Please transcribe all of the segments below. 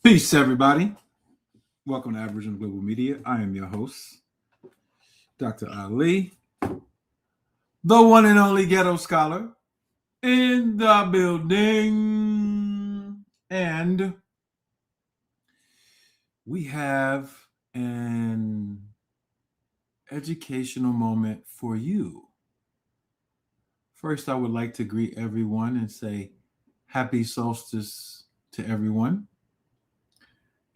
Peace, everybody. Welcome to Aboriginal Global Media. I am your host, Dr. Ali, the one and only ghetto scholar in the building. And we have an educational moment for you. First, I would like to greet everyone and say happy solstice to everyone.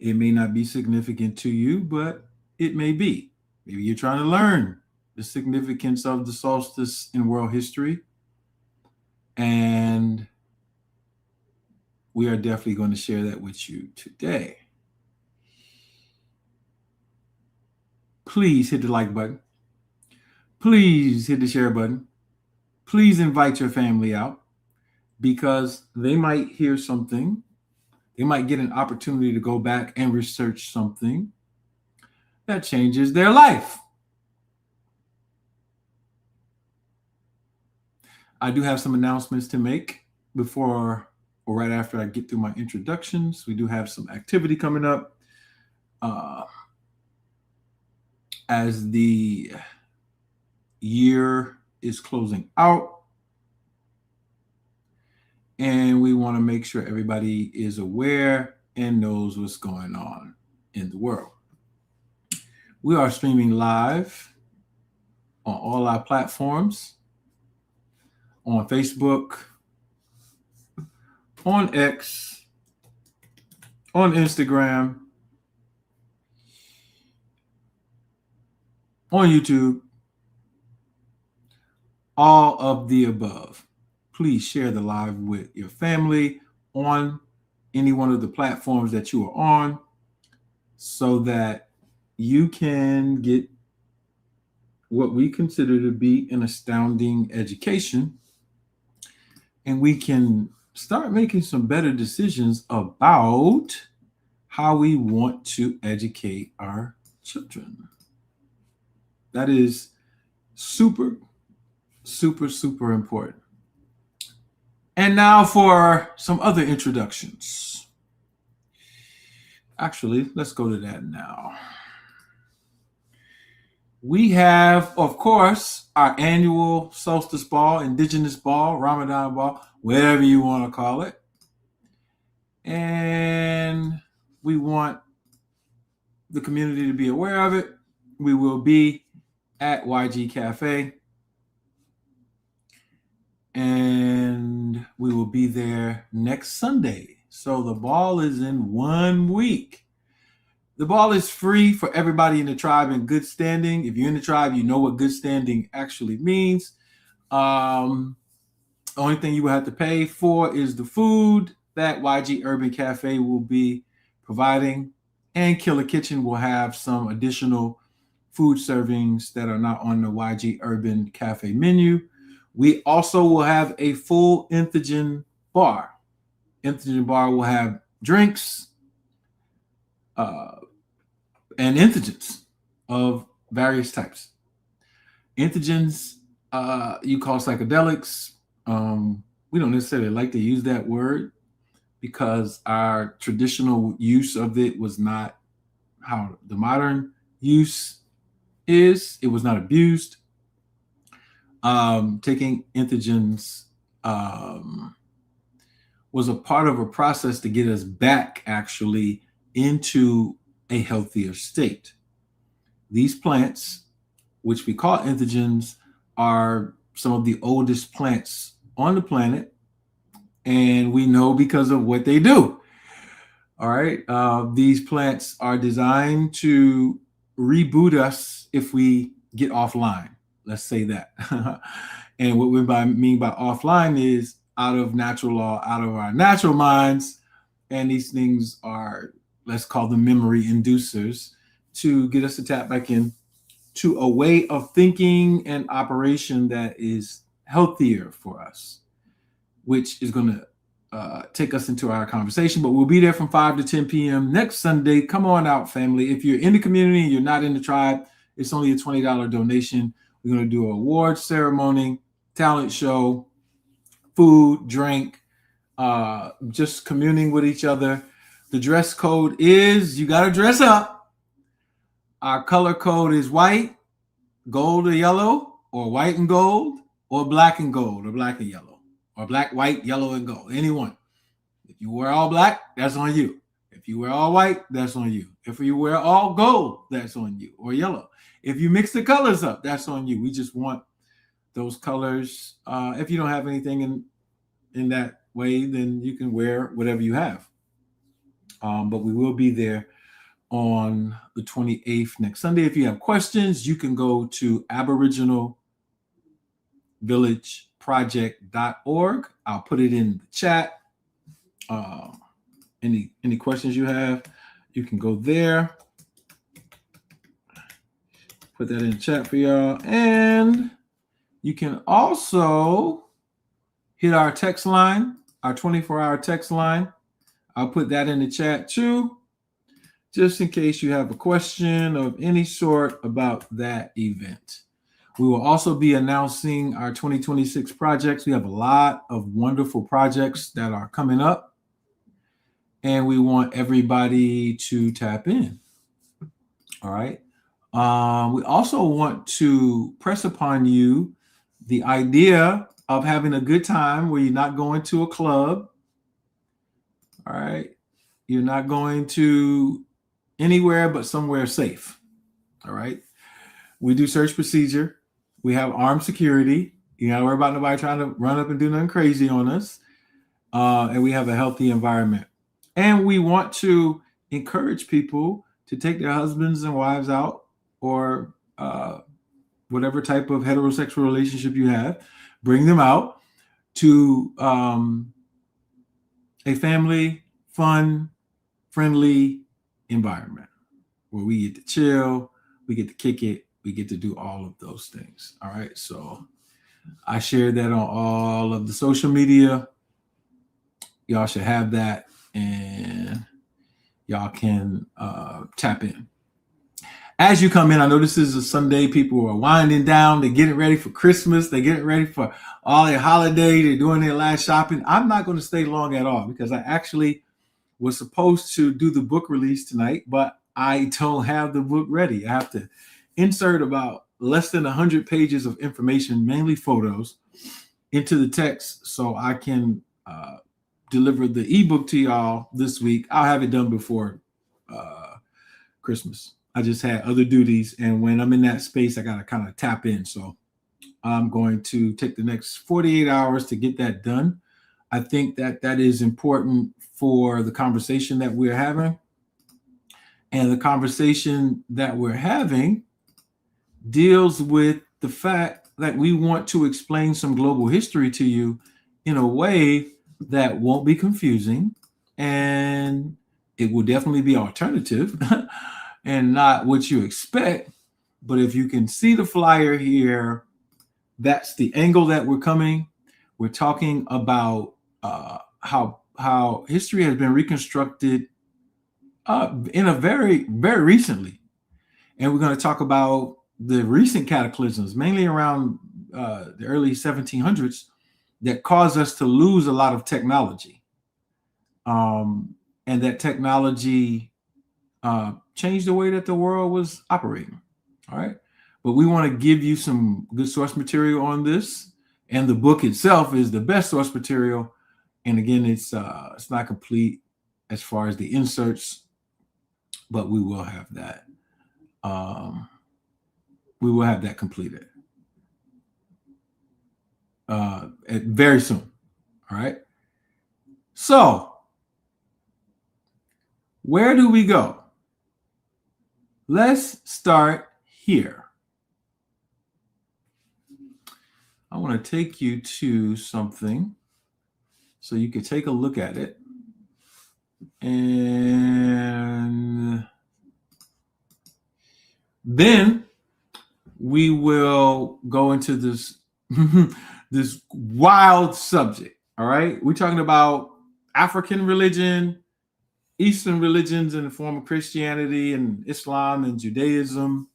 It may not be significant to you, but it may be. Maybe you're trying to learn the significance of the solstice in world history. And we are definitely going to share that with you today. Please hit the like button. Please hit the share button. Please invite your family out because they might hear something. They might get an opportunity to go back and research something that changes their life. I do have some announcements to make before or right after I get through my introductions. We do have some activity coming up as the year is closing out. And we want to make sure everybody is aware and knows what's going on in the world. We are streaming live on all our platforms, on Facebook, on X, on Instagram, on YouTube, all of the above. Please share the live with your family on any one of the platforms that you are on so that you can get what we consider to be an astounding education, and we can start making some better decisions about how we want to educate our children. That is super, super, super important. And now for some other introductions. Actually, let's go to that now. We have, of course, our annual Solstice Ball, Indigenous Ball, Ramadan Ball, whatever you want to call it. And we want the community to be aware of it. We will be at YG Cafe. And we will be there next Sunday. So the ball is in 1 week. The ball is free for everybody in the tribe in good standing. If you're in the tribe, you know what good standing actually means. The only thing you will have to pay for is the food that YG Urban Cafe will be providing. And Killer Kitchen will have some additional food servings that are not on the YG Urban Cafe menu. We also will have a full Tghe bar. Tghe bar will have drinks and Tghes of various types. Tghes you call psychedelics. We don't necessarily like to use that word because our traditional use of it was not how the modern use is. It was not abused. Taking Tghes was a part of a process to get us back actually into a healthier state. These plants, which we call Tghes, are some of the oldest plants on the planet, and we know because of what they do. All right, these plants are designed to reboot us if we get offline. Let's say that. And what we mean by offline is out of natural law, out of our natural minds. And these things are, let's call them memory inducers to get us to tap back in to a way of thinking and operation that is healthier for us, which is going to take us into our conversation. But we'll be there from 5 to 10 p.m. next Sunday. Come on out, family. If you're in the community and you're not in the tribe, it's only a $20 donation. We're going to do an award ceremony, talent show, food, drink, just communing with each other. The dress code is you got to dress up. Our color code is white, gold or yellow, or white and gold, or black and gold, or black and yellow, or black, white, yellow, and gold. Any one. If you wear all black, that's on you. If you wear all white, that's on you. If you wear all gold, that's on you, or yellow. If you mix the colors up, that's on you. We just want those colors. If you don't have anything in that way, then you can wear whatever you have. But we will be there on the 28th next Sunday. If you have questions, you can go to aboriginalvillageproject.org. I'll put it in the chat. Any questions you have, you can go there. Put that in the chat for y'all. And you can also hit our text line, our 24-hour text line. I'll put that in the chat too, just in case you have a question of any sort about that event. We will also be announcing our 2026 projects. We have a lot of wonderful projects that are coming up, and we want everybody to tap in. All right. We also want to press upon you the idea of having a good time where you're not going to a club. All right. You're not going to anywhere but somewhere safe. All right. We do search procedure. We have armed security. You know, we're about nobody trying to run up and do nothing crazy on us. And we have a healthy environment. And we want to encourage people to take their husbands and wives out, or whatever type of heterosexual relationship you have, bring them out to a family, fun, friendly environment where we get to chill, we get to kick it, we get to do all of those things. All right. So I shared that on all of the social media. Y'all should have that, and y'all can tap in. As you come in, I know this is a Sunday. People are winding down. They're getting ready for Christmas. They're getting ready for all their holiday. They're doing their last shopping. I'm not going to stay long at all because I actually was supposed to do the book release tonight, but I don't have the book ready. I have to insert about less than 100 pages of information, mainly photos, into the text so I can deliver the ebook to y'all this week. I'll have it done before Christmas. I just had other duties, and when I'm in that space, I got to kind of tap in. So I'm going to take the next 48 hours to get that done. I think that is important for the conversation that we're having. And the conversation that we're having deals with the fact that we want to explain some global history to you in a way that won't be confusing, and it will definitely be alternative and not what you expect. But if you can see the flyer here, that's the angle that we're coming. We're talking about how history has been reconstructed in a very, very recently. And we're going to talk about the recent cataclysms, mainly around the early 1700s, that caused us to lose a lot of technology. And that technology changed the way that the world was operating. All right. But we want to give you some good source material on this. And the book itself is the best source material. And again, it's not complete as far as the inserts, but we will have that. We will have that completed very soon. All right. So where do we go? Let's start here. I want to take you to something so you can take a look at it. And then we will go into this this wild subject. All right. We're talking about African religion, Eastern religions in the form of Christianity and Islam and Judaism,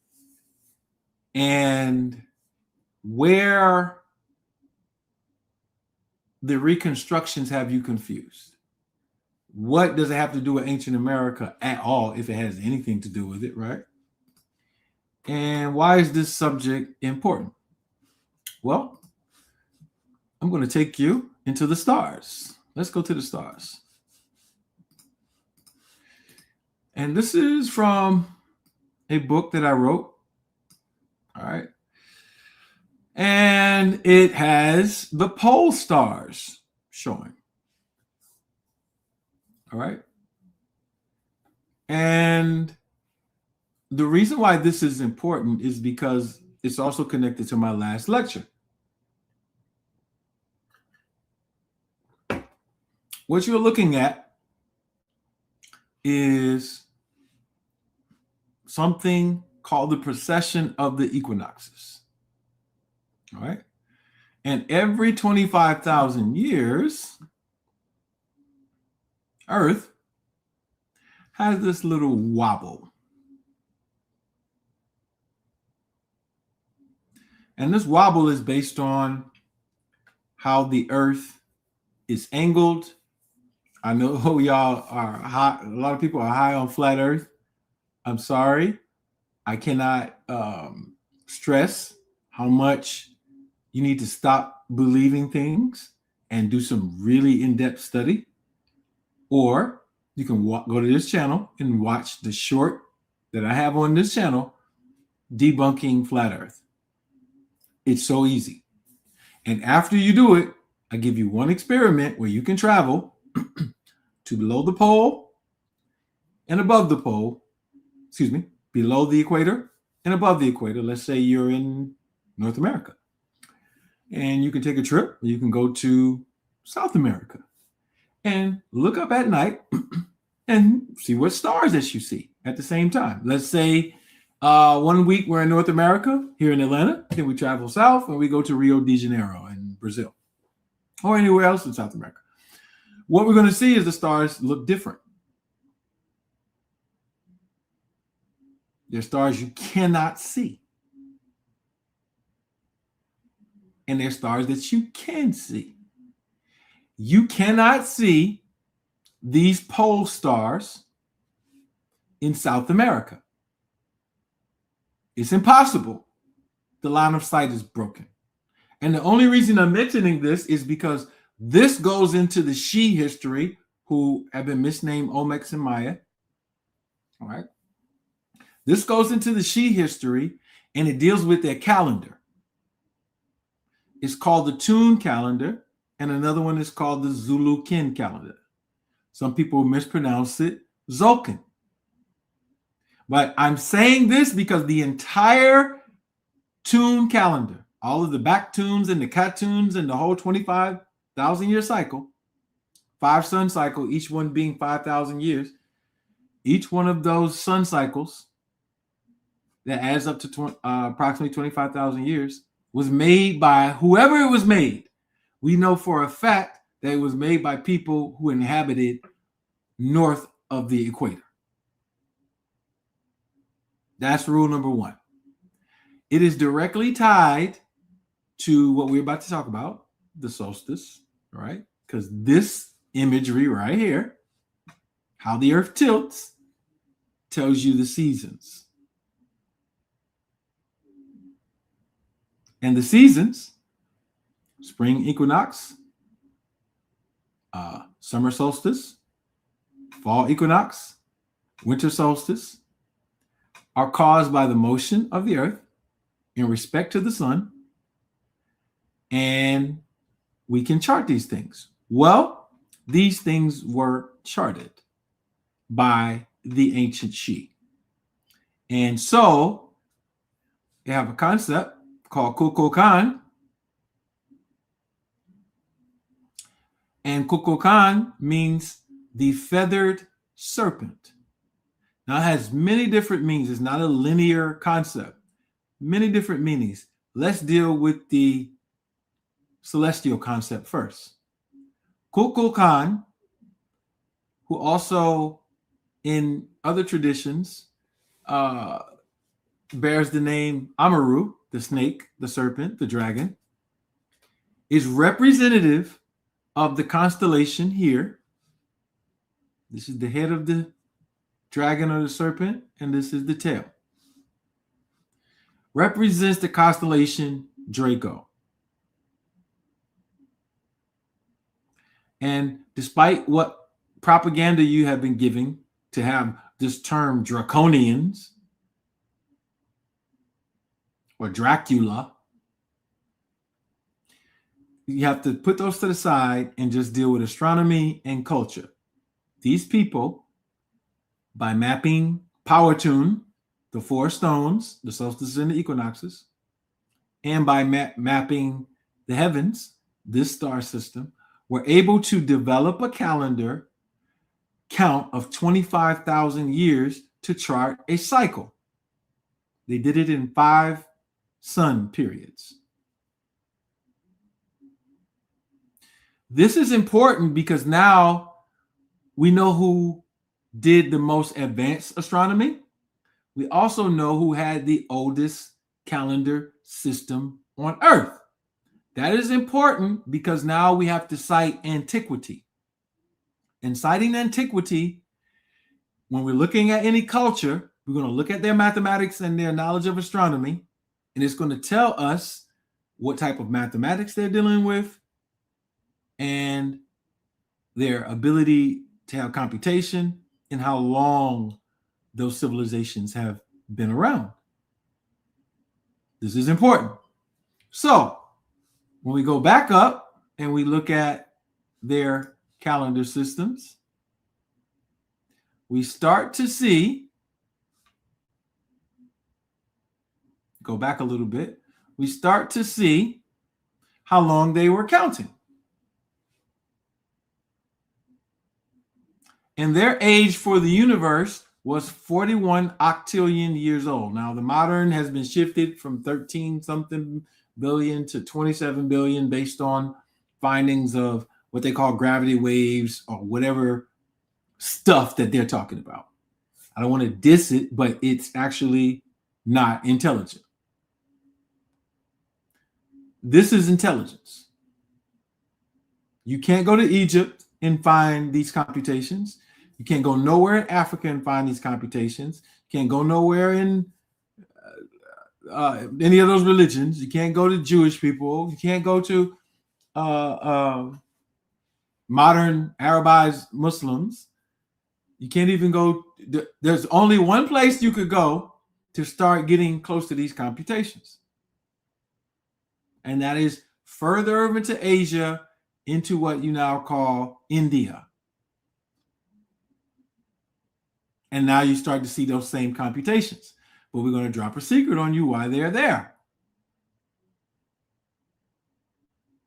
and where the reconstructions have you confused. What does it have to do with ancient America at all, if it has anything to do with it, right? And why is this subject important? Well, I'm going to take you into the stars. Let's go to the stars. And this is from a book that I wrote. All right. And it has the pole stars showing. All right. And the reason why this is important is because it's also connected to my last lecture. What you're looking at is something called the precession of the equinoxes. All right. And every 25,000 years, Earth has this little wobble. And this wobble is based on how the Earth is angled. I know y'all are high, a lot of people are high on flat Earth. I'm sorry. I cannot stress how much you need to stop believing things and do some really in-depth study. Or you can go to this channel and watch the short that I have on this channel, Debunking Flat Earth. It's so easy. And after you do it, I give you one experiment where you can travel to below the pole and above the pole, below the equator and above the equator. Let's say you're in North America. And you can take a trip. You can go to South America and look up at night and see what stars that you see at the same time. Let's say 1 week we're in North America, here in Atlanta. Then we travel south and we go to Rio de Janeiro in Brazil or anywhere else in South America. What we're going to see is the stars look different. They're stars you cannot see. And they're stars that you can see. You cannot see these pole stars in South America. It's impossible. The line of sight is broken. And the only reason I'm mentioning this is because this goes into the Tghe history, who have been misnamed Olmecs and Maya. All right. This goes into the Tghe history, and it deals with their calendar. It's called the Tune calendar, and another one is called the Zulu Kin calendar. Some people mispronounce it Zolkin. But I'm saying this because the entire Tune calendar, all of the back tunes and the cat tunes and the whole 25,000 year cycle, 5 sun cycle, each one being 5,000 years, each one of those sun cycles that adds up to approximately 25,000 years was made by whoever it was made. We know for a fact that it was made by people who inhabited north of the equator. That's rule number 1. It is directly tied to what we're about to talk about, the solstice, right? Because this imagery right here, how the earth tilts, tells you the seasons. And the seasons, spring equinox, summer solstice, fall equinox, winter solstice, are caused by the motion of the earth in respect to the sun. And we can chart these things. Well, these things were charted by the ancient Tghe. And so they have a concept called Kukulkan. And Kukulkan means the feathered serpent. Now, it has many different meanings. It's not a linear concept. Many different meanings. Let's deal with the celestial concept first. Kukulkan, who also in other traditions bears the name Amaru, the snake, the serpent, the dragon, is representative of the constellation here, This is the head of the dragon or the serpent, and this is the tail. Represents the constellation Draco. And despite what propaganda you have been giving to have this term draconians or Dracula, you have to put those to the side and just deal with astronomy and culture. These people, by mapping power tune, the four stones, the solstices and the equinoxes, and by mapping the heavens, this star system, were able to develop a calendar count of 25,000 years to chart a cycle. They did it in 5 sun periods. This is important because now we know who did the most advanced astronomy. We also know who had the oldest calendar system on Earth. That is important because now we have to cite antiquity. And citing antiquity, when we're looking at any culture, we're going to look at their mathematics and their knowledge of astronomy, and it's going to tell us what type of mathematics they're dealing with and their ability to have computation and how long those civilizations have been around. This is important. So when we go back up and we look at their calendar systems, we start to see, go back a little bit, we start to see how long they were counting. And their age for the universe was 41 octillion years old. Now, the modern has been shifted from 13 something billion to 27 billion based on findings of what they call gravity waves or whatever stuff that they're talking about. I don't want to diss it, but it's actually not intelligent. This is intelligence. You can't go to Egypt and find these computations. You can't go nowhere in Africa and find these computations. You can't go nowhere in any of those religions. You can't go to Jewish people. You can't go to modern Arabized Muslims. You can't even go. There's only one place you could go to start getting close to these computations. And that is further over into Asia, into what you now call India. And now you start to see those same computations. But we're going to drop a secret on you why they're there.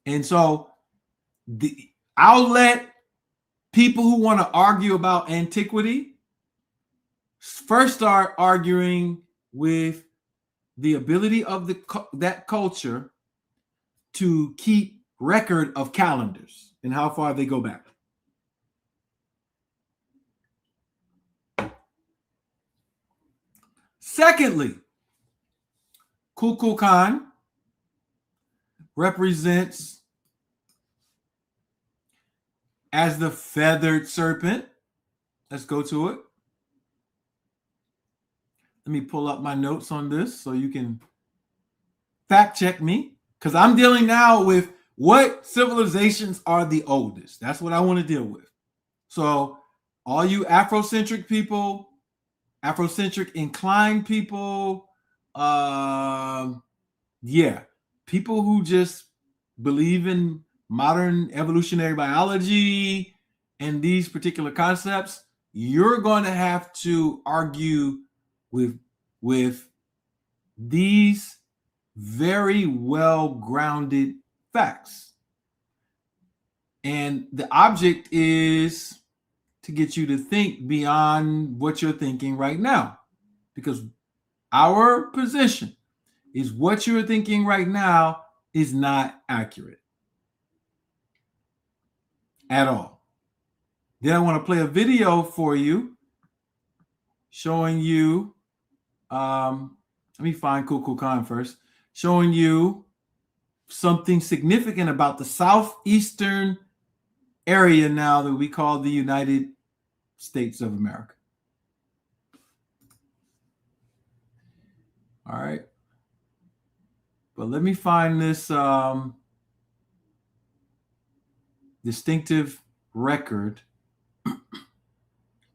And so I'll let people who want to argue about antiquity first start arguing with the ability of that culture to keep record of calendars and how far they go back. Secondly, Kukulkan represents as the feathered serpent. Let's go to it. Let me pull up my notes on this so you can fact check me, because I'm dealing now with what civilizations are the oldest. That's what I want to deal with. So all you Afrocentric people, Afrocentric inclined people, people who just believe in modern evolutionary biology and these particular concepts, you're going to have to argue with these very well-grounded facts. And the object is to get you to think beyond what you're thinking right now. Because our position is what you're thinking right now is not accurate at all. Then I want to play a video for you showing you, let me find Kukulkan first, showing you something significant about the southeastern area now that we call the United States of America. All right. But let me find this distinctive record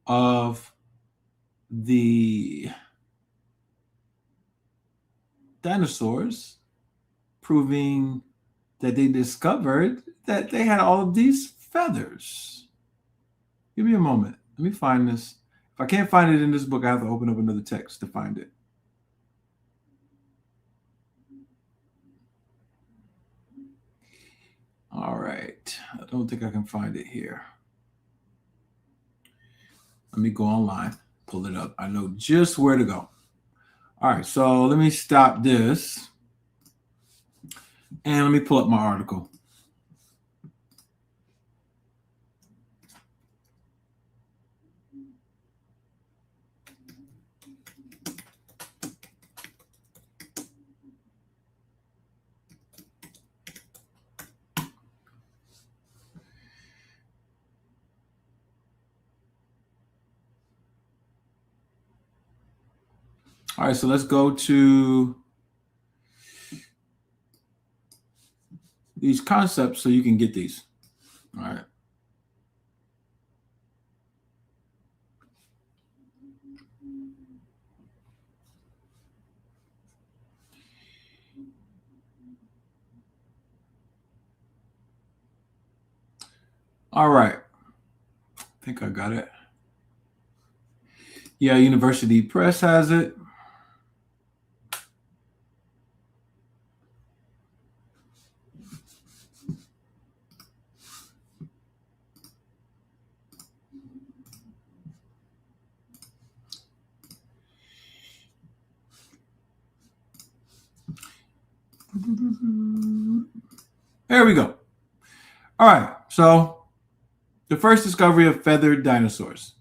of the dinosaurs, proving that they discovered that they had all of these feathers. Give me a moment. Let me find this. If I can't find it in this book, I have to open up another text to find it. All right. I don't think I can find it here. Let me go online, pull it up. I know just where to go. All right. So let me stop this. And let me pull up my article. All right, so let's go to these concepts so you can get these. All right. All right. I think I got it. Yeah, University Press has it. There we go. All right. So the first discovery of feathered dinosaurs.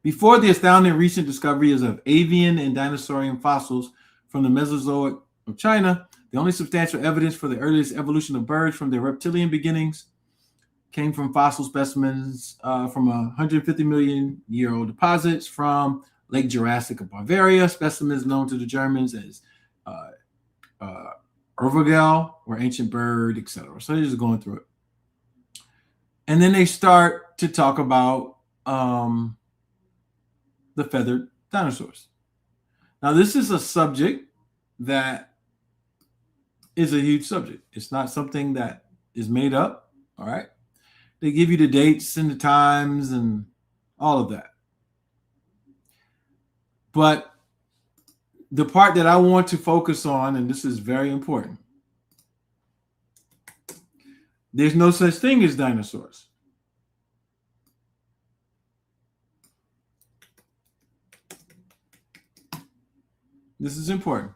Before the astounding recent discoveries of avian and dinosaurian fossils from the Mesozoic of China, the only substantial evidence for the earliest evolution of birds from their reptilian beginnings came from fossil specimens from 150 million year old deposits from Lake Jurassic of Bavaria, specimens known to the Germans as Urvogel or ancient bird, etc. So they're just going through it. And then they start to talk about the feathered dinosaurs. Now, this is a subject that is a huge subject. It's not something that is made up. All right. They give you the dates and the times and all of that. But the part that I want to focus on, and this is very important, there's no such thing as dinosaurs. This is important.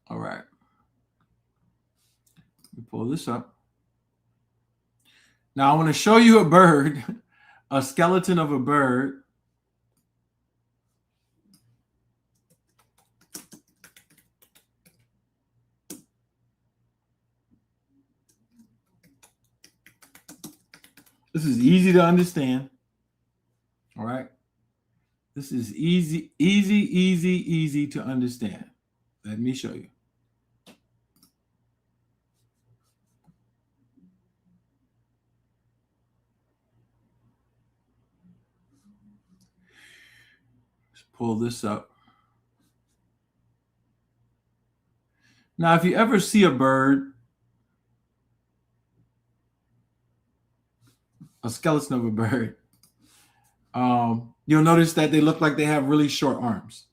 All right. Let me pull this up. Now I want to show you a bird, a skeleton of a bird. This is easy to understand. All right. This is easy to understand. Let me show you. Let's pull this up. Now, if you ever see a bird, a skeleton of a bird, you'll notice that they look like they have really short arms,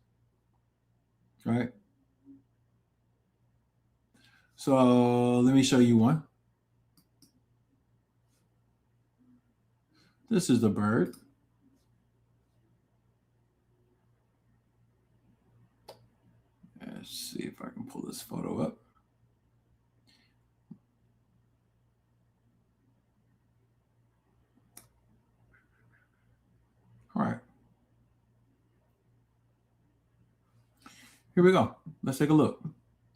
right? So let me show you one. This is the bird. Let's see if I can pull this photo up. All right. Here we go. Let's take a look.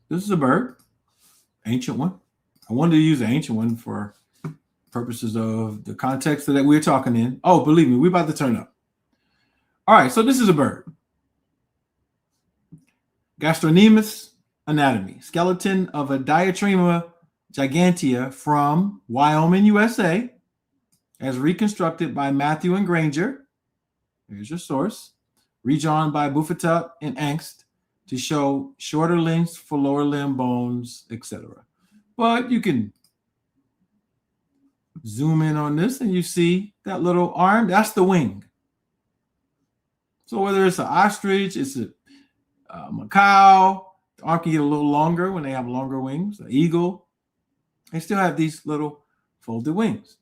This is a bird, ancient one. I wanted to use an ancient one for purposes of the context that we're talking in. Oh, believe me, we're about to turn up. All right, so this is a bird. Gastrocnemius anatomy. Skeleton of a Diatrema gigantea from Wyoming, USA, as reconstructed by Matthew and Granger. Here's your source. Redrawn by Buffetup and Angst to show shorter lengths for lower limb bones, etc. But you can zoom in on this and you see that little arm. That's the wing. So whether it's an ostrich, it's a macaw, the arm can get a little longer when they have longer wings. An eagle, they still have these little folded wings.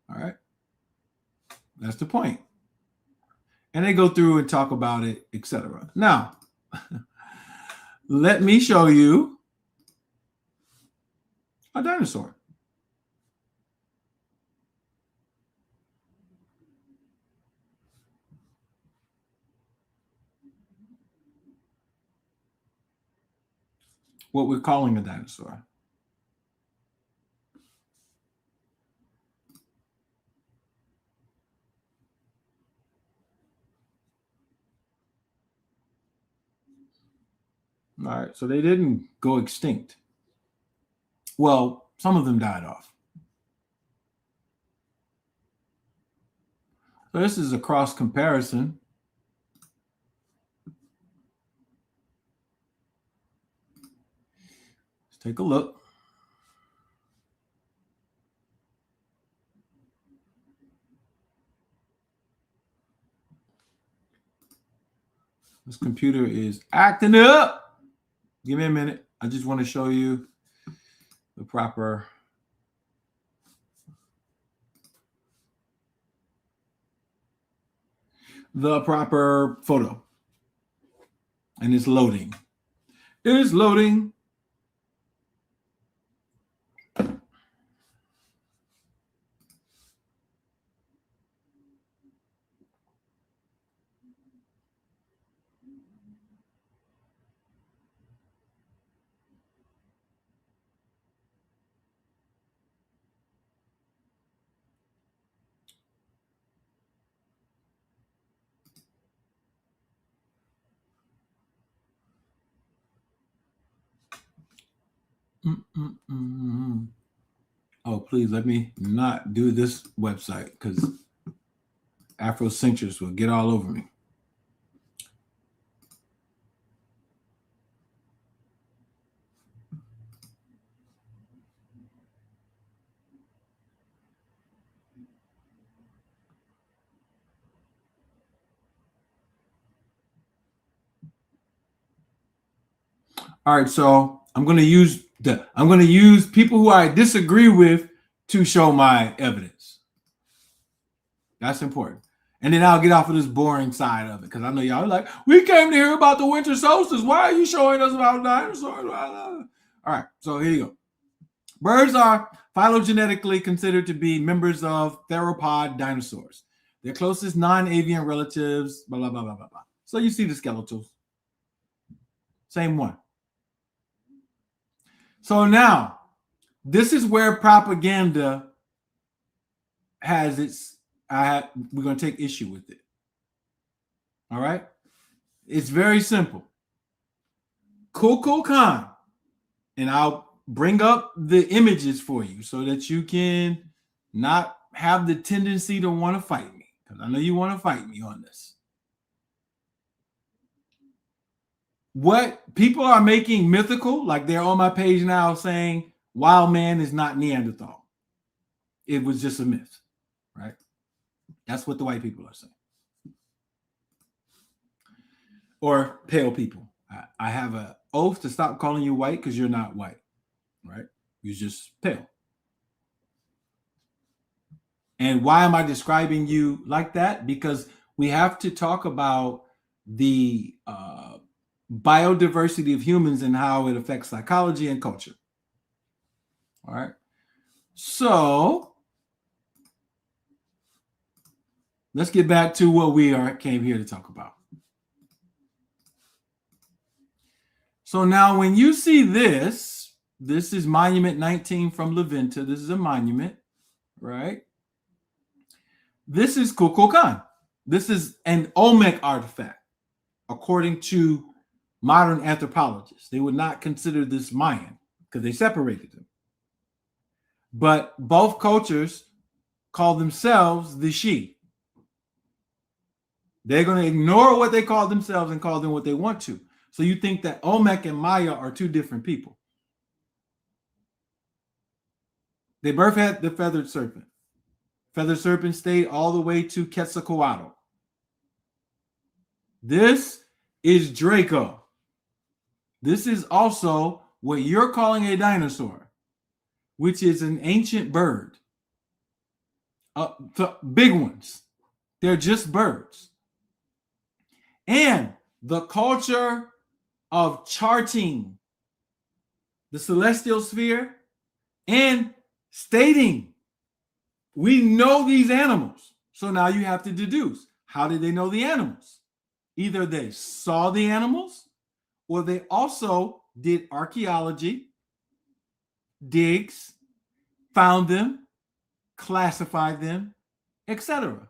All right. That's the point. And they go through and talk about it, etc. Now, let me show you a dinosaur. What we're calling a dinosaur. All right, so they didn't go extinct. Well, some of them died off. So this is a cross comparison. Let's take a look. This computer is acting up. Give me a minute. I just want to show you the proper photo. And it's loading. It is loading. Oh, please let me not do this website because Afrocentrists will get all over me. All right, so I'm going to use people who I disagree with to show my evidence. That's important. And then I'll get off of this boring side of it because I know y'all are like, we came to hear about the winter solstice. Why are you showing us about dinosaurs? All right, so here you go. Birds are phylogenetically considered to be members of theropod dinosaurs. Their closest non-avian relatives, blah, blah, blah, blah, blah, blah. So you see the skeletals. Same one. So now, this is where propaganda has its, we're going to take issue with it. All right? It's very simple. Kukulkan, and I'll bring up the images for you so that you can not have the tendency to want to fight me, because I know you want to fight me on this. What people are making mythical, like they're on my page now saying wild man is not Neanderthal. It was just a myth, right? That's what the white people are saying. Or pale people. I have an oath to stop calling you white because you're not white, right? You're just pale. And why am I describing you like that? Because we have to talk about the biodiversity of humans and how it affects psychology and culture. All right. So let's get back to what we came here to talk about. So now when you see this, this is Monument 19 from La Venta. This is a monument, right? This is Kukulkan. This is an Olmec artifact, according to modern anthropologists. They would not consider this Mayan because they separated them. But both cultures call themselves the Tghe. They're going to ignore what they call themselves and call them what they want to. So you think that Olmec and Maya are two different people. They both had the feathered serpent. Feathered serpent stayed all the way to Quetzalcoatl. This is Draco. This is also what you're calling a dinosaur, which is an ancient bird. The big ones. They're just birds. And the culture of charting the celestial sphere and stating, we know these animals. So now you have to deduce, how did they know the animals? Either they saw the animals or they also did archaeology, digs, found them, classified them, etc.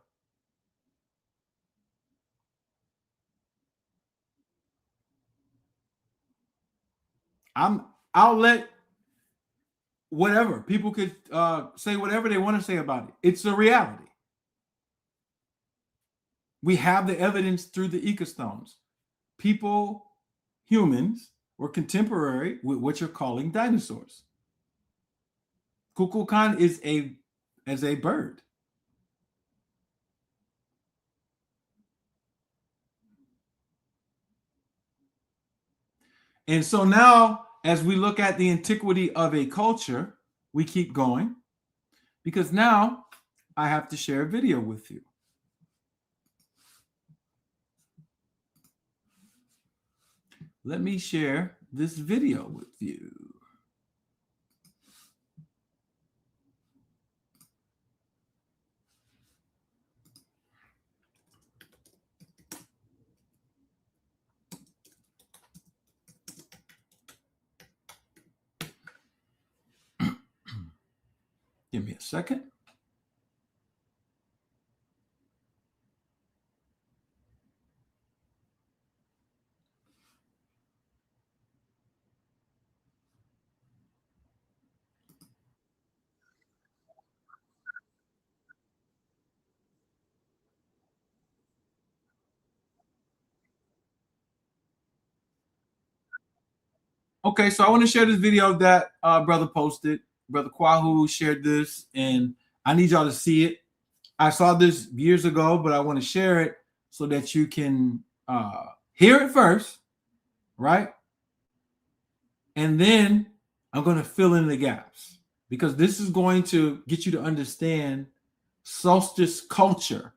I'll let whatever people could say whatever they want to say about it. It's a reality. We have the evidence through the ecostones. People, humans, were contemporary with what you're calling dinosaurs. Kukulkan is a bird. And so now, as we look at the antiquity of a culture, we keep going because now I have to share a video with you. Let me share this video with you. Give me a second. Okay, so I want to share this video that brother posted. Brother Kwahu shared this, and I need y'all to see it. I saw this years ago, but I want to share it so that you can hear it first, right? And then I'm going to fill in the gaps because this is going to get you to understand solstice culture,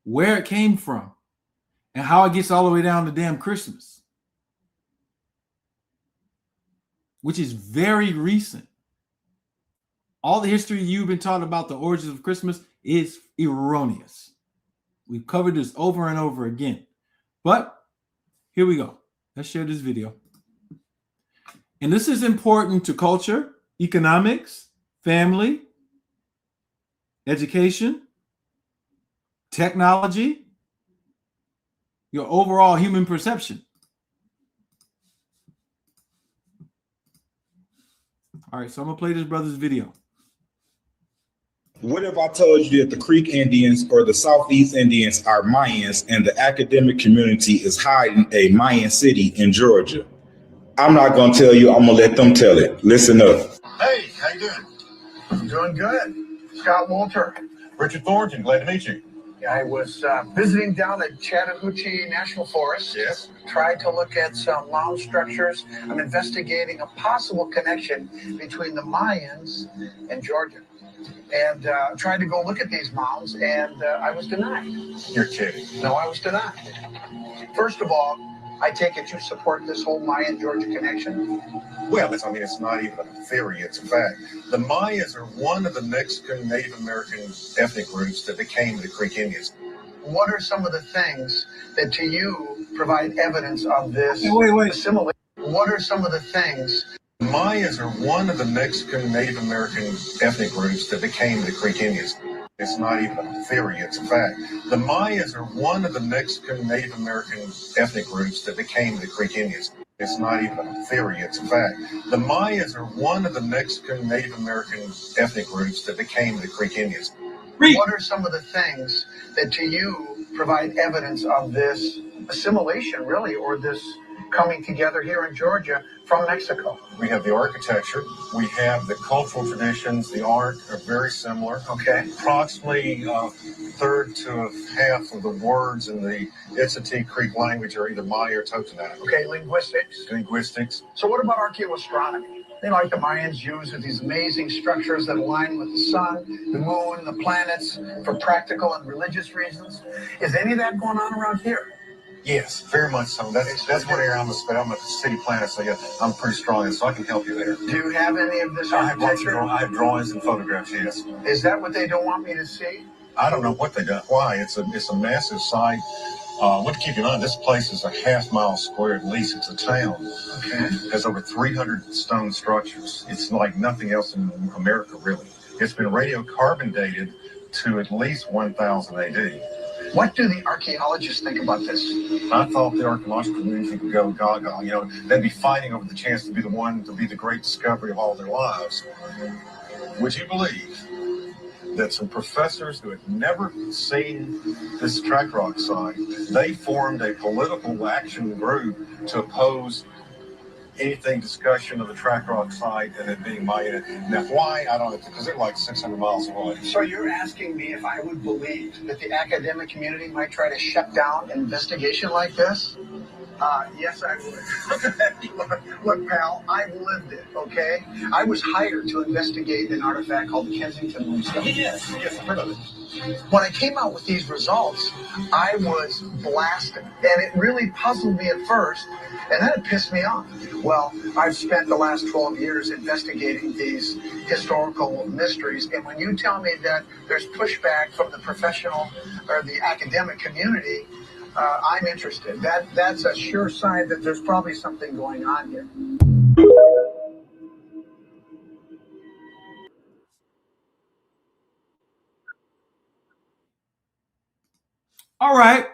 where it came from, and how it gets all the way down to damn Christmas, which is very recent. All the history you've been taught about the origins of Christmas is erroneous. We've covered this over and over again. But here we go. Let's share this video. And this is important to culture, economics, family, education, technology, your overall human perception. All right, so I'm going to play this brother's video. What if I told you that the Creek Indians or the Southeast Indians are Mayans and the academic community is hiding a Mayan city in Georgia? I'm not going to tell you. I'm going to let them tell it. Listen up. Hey, how you doing? I'm doing good. Scott Walter. Richard Thornton, glad to meet you. I was visiting down at Chattahoochee National Forest. Yes. Tried to look at some mound structures. I'm investigating a possible connection between the Mayans and Georgia. And tried to go look at these mounds, and I was denied. You're kidding. No, I was denied. First of all, I take it you support this whole Mayan-Georgia connection? Well, it's not even a theory, it's a fact. The Mayas are one of the Mexican Native American ethnic groups that became the Creek Indians. What are some of the things that to you provide evidence of this assimilation? What are some of the things? Mayas are one of the Mexican Native American ethnic groups that became the Creek Indians. It's not even a theory, it's a fact. The Mayas are one of the Mexican Native American ethnic groups that became the Creek Indians. It's not even a theory, it's a fact. The Mayas are one of the Mexican Native American ethnic groups that became the Creek Indians. What are some of the things that to you provide evidence of this assimilation, really, or this coming together here in Georgia from Mexico? We have the architecture, we have the cultural traditions, the art are very similar. Okay. Approximately a third to a half of the words in the Tghe Creek language are either Maya or Totonac. Okay, linguistics. Linguistics. So what about archaeoastronomy? They, like the Mayans, use these amazing structures that align with the sun, the moon, the planets for practical and religious reasons. Is any of that going on around here? Yes, very much so. That's what area I'm a city planner, so yeah, I'm pretty strong in, so I can help you there. Do you have any of this architecture? I have drawings and photographs, yes. Is that what they don't want me to see? I don't know what they got. Why? It's a massive site. What to keep in mind, this place is a half-mile square at least. It's a town. Okay. It has over 300 stone structures. It's like nothing else in America, really. It's been radiocarbon dated to at least 1000 AD. What do the archaeologists think about this? I thought the archaeological community would go gaga. You know, they'd be fighting over the chance to be the one to be the great discovery of all their lives. Would you believe that some professors who had never seen this track rock site, they formed a political action group to oppose anything discussion of the track rock site and it being Maya? Now, why? I don't know, because they're like 600 miles away. So you're asking me if I would believe that the academic community might try to shut down an investigation like this? Yes, I would. Look, pal, I've lived it, okay? I was hired to investigate an artifact called the Kensington Moonstone. Yes, I've heard of it. When I came out with these results, I was blasted. And it really puzzled me at first, and then it pissed me off. Well, I've spent the last 12 years investigating these historical mysteries, and when you tell me that there's pushback from the professional or the academic community, I'm interested. That's a sure sign that there's probably something going on here. All right.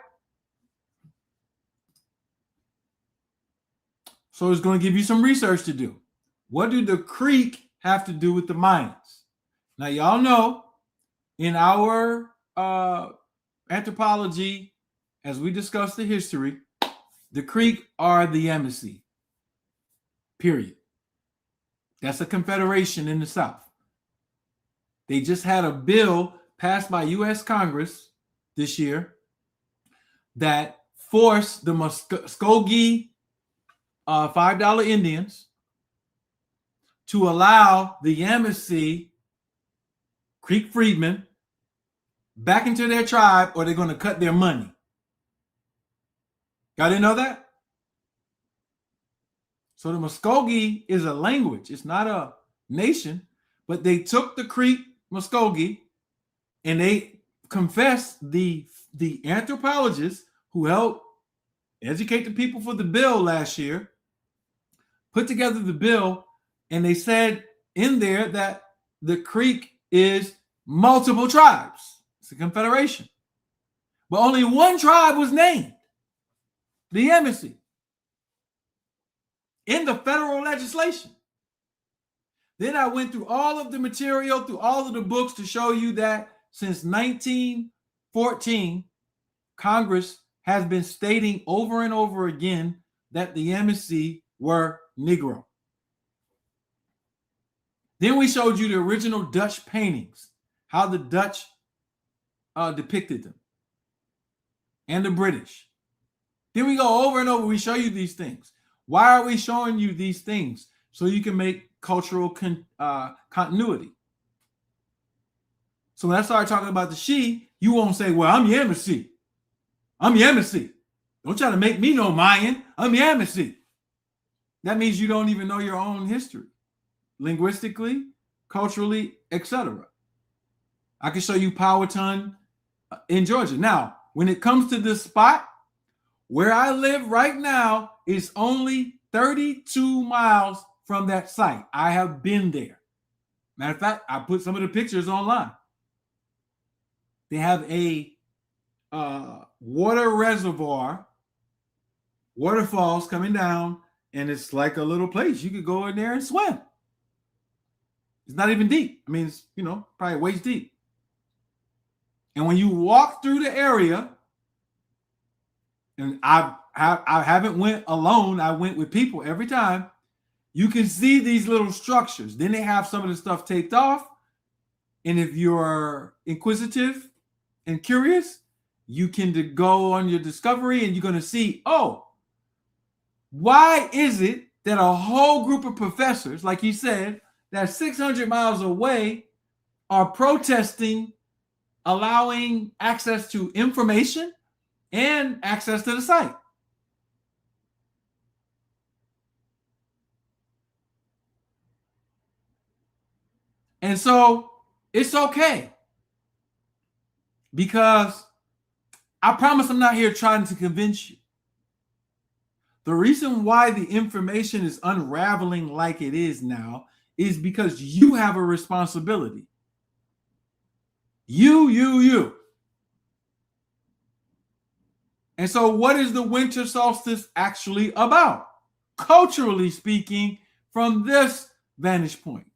So it's going to give you some research to do. What do the Creek have to do with the Mayans? Now, y'all know in our anthropology, as we discuss the history, the Creek are the Yamasee. Period. That's a confederation in the South. They just had a bill passed by U.S. Congress this year that forced the Muskogee $5 Indians to allow the Yamasee Creek freedmen back into their tribe, or they're going to cut their money. Y'all didn't know that? So the Muskogee is a language. It's not a nation, but they took the Creek Muskogee and they confessed the anthropologists who helped educate the people for the bill last year, put together the bill, and they said in there that the Creek is multiple tribes. It's a confederation. But only one tribe was named, the Yamasee, in the federal legislation. Then I went through all of the material, through all of the books to show you that since 1914, Congress has been stating over and over again that the Yamasee were Negro. Then we showed you the original Dutch paintings, how the Dutch depicted them, and the British. Then we go over and over, we show you these things. Why are we showing you these things? So you can make cultural continuity. So when I start talking about the she, you won't say, well, I'm Yamasee. I'm Yamasee. Don't try to make me no Mayan. I'm Yamasee. That means you don't even know your own history, linguistically, culturally, etc. I can show you Powhatan in Georgia. Now, when it comes to this spot, Where I live right now is only 32 miles from that site. I have been there. Matter of fact, I put some of the pictures online. They have a water reservoir, waterfalls coming down, and it's like a little place. You could go in there and swim. It's not even deep. I mean, it's, probably waist deep. And when you walk through the area, and I haven't went alone, I went with people every time, you can see these little structures. Then they have some of the stuff taped off. And if you're inquisitive and curious, you can go on your discovery and you're going to see, oh, why is it that a whole group of professors, like you said, that 600 miles away are protesting allowing access to information and access to the site? And so it's okay, because I promise I'm not here trying to convince you. The reason why the information is unraveling like it is now is because you have a responsibility. You. And so what is the winter solstice actually about, culturally speaking, from this vantage point?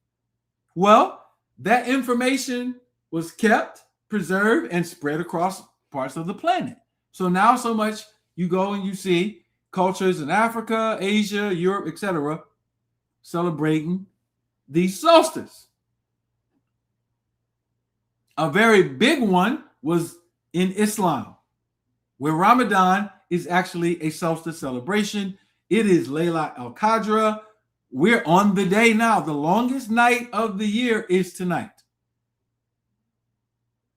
Well, that information was kept, preserved, and spread across parts of the planet. So now so much you go and you see cultures in Africa, Asia, Europe, etc., celebrating the solstice. A very big one was in Islam, where Ramadan is actually a solstice celebration. It is Laylat al-Qadr. We're on the day now. The longest night of the year is tonight.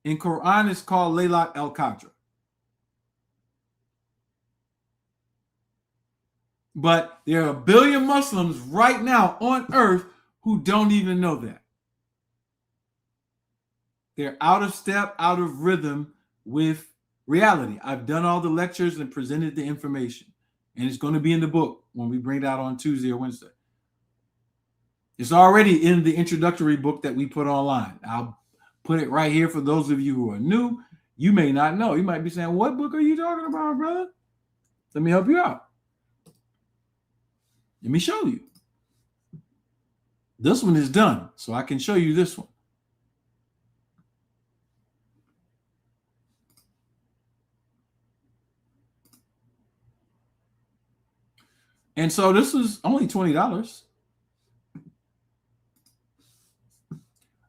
In Quran, it's called Laylat al-Qadr. But there are 1 billion Muslims right now on earth who don't even know that. They're out of step, out of rhythm with reality. I've done all the lectures and presented the information, and it's going to be in the book when we bring that on Tuesday or Wednesday. It's already in the introductory book that we put online. I'll put it right here for those of you who are new. You may not know. You might be saying, what book are you talking about, brother? Let me help you out. Let me show you. This one is done, so I can show you this one. And so this is only $20.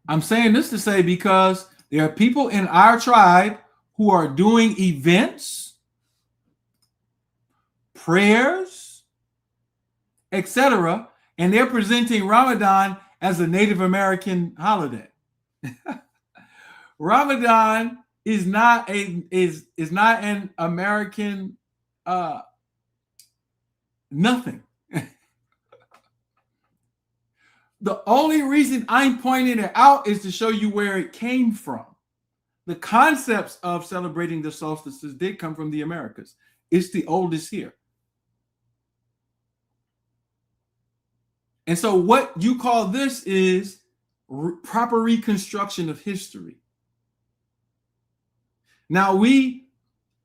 I'm saying this to say because there are people in our tribe who are doing events, prayers, etc., and they're presenting Ramadan as a Native American holiday. Ramadan is not an American nothing. The only reason I'm pointing it out is to show you where it came from. The concepts of celebrating the solstices did come from the Americas. It's the oldest here. And so what you call this is proper reconstruction of history. Now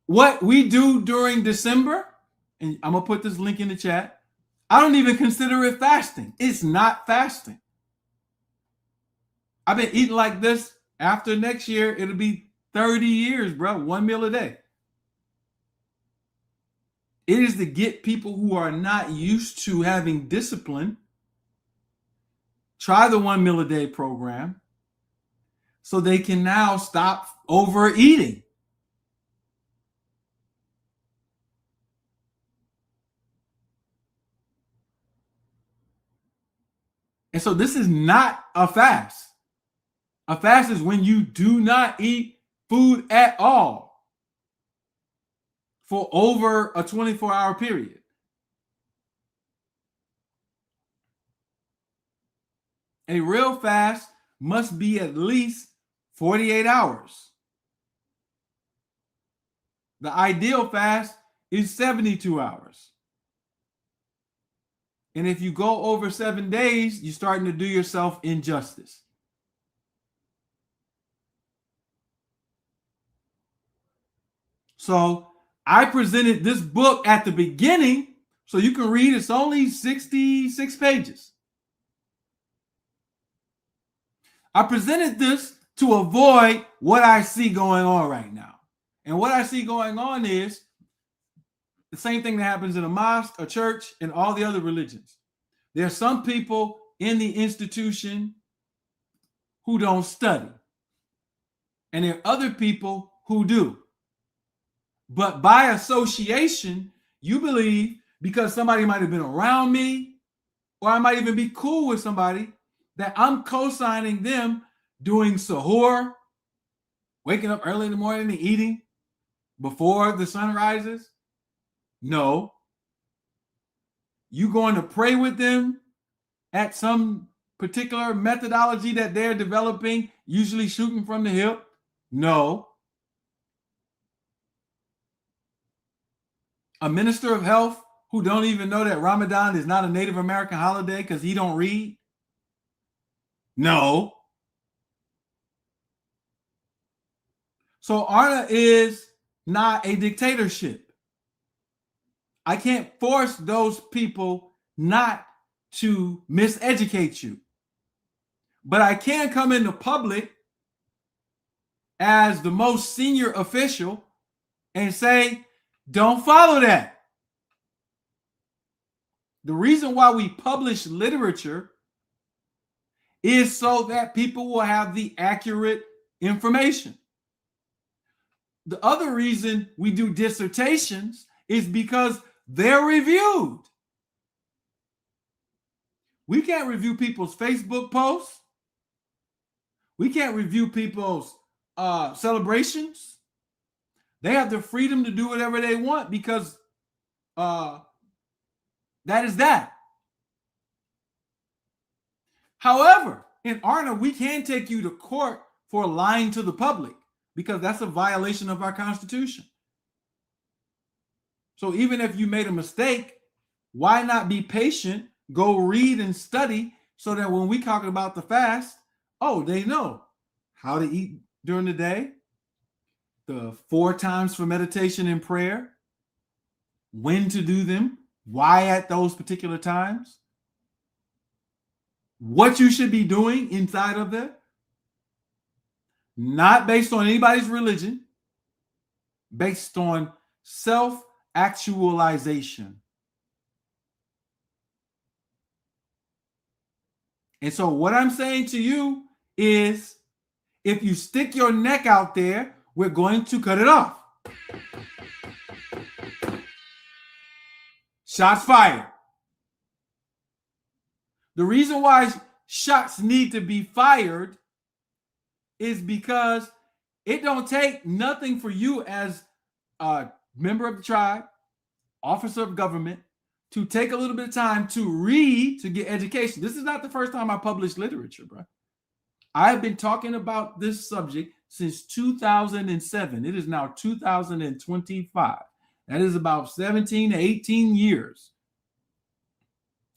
what we do during December, and I'm going to put this link in the chat, I don't even consider it fasting. It's not fasting. I've been eating like this. After next year, it'll be 30 years, bro. 1 meal a day. It is to get people who are not used to having discipline, try the 1 meal a day program so they can now stop overeating. And so this is not a fast. A fast is when you do not eat food at all for over a 24-hour period. A real fast must be at least 48 hours. The ideal fast is 72 hours. And if you go over 7 days, you're starting to do yourself injustice. So I presented this book at the beginning so you can read. It's only 66 pages. I presented this to avoid what I see going on right now. And what I see going on is the same thing that happens in a mosque, a church, and all the other religions. There are some people in the institution who don't study. And there are other people who do. But by association, you believe because somebody might have been around me, or I might even be cool with somebody, that I'm co-signing them doing sahur, waking up early in the morning and eating before the sun rises. No. You going to pray with them at some particular methodology that they're developing, usually shooting from the hip? No. A minister of health who don't even know that Ramadan is not a Native American holiday because he don't read? No. So ARNA is not a dictatorship. I can't force those people not to miseducate you. But I can come into public as the most senior official and say, don't follow that. The reason why we publish literature is so that people will have the accurate information. The other reason we do dissertations is because they're reviewed. We can't review people's Facebook posts. We can't review people's celebrations. They have the freedom to do whatever they want because that is that. However, in ARNA, we can take you to court for lying to the public because that's a violation of our Constitution. So even if you made a mistake, why not be patient, go read and study so that when we talk about the fast, they know how to eat during the day, the 4 times for meditation and prayer, when to do them, why at those particular times, what you should be doing inside of that, not based on anybody's religion, based on self-actualization. And so what I'm saying to you is, if you stick your neck out there, we're going to cut it off. Shots fired. The reason why shots need to be fired is because it don't take nothing for you as a member of the tribe, officer of government, to take a little bit of time to read, to get education. This is not the first time I published literature, bro. I have been talking about this subject since 2007. It is now 2025. That is about 17 to 18 years.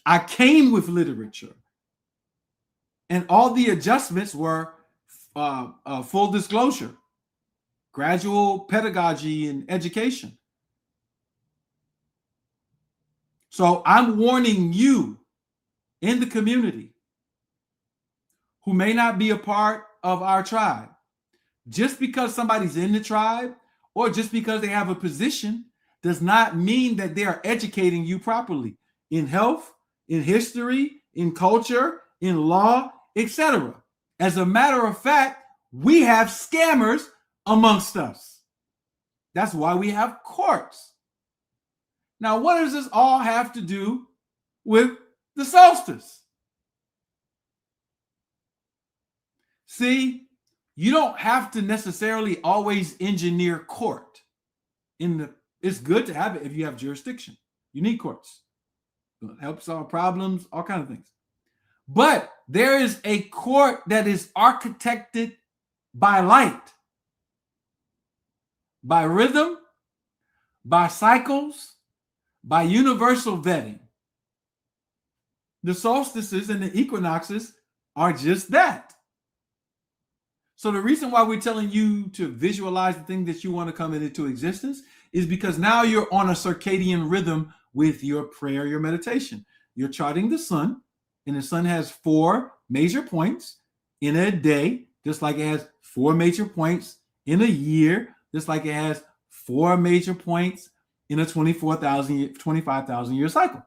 I came with literature. And all the adjustments were full disclosure, gradual pedagogy and education. So I'm warning you in the community who may not be a part of our tribe. Just because somebody's in the tribe or just because they have a position does not mean that they are educating you properly in health, in history, in culture, in law, etc. As a matter of fact, we have scammers amongst us. That's why we have courts. Now, what does this all have to do with the solstice? See, you don't have to necessarily always engineer court. It's good to have it if you have jurisdiction. You need courts. It helps solve problems, all kinds of things. But there is a court that is architected by light, by rhythm, by cycles, by universal vetting. The solstices and the equinoxes are just that. So the reason why we're telling you to visualize the thing that you want to come into existence is because now you're on a circadian rhythm with your prayer, your meditation. You're charting the sun, and the sun has 4 major points in a day, just like it has 4 major points in a year, just like it has 4 major points in a 25,000 year cycle.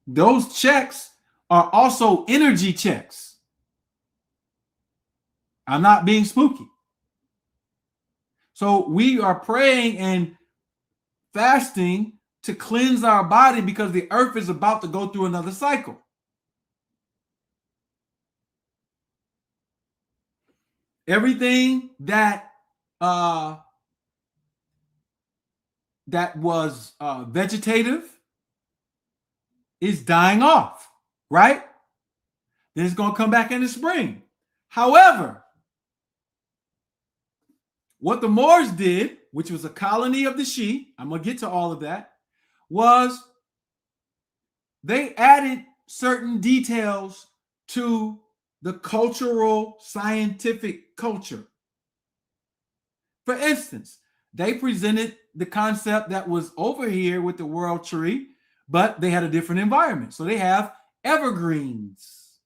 Those checks are also energy checks. I'm not being spooky. So we are praying and fasting to cleanse our body because the earth is about to go through another cycle. Everything that was vegetative is dying off, right? Then it's going to come back in the spring. However, what the Moors did, which was a colony of the Tghe, I'm going to get to all of that, was they added certain details to the cultural, scientific culture. For instance, they presented the concept that was over here with the world tree, but they had a different environment. So they have evergreens.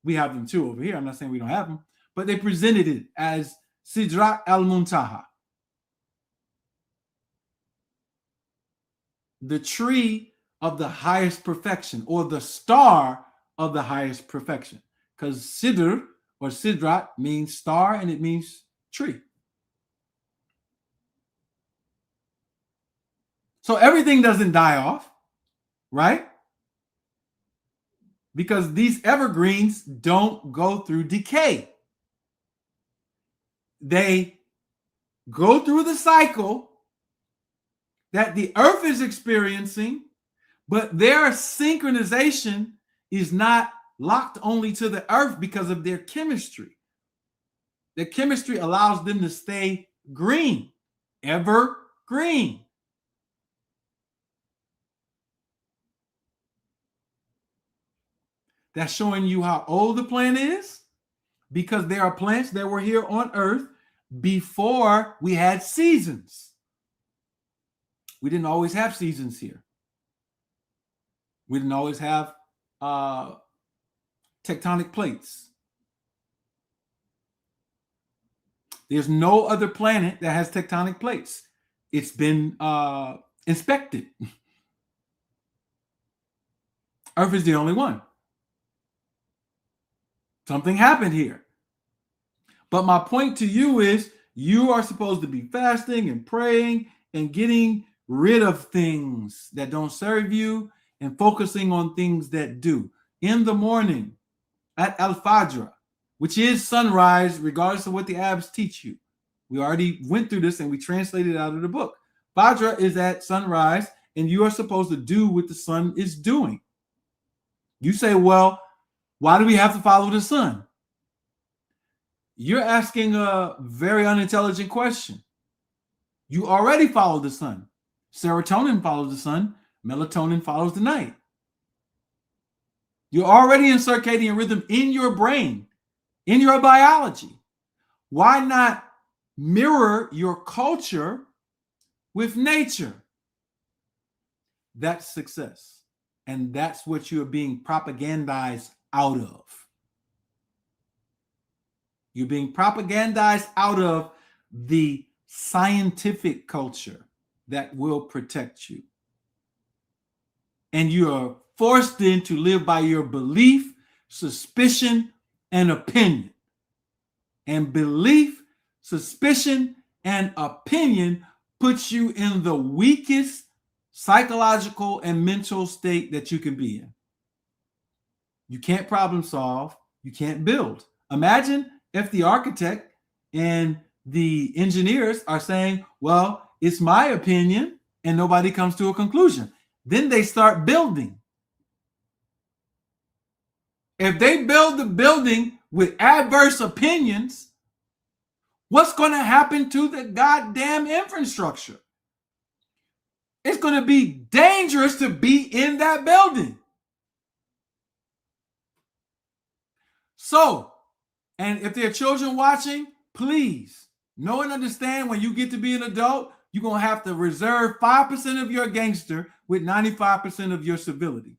We have them too over here. I'm not saying we don't have them, but they presented it as Sidrat al-Muntaha, the tree of the highest perfection, or the star of the highest perfection. Because Sidr or Sidrat means star and it means tree. So everything doesn't die off, right? Because these evergreens don't go through decay. They go through the cycle that the earth is experiencing, but their synchronization is not locked only to the earth because of their chemistry. Their chemistry allows them to stay green, ever green. That's showing you how old the plant is, because there are plants that were here on earth before we had seasons. We didn't always have seasons here. We didn't always have tectonic plates. There's no other planet that has tectonic plates. It's been inspected. Earth is the only one. Something happened here. But my point to you is you are supposed to be fasting and praying and getting rid of things that don't serve you and focusing on things that do. In the morning at Al-Fajr, which is sunrise, regardless of what the Arabs teach you. We already went through this and we translated it out of the book. Fajr is at sunrise, and you are supposed to do what the sun is doing. You say, well, why do we have to follow the sun? You're asking a very unintelligent question. You already follow the sun. Serotonin follows the sun. Melatonin follows the night. You're already in circadian rhythm in your brain, in your biology. Why not mirror your culture with nature? That's success. And that's what you're being propagandized out of. You're being propagandized out of the scientific culture that will protect you. And you are forced then to live by your belief, suspicion, and opinion. And belief, suspicion, and opinion puts you in the weakest psychological and mental state that you can be in. You can't problem solve. You can't build. Imagine if the architect and the engineers are saying, well, it's my opinion, and nobody comes to a conclusion. Then they start building. If they build the building with adverse opinions, What's going to happen to the goddamn infrastructure? It's going to be dangerous to be in that building. So, and if there are children watching, please know and understand when you get to be an adult, you're going to have to reserve 5% of your gangster with 95% of your civility.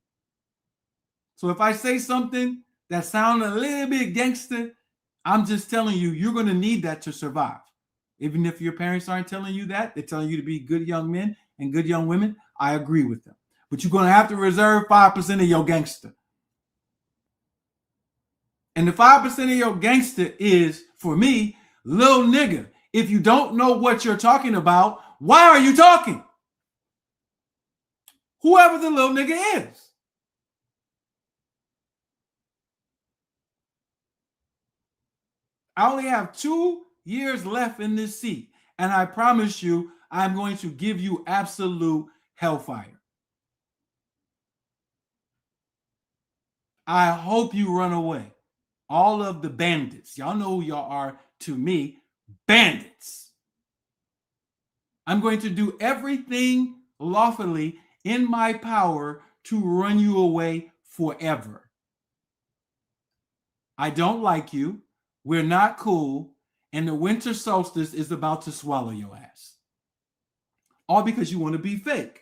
So if I say something that sounds a little bit gangster, I'm just telling you, you're going to need that to survive. Even if your parents aren't telling you that, they're telling you to be good young men and good young women, I agree with them. But you're going to have to reserve 5% of your gangster. And the 5% of your gangster is, for me, little nigga. If you don't know what you're talking about, why are you talking? Whoever the little nigga is. I only have 2 years left in this seat, and I promise you, I'm going to give you absolute hellfire. I hope you run away. All of the bandits. Y'all know who y'all are to me. Bandits. I'm going to do everything lawfully in my power to run you away forever. I don't like you. We're not cool. And the winter solstice is about to swallow your ass. All because you want to be fake.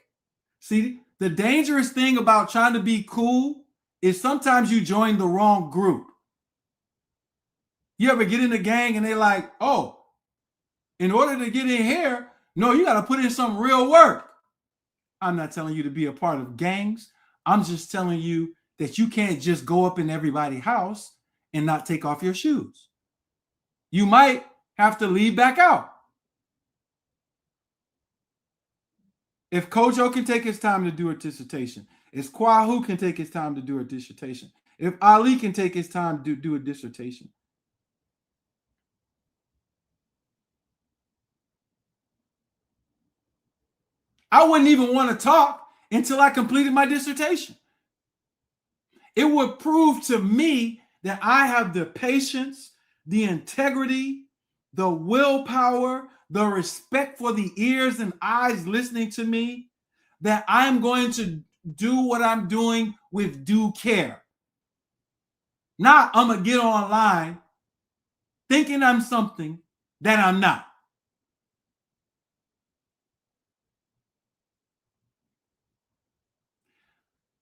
See, the dangerous thing about trying to be cool is sometimes you join the wrong group. You ever get in a gang and they're like, oh, in order to get in here, no, you got to put in some real work. I'm not telling you to be a part of gangs. I'm just telling you that you can't just go up in everybody's house and not take off your shoes. You might have to leave back out. If Kojo can take his time to do a dissertation, if Kwahu can take his time to do a dissertation, if Ali can take his time to do a dissertation, I wouldn't even want to talk until I completed my dissertation. It would prove to me that I have the patience, the integrity, the willpower, the respect for the ears and eyes listening to me, that I'm going to do what I'm doing with due care. Not I'm going to get online thinking I'm something that I'm not.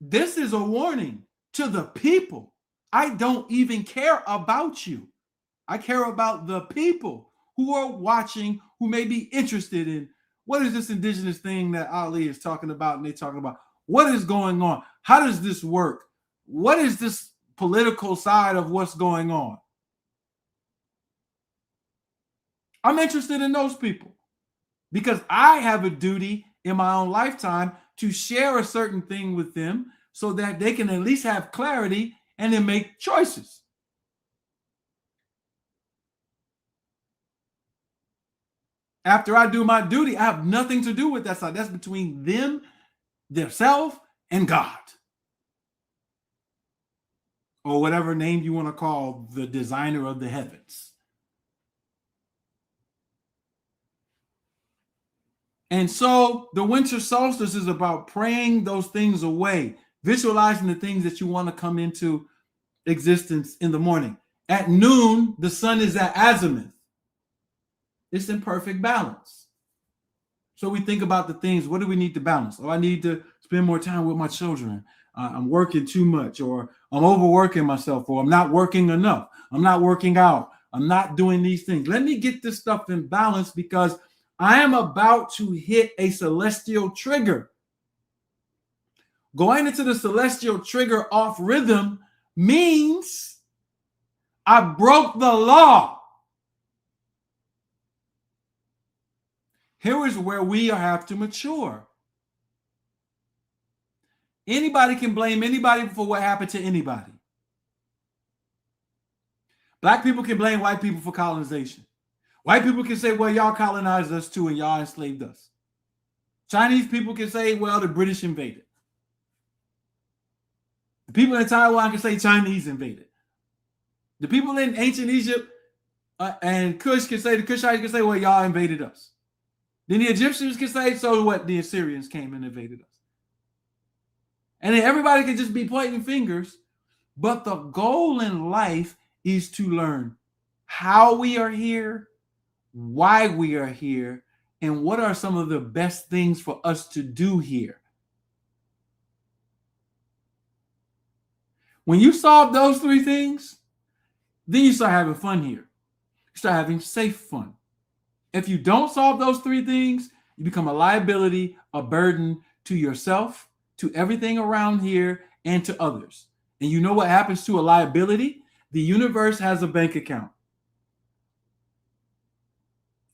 This is a warning to the people. I don't even care about you. I care about the people who are watching, who may be interested in what is this indigenous thing that Ali is talking about, and they're talking about what is going on? How does this work? What is this political side of what's going on? I'm interested in those people because I have a duty in my own lifetime to share a certain thing with them so that they can at least have clarity and then make choices. After I do my duty, I have nothing to do with that side. That's between them, themselves, and God. Or whatever name you want to call the designer of the heavens. And so the winter solstice is about praying those things away, visualizing the things that you want to come into existence in the morning. At noon, the sun is at azimuth. It's in perfect balance. So we think about the things, what do we need to balance? Oh, I need to spend more time with my children. I'm working too much, or I'm overworking myself, or I'm not working enough. I'm not working out. I'm not doing these things. Let me get this stuff in balance because I am about to hit a celestial trigger. Going into the celestial trigger off rhythm means I broke the law. Here is where we have to mature. Anybody can blame anybody for what happened to anybody. Black people can blame white people for colonization. White people can say, well, y'all colonized us too and y'all enslaved us. Chinese people can say, well, the British invaded. The people in Taiwan can say Chinese invaded. The people in ancient Egypt And Cush can say, the Cushites can say, well, y'all invaded us. Then the Egyptians can say, so what? The Assyrians came and invaded us. And then everybody can just be pointing fingers. But the goal in life is to learn how we are here, why we are here, and what are some of the best things for us to do here. When you solve those three things, then you start having fun here. You start having safe fun. If you don't solve those three things, you become a liability, a burden to yourself, to everything around here, and to others. And you know what happens to a liability? The universe has a bank account.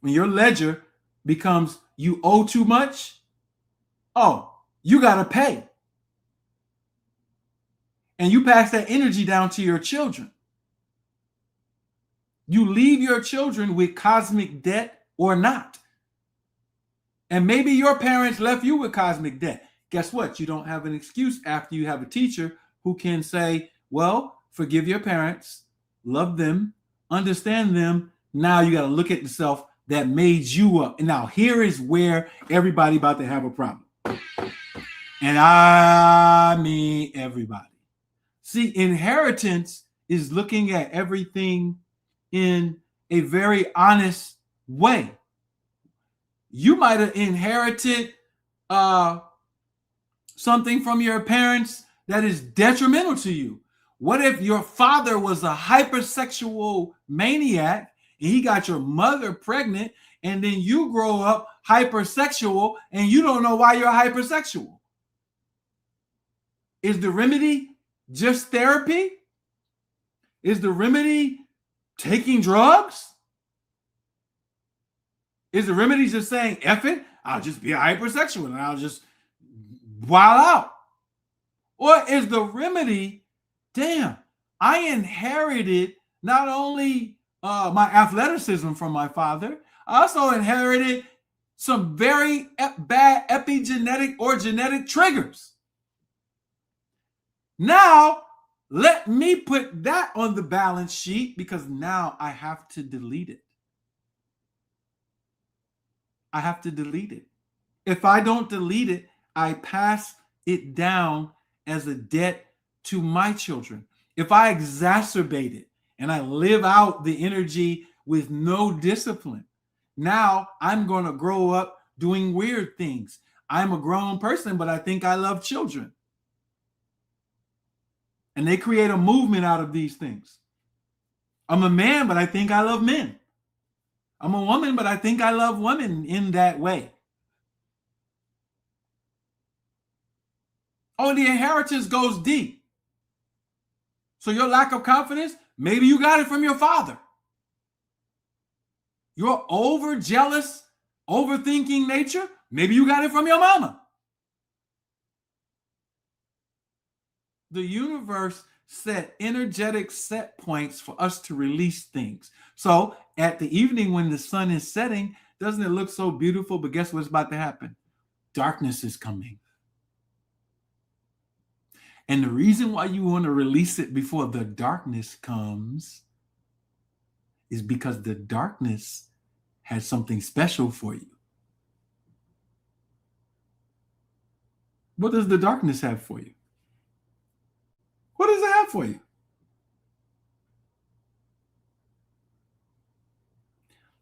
When your ledger becomes you owe too much, oh, you got to pay. And you pass that energy down to your children. You leave your children with cosmic debt or not. And maybe your parents left you with cosmic debt. Guess what? You don't have an excuse after you have a teacher who can say, well, forgive your parents, love them, understand them. Now you got to look at yourself that made you up. And now here is where everybody about to have a problem. And I mean everybody. See, inheritance is looking at everything in a very honest way. You might have inherited something from your parents that is detrimental to you. What if your father was a hypersexual maniac and he got your mother pregnant, and then you grow up hypersexual and you don't know why you're hypersexual? Is the remedy just therapy? Is the remedy taking drugs? Is the remedy just saying, F it, I'll just be a hypersexual and I'll just wild out? Or is the remedy, damn, I inherited not only my athleticism from my father, I also inherited some very bad epigenetic or genetic triggers. Now, let me put that on the balance sheet because now I have to delete it. I have to delete it. If I don't delete it, I pass it down as a debt to my children. If I exacerbate it and I live out the energy with no discipline, now I'm going to grow up doing weird things. I'm a grown person, but I think I love children. And they create a movement out of these things. I'm a man, but I think I love men. I'm a woman, but I think I love women in that way. Oh, the inheritance goes deep. So your lack of confidence, maybe you got it from your father. Your over-jealous, overthinking nature, maybe you got it from your mama. The universe set energetic set points for us to release things. So at the evening when the sun is setting, doesn't it look so beautiful? But guess what's about to happen? Darkness is coming. And the reason why you want to release it before the darkness comes is because the darkness has something special for you. What does the darkness have for you? What does it have for you?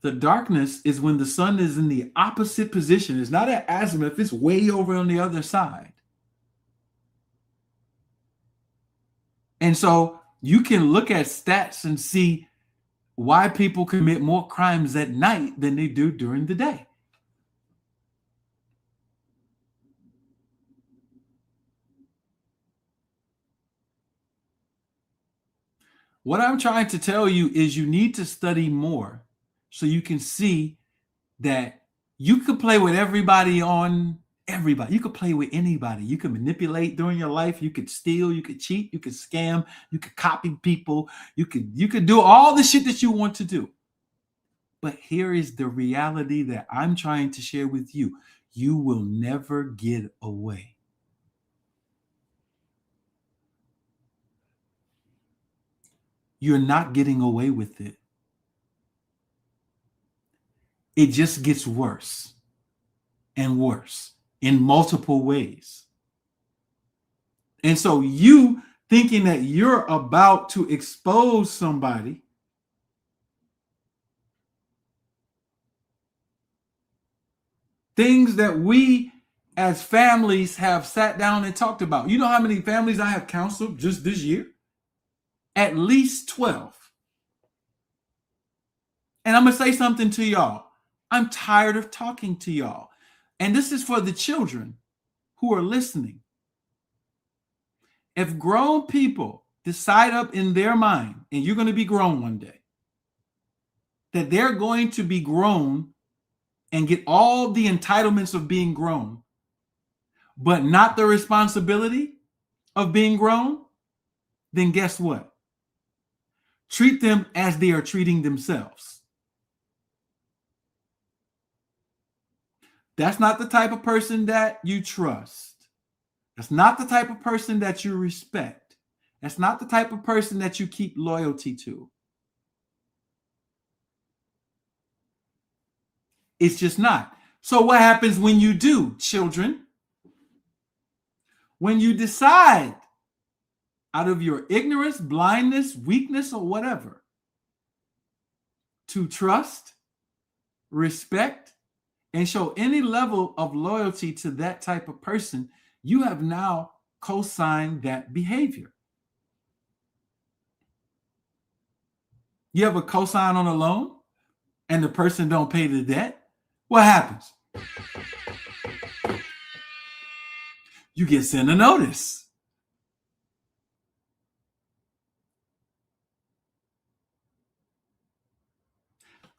The darkness is when the sun is in the opposite position. It's not at azimuth, it's way over on the other side. And so you can look at stats and see why people commit more crimes at night than they do during the day. What I'm trying to tell you is you need to study more so you can see that you could play with everybody. You could play with anybody. You could manipulate during your life. You could steal, you could cheat, you could scam, you could copy people. You could do all the shit that you want to do. But here is the reality that I'm trying to share with you. You will never get away. You're not getting away with it. It just gets worse and worse in multiple ways. And so you thinking that you're about to expose somebody things that we as families have sat down and talked about. You know how many families I have counseled just this year? At least 12. And I'm going to say something to y'all. I'm tired of talking to y'all. And this is for the children who are listening. If grown people decide up in their mind, and you're going to be grown one day, that they're going to be grown and get all the entitlements of being grown, but not the responsibility of being grown, then guess what? Treat them as they are treating themselves. That's not the type of person that you trust. That's not the type of person that you respect. That's not the type of person that you keep loyalty to. It's just not. So what happens when you do, children? When you decide out of your ignorance, blindness, weakness, or whatever, to trust, respect, and show any level of loyalty to that type of person, you have now co-signed that behavior. You have a cosign on a loan and the person don't pay the debt. What happens? You get sent a notice.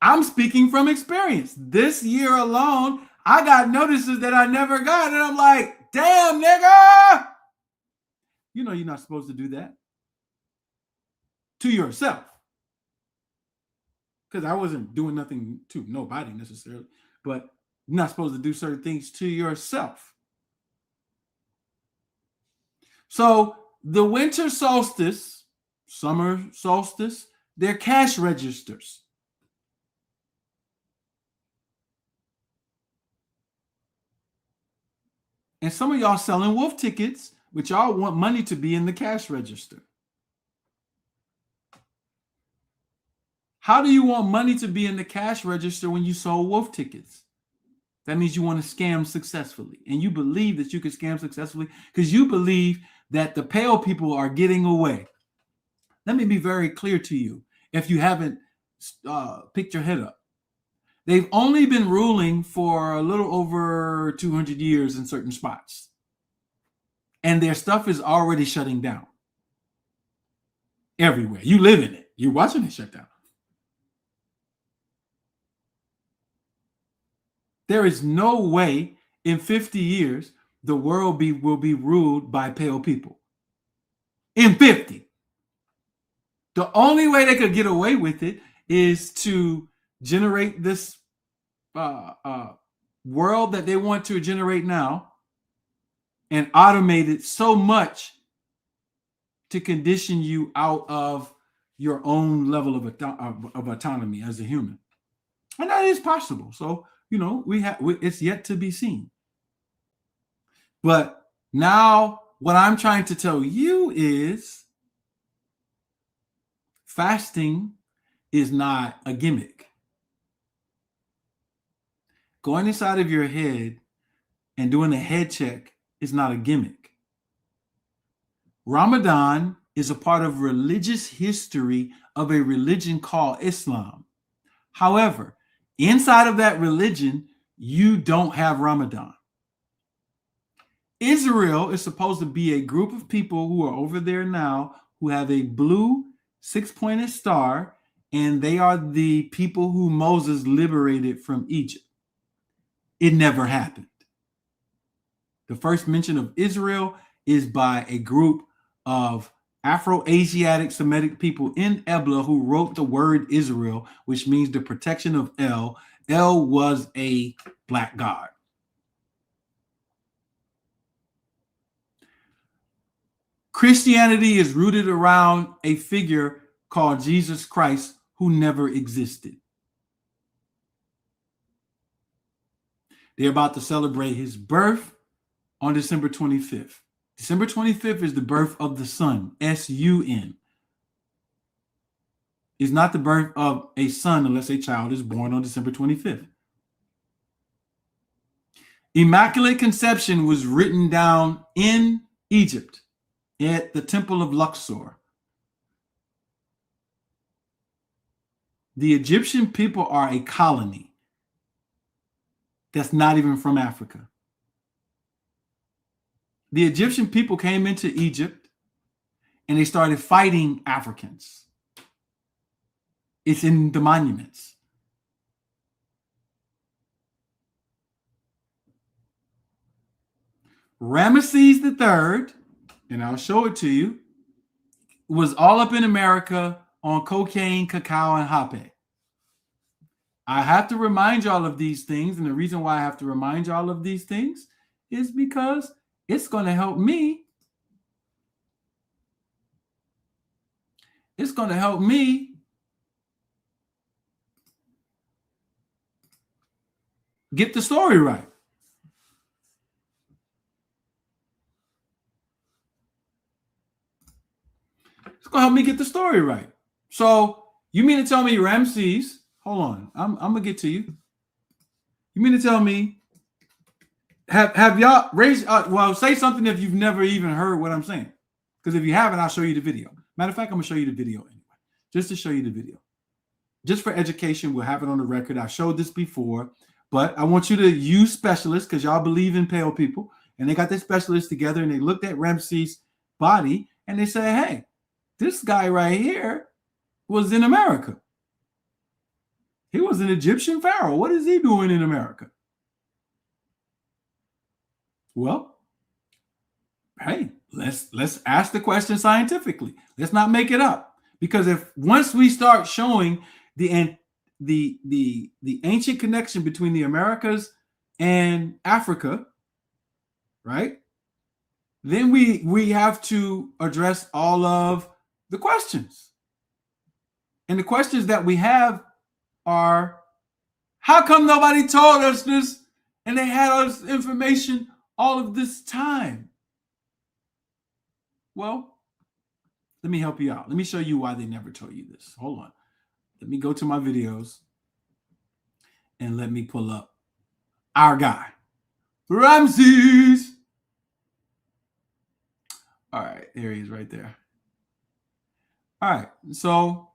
I'm speaking from experience. This year alone, I got notices that I never got. And I'm like, damn, nigga. You know you're not supposed to do that to yourself. Because I wasn't doing nothing to nobody necessarily. But you're not supposed to do certain things to yourself. So the winter solstice, summer solstice, they're cash registers. And some of y'all selling wolf tickets, but y'all want money to be in the cash register. How do you want money to be in the cash register when you sold wolf tickets? That means you want to scam successfully. And you believe that you can scam successfully because you believe that the pale people are getting away. Let me be very clear to you. If you haven't picked your head up, they've only been ruling for a little over 200 years in certain spots. And their stuff is already shutting down. Everywhere. You live in it. You're watching it shut down. There is no way in 50 years the world will be ruled by pale people. In 50. The only way they could get away with it is to generate this world that they want to generate now and automate it so much to condition you out of your own level of autonomy as a human. And that is possible. So, you know, it's yet to be seen. But now what I'm trying to tell you is fasting is not a gimmick. Going inside of your head and doing a head check is not a gimmick. Ramadan is a part of religious history of a religion called Islam. However, inside of that religion, you don't have Ramadan. Israel is supposed to be a group of people who are over there now who have a blue six-pointed star, and they are the people who Moses liberated from Egypt. It never happened. The first mention of Israel is by a group of Afro-Asiatic Semitic people in Ebla who wrote the word Israel, which means the protection of El. El was a black god. Christianity is rooted around a figure called Jesus Christ who never existed. They're about to celebrate his birth on December 25th. December 25th is the birth of the sun, S-U-N. It's not the birth of a son unless a child is born on December 25th. Immaculate Conception was written down in Egypt at the Temple of Luxor. The Egyptian people are a colony that's not even from Africa. The Egyptian people came into Egypt and they started fighting Africans. It's in the monuments. Ramesses III, and I'll show it to you, was all up in America on cocaine, cacao, and hape. I have to remind y'all of these things, and the reason why I have to remind y'all of these things is because it's going to help me. It's going to help me get the story right. It's going to help me get the story right. So you mean to tell me Ramses, hold on, I'm going to get to you. You mean to tell me, have y'all raised, well, say something if you've never even heard what I'm saying. Because if you haven't, I'll show you the video. Matter of fact, I'm going to show you the video anyway. Just to show you the video. Just for education, we'll have it on the record. I showed this before, but I want you to use specialists because y'all believe in pale people. And they got their specialists together and they looked at Ramses' body and they said, hey, this guy right here was in America. He was an Egyptian pharaoh. What is he doing in America? Well, hey, let's ask the question scientifically. Let's not make it up. Because if once we start showing the ancient connection between the Americas and Africa, right? Then we have to address all of the questions. And the questions that we have are, how come nobody told us this and they had all this information all of this time? Well, let me help you out. Let me show you why they never told you this. Hold on. Let me go to my videos and let me pull up our guy, Ramses. All right, there he is right there. All right, so,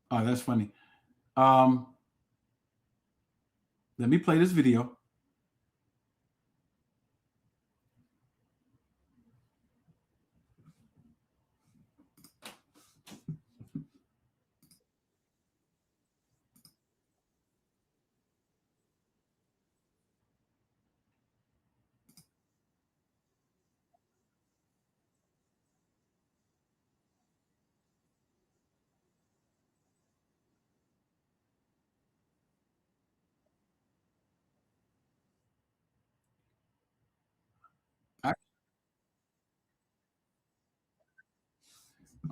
oh, that's funny. Let me play this video.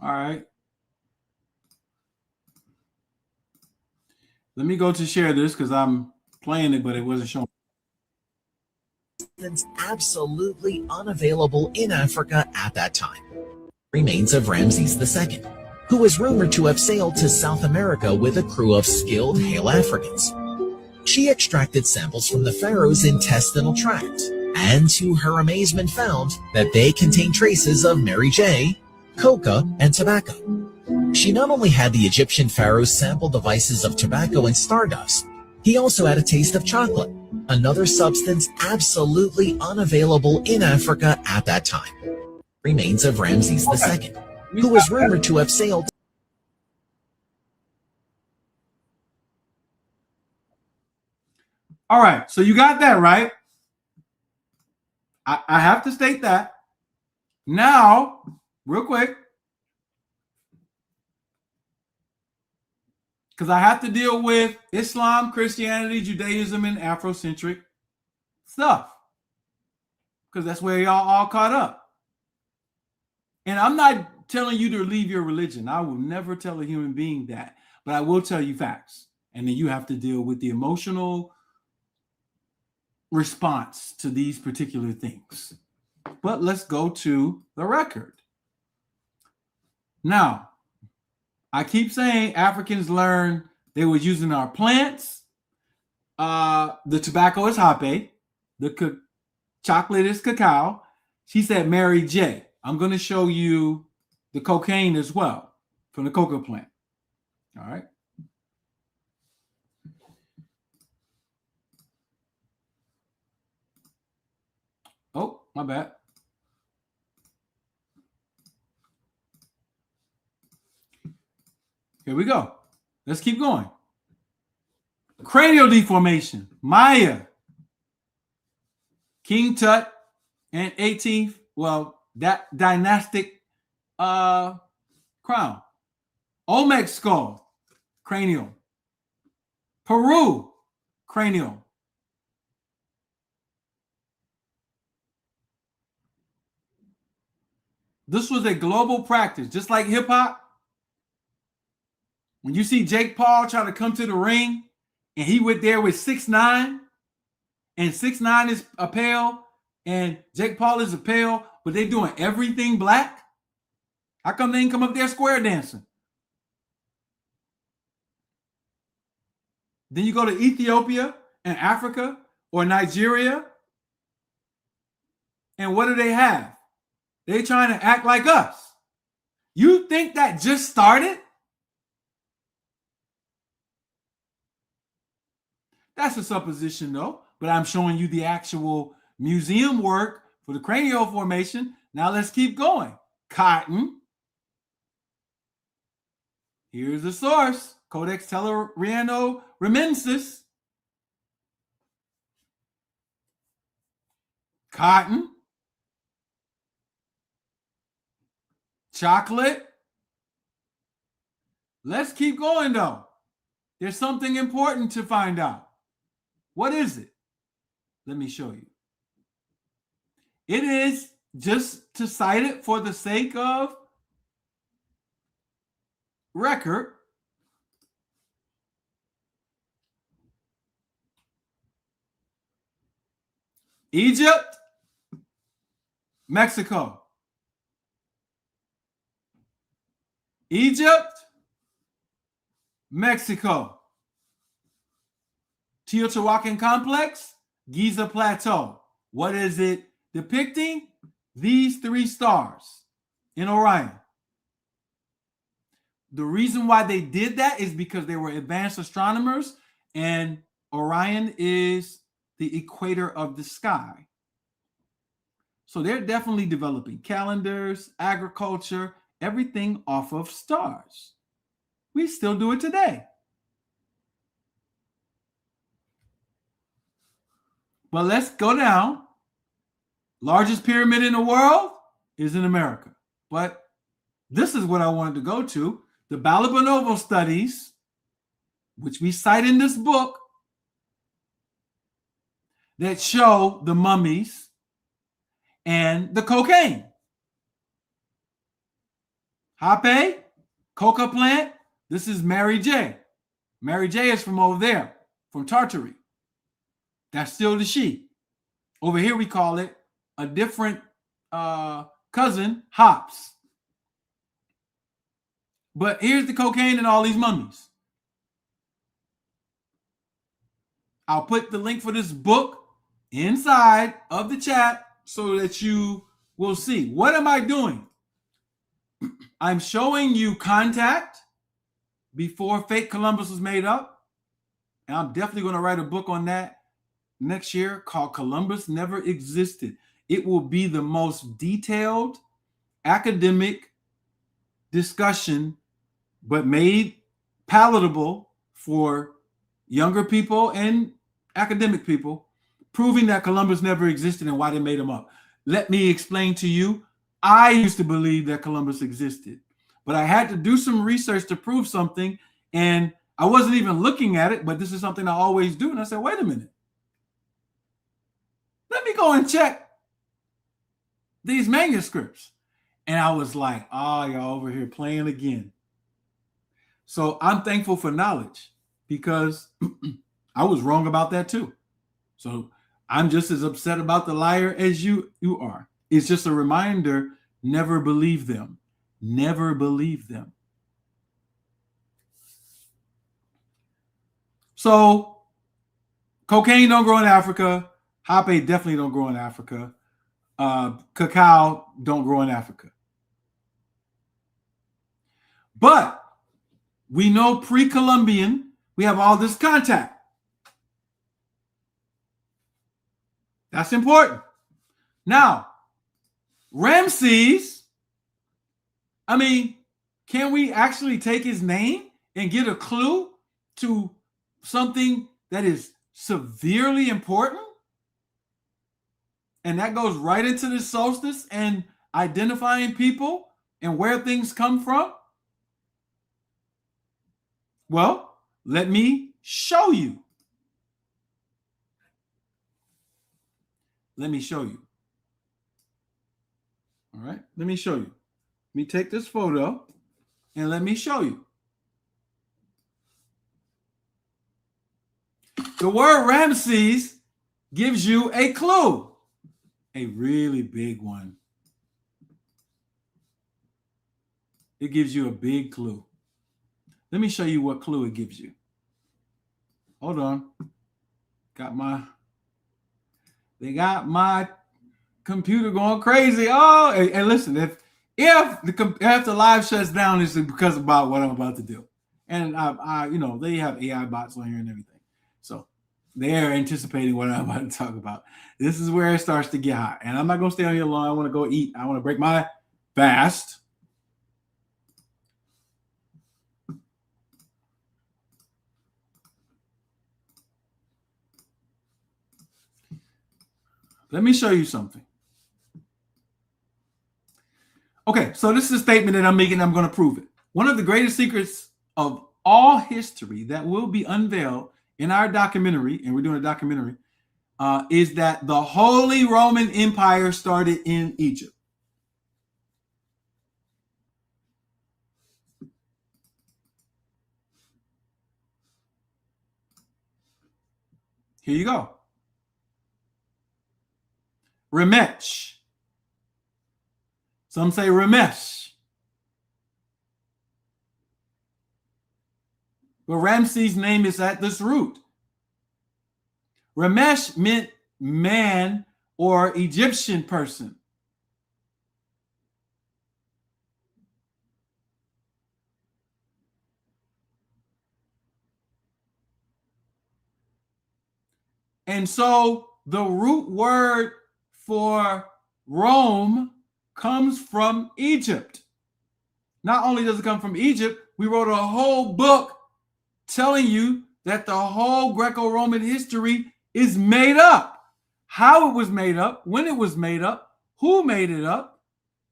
All right. Let me go to share this because I'm playing it, but it wasn't showing. Absolutely unavailable in Africa at that time. Remains of Ramses II, who was rumored to have sailed to South America with a crew of skilled Hale Africans. She extracted samples from the pharaoh's intestinal tract, and to her amazement found that they contained traces of Mary J, coca, and tobacco. She not only had the Egyptian pharaoh's sample devices of tobacco and stardust, he also had a taste of chocolate, another substance absolutely unavailable in Africa at that time. Remains of Ramses II, who was rumored to have sailed. All right, so you got that right. I have to state that. Now, real quick, because I have to deal with Islam, Christianity, Judaism, and Afrocentric stuff. Because that's where y'all all caught up. And I'm not telling you to leave your religion. I will never tell a human being that. But I will tell you facts. And then you have to deal with the emotional response to these particular things. But let's go to the record. Now, I keep saying Africans learned they were using our plants. The tobacco is hape. The chocolate is cacao. She said Mary J. I'm going to show you the cocaine as well from the coca plant. All right. Oh, my bad. Here we go. Let's keep going. Cranial deformation. Maya. King Tut and 18th. Well, that dynastic crown. Olmec skull. Cranial. Peru. Cranial. This was a global practice, just like hip hop. When you see Jake Paul try to come to the ring and he went there with 6'9", and 6'9" is a pale and Jake Paul is a pale, but they doing everything black. How come they didn't come up there square dancing? Then you go to Ethiopia and Africa or Nigeria, and what do they have? They trying to act like us. You think that just started? That's a supposition, though. But I'm showing you the actual museum work for the cranial formation. Now let's keep going. Cotton. Here's the source. Codex Telluriano Ramensis. Cotton. Chocolate. Let's keep going, though. There's something important to find out. What is it? Let me show you. It is, just to cite it for the sake of record, Egypt, Mexico. Egypt, Mexico. Teotihuacan complex, Giza Plateau. What is it depicting? These three stars in Orion. The reason why they did that is because they were advanced astronomers, and Orion is the equator of the sky. So they're definitely developing calendars, agriculture, everything off of stars. We still do it today. But let's go down. Largest pyramid in the world is in America. But this is what I wanted to go to. The Balabonovo studies, which we cite in this book, that show the mummies and the cocaine. Hape, coca plant. This is Mary J. Mary J is from over there, from Tartary. That's still the she. Over here we call it a different cousin, hops. But here's the cocaine and all these mummies. I'll put the link for this book inside of the chat so that you will see. What am I doing? I'm showing you contact before fake Columbus was made up. And I'm definitely going to write a book on that next year called Columbus Never Existed. It will be the most detailed academic discussion, but made palatable for younger people and academic people, proving that Columbus never existed and why they made him up. Let me explain to you. I used to believe that Columbus existed, but I had to do some research to prove something, and I wasn't even looking at it, but this is something I always do. And I said, wait a minute. Let me go and check these manuscripts. And I was like, oh, y'all over here playing again. So I'm thankful for knowledge. because I was wrong about that too. So I'm just as upset about the liar as you are. It's just a reminder, never believe them. Never believe them. So cocaine don't grow in Africa. Hape definitely don't grow in Africa. Cacao don't grow in Africa. But we know pre-Columbian, we have all this contact. That's important. Now, Ramses, I mean, can we actually take his name and get a clue to something that is severely important? And that goes right into the solstice and identifying people and where things come from? Well, let me show you. Let me show you. All right, let me show you. Let me take this photo and let me show you. The word Ramses gives you a clue, a really big one. It gives you a big clue. Let me show you what clue it gives you. Hold on. They got my computer going crazy. Oh, and listen, if the live shuts down, it's because about what I'm about to do. And I they have AI bots on here and everything. So they're anticipating what I'm about to talk about. This is where it starts to get hot. And I'm not going to stay on here long. I want to go eat. I want to break my fast. Let me show you something. Okay, so this is a statement that I'm making. I'm going to prove it. One of the greatest secrets of all history that will be unveiled in our documentary, and we're doing a documentary, is that the Holy Roman Empire started in Egypt. Here you go. Remech. Some say Ramesh. But Ramses' name is at this root. Ramesh meant man or Egyptian person. And so the root word for Rome comes from Egypt. Not only does it come from Egypt, we wrote a whole book telling you that the whole Greco-Roman history is made up. How it was made up, when it was made up, who made it up,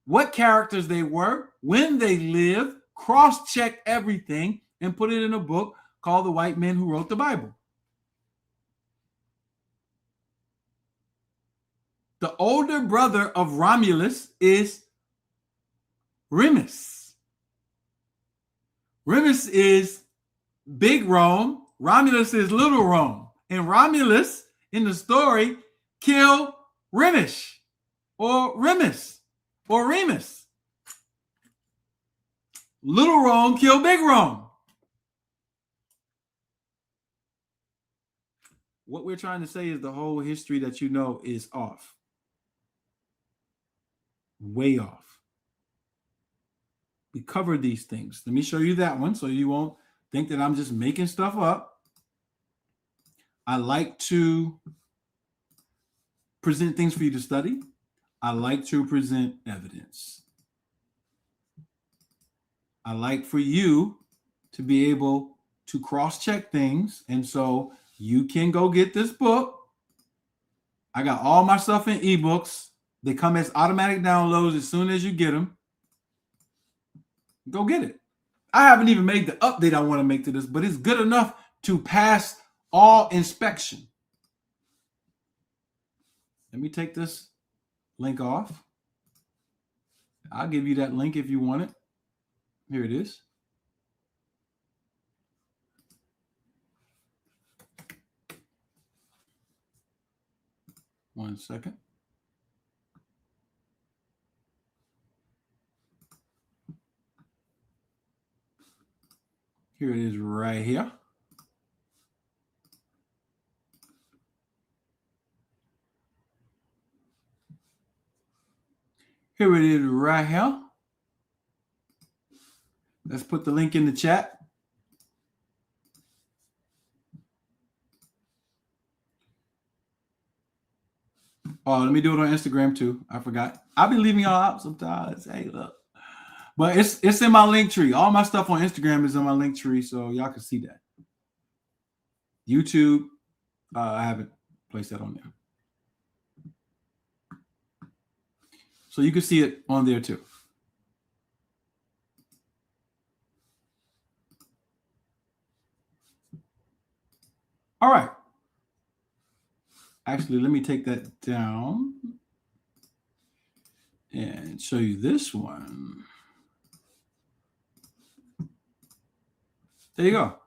what characters they were, when they lived, cross-check everything, and put it in a book called The White Men Who Wrote the Bible. The older brother of Romulus is Remus. Remus is big Rome. Romulus is little Rome. And Romulus, in the story, killed Remus or Remus or Remus. Little Rome killed big Rome. What we're trying to say is the whole history that you know is off. Way off. We covered these things. Let me show you that one so you won't think that I'm just making stuff up. I like to present things for you to study. I like to present evidence. I like for you to be able to cross-check things. And so you can go get this book. I got all my stuff in ebooks. They come as automatic downloads as soon as you get them. Go get it. I haven't even made the update I want to make to this, but it's good enough to pass all inspection. Let me take this link off. I'll give you that link if you want it. Here it is. 1 second. Here it is right here. Here it is right here. Let's put the link in the chat. Oh, let me do it on Instagram too. I forgot. I've been leaving y'all out sometimes. Hey, look. But it's in my link tree. All my stuff on Instagram is in my link tree, so y'all can see that. YouTube, I haven't placed that on there. So you can see it on there too. All right. Actually, let me take that down and show you this one. There you go.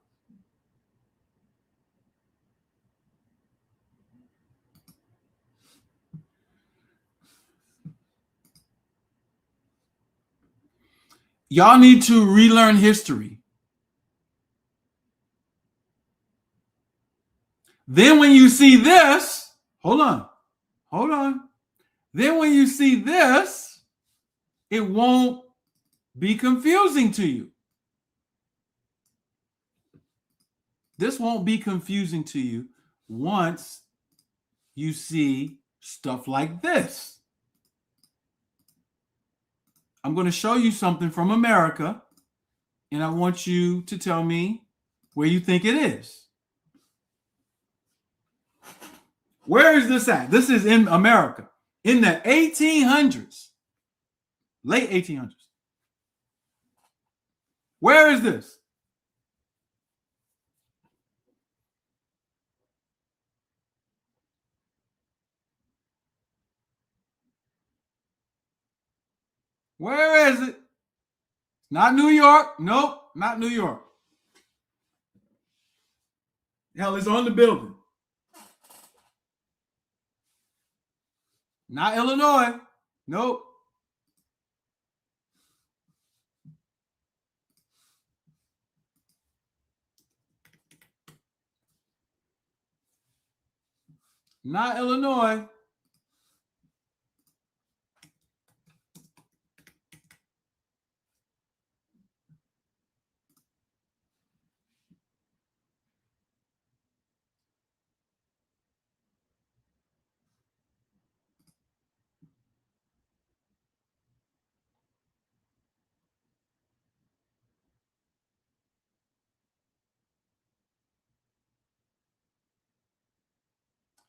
Y'all need to relearn history. Then when you see this, hold on. Then when you see this, it won't be confusing to you. This won't be confusing to you once you see stuff like this. I'm going to show you something from America, and I want you to tell me where you think it is. Where is this at? This is in America in the 1800s, late 1800s. Where is this? Where is it? Not New York. Nope, not New York. Hell, it's on the building. Not Illinois. Nope. Not Illinois.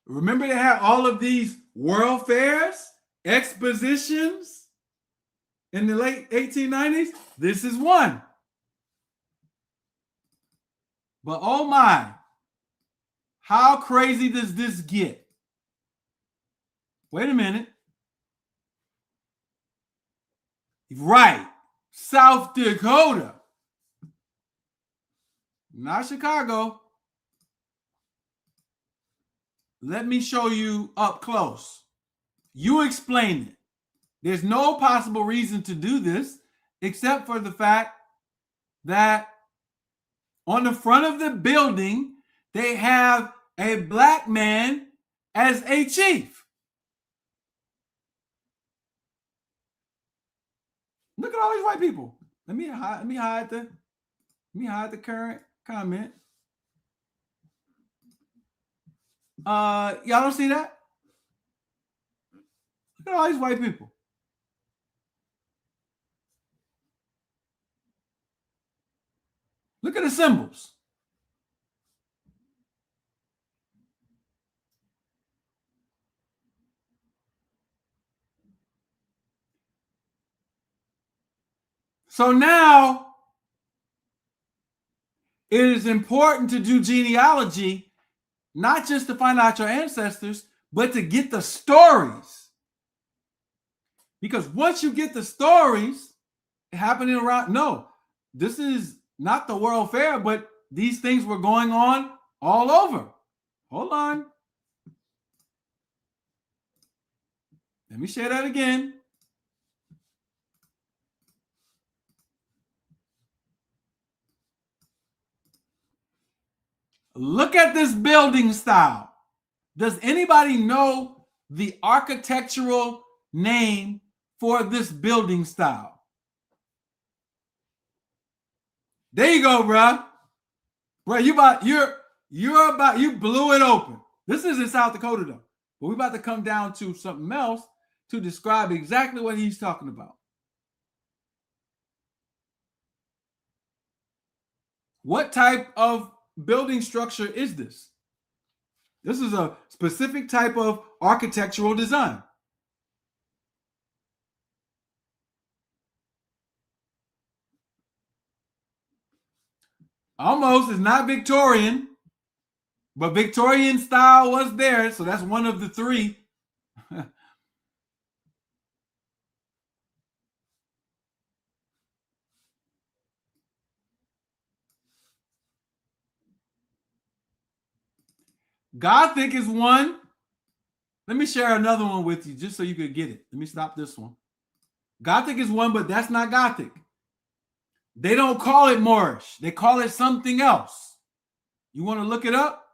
Remember they had all of these world fairs, expositions in the late 1890s? This is one. But oh my, how crazy does this get? Wait a minute. Right, South Dakota. Not Chicago. Let me show you up close. You explain it. There's no possible reason to do this except for the fact that on the front of the building, they have a black man as a chief. Look at all these white people. Let me hide the current comment. Y'all don't see that? Look at all these white people. Look at the symbols. So now it is important to do genealogy, not just to find out your ancestors, but to get the stories. Because once you get the stories happening around, no, this is not the World Fair, but these things were going on all over. Hold on. Let me share that again. Look at this building style. Does anybody know the architectural name for this building style? There you go, bruh. Bro, you blew it open. This is in South Dakota, though. But we're about to come down to something else to describe exactly what he's talking about. What type of building structure is this? This is a specific type of architectural design. Almost, it's not Victorian, but Victorian style was there, so that's one of the three. Gothic is one. Let me share another one with you just so you could get it. Let me stop this one. Gothic is one, but that's not Gothic. They don't call it Moorish. They call it something else. You want to look it up?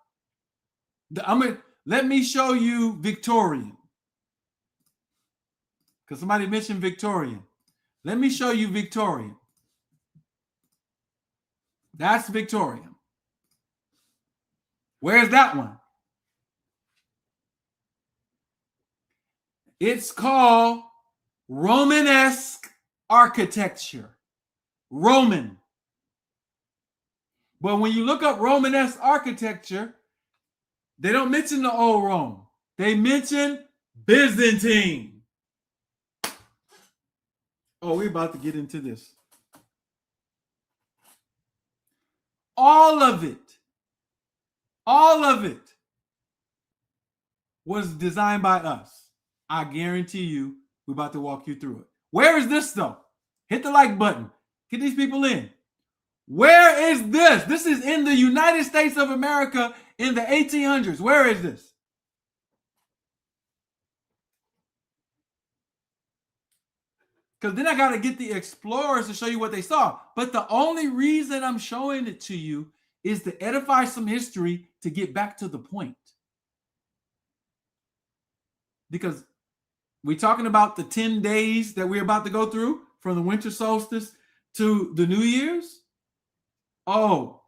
Let me show you Victorian. Because somebody mentioned Victorian. Let me show you Victorian. That's Victorian. Where's that one? It's called Romanesque architecture. Roman. But when you look up Romanesque architecture, they don't mention the old Rome. They mention Byzantine. Oh, we're about to get into this. All of it was designed by us. I guarantee you, we're about to walk you through it. Where is this, though? Hit the like button. Get these people in. Where is this? This is in the United States of America in the 1800s. Where is this? Because then I got to get the explorers to show you what they saw. But the only reason I'm showing it to you is to edify some history to get back to the point. Because we're talking about the 10 days that we're about to go through from the winter solstice to the New Year's. Oh,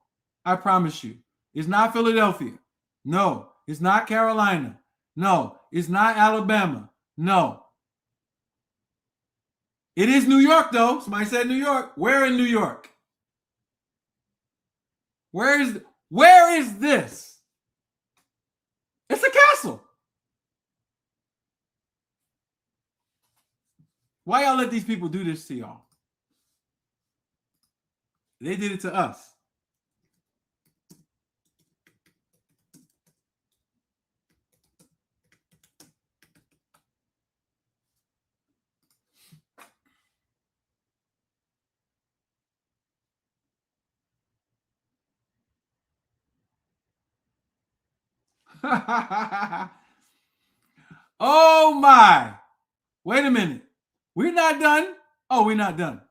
I promise you, it's not Philadelphia. No, it's not Carolina. No, it's not Alabama. No. It is New York, though. Somebody said New York. Where in New York? Where is this? It's a castle. Why y'all let these people do this to y'all? They did it to us. Oh my. Wait a minute. We're not done. Oh, we're not done.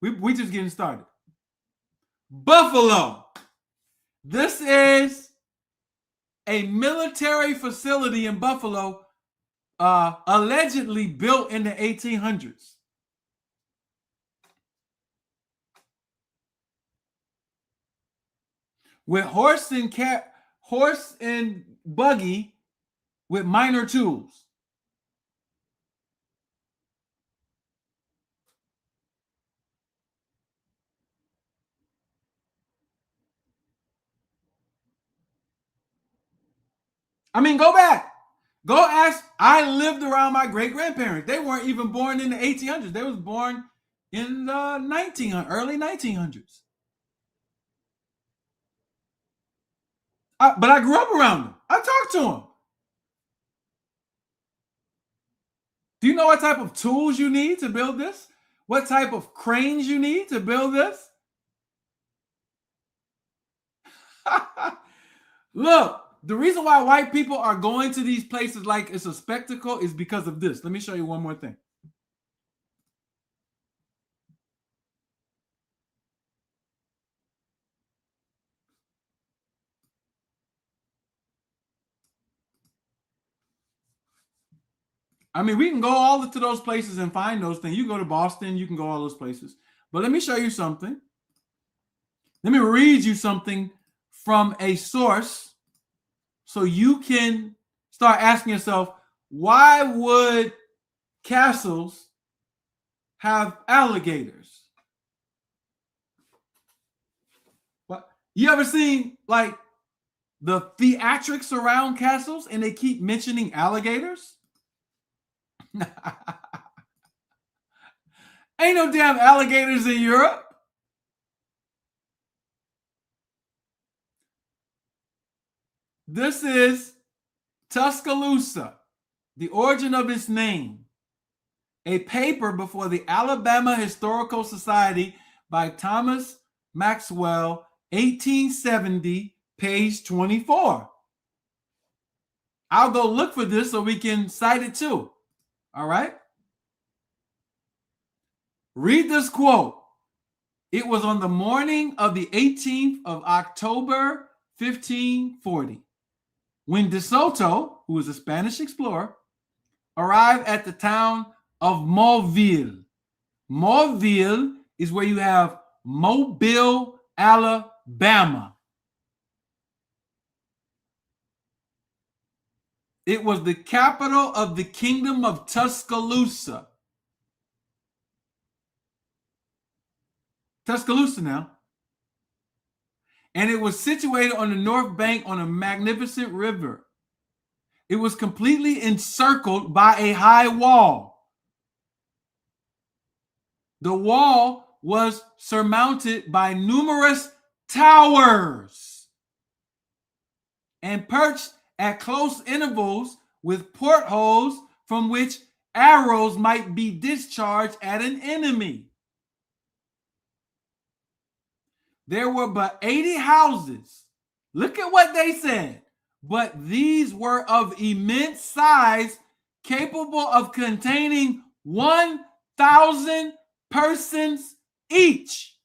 We just getting started. Buffalo. This is a military facility in Buffalo, allegedly built in the 1800s. With horse and buggy with minor tools. I mean, go back. Go ask. I lived around my great-grandparents. They weren't even born in the 1800s. They was born in the early 1900s. But I grew up around them. I talked to them. Do you know what type of tools you need to build this? What type of cranes you need to build this? Look, The reason why white people are going to these places like it's a spectacle is because of this. Let me show you one more thing. I mean, we can go all to those places and find those things. You go to Boston, you can go all those places. But let me show you something. Let me read you something from a source so you can start asking yourself, why would castles have alligators? What? You ever seen like the theatrics around castles and they keep mentioning alligators? Ain't no damn alligators in Europe. This is Tuscaloosa, the origin of its name, a paper before the Alabama Historical Society by Thomas Maxwell, 1870, page 24. I'll go look for this so we can cite it too. All right? Read this quote. It was on the morning of the 18th of October, 1540, when De Soto, who was a Spanish explorer, arrived at the town of Mobile. Mobile is where you have Mobile, Alabama. It was the capital of the kingdom of Tuscaloosa. Tuscaloosa now. And it was situated on the north bank on a magnificent river. It was completely encircled by a high wall. The wall was surmounted by numerous towers and perched at close intervals with portholes from which arrows might be discharged at an enemy. There were but 80 houses. Look at what they said. But these were of immense size, capable of containing 1,000 persons each.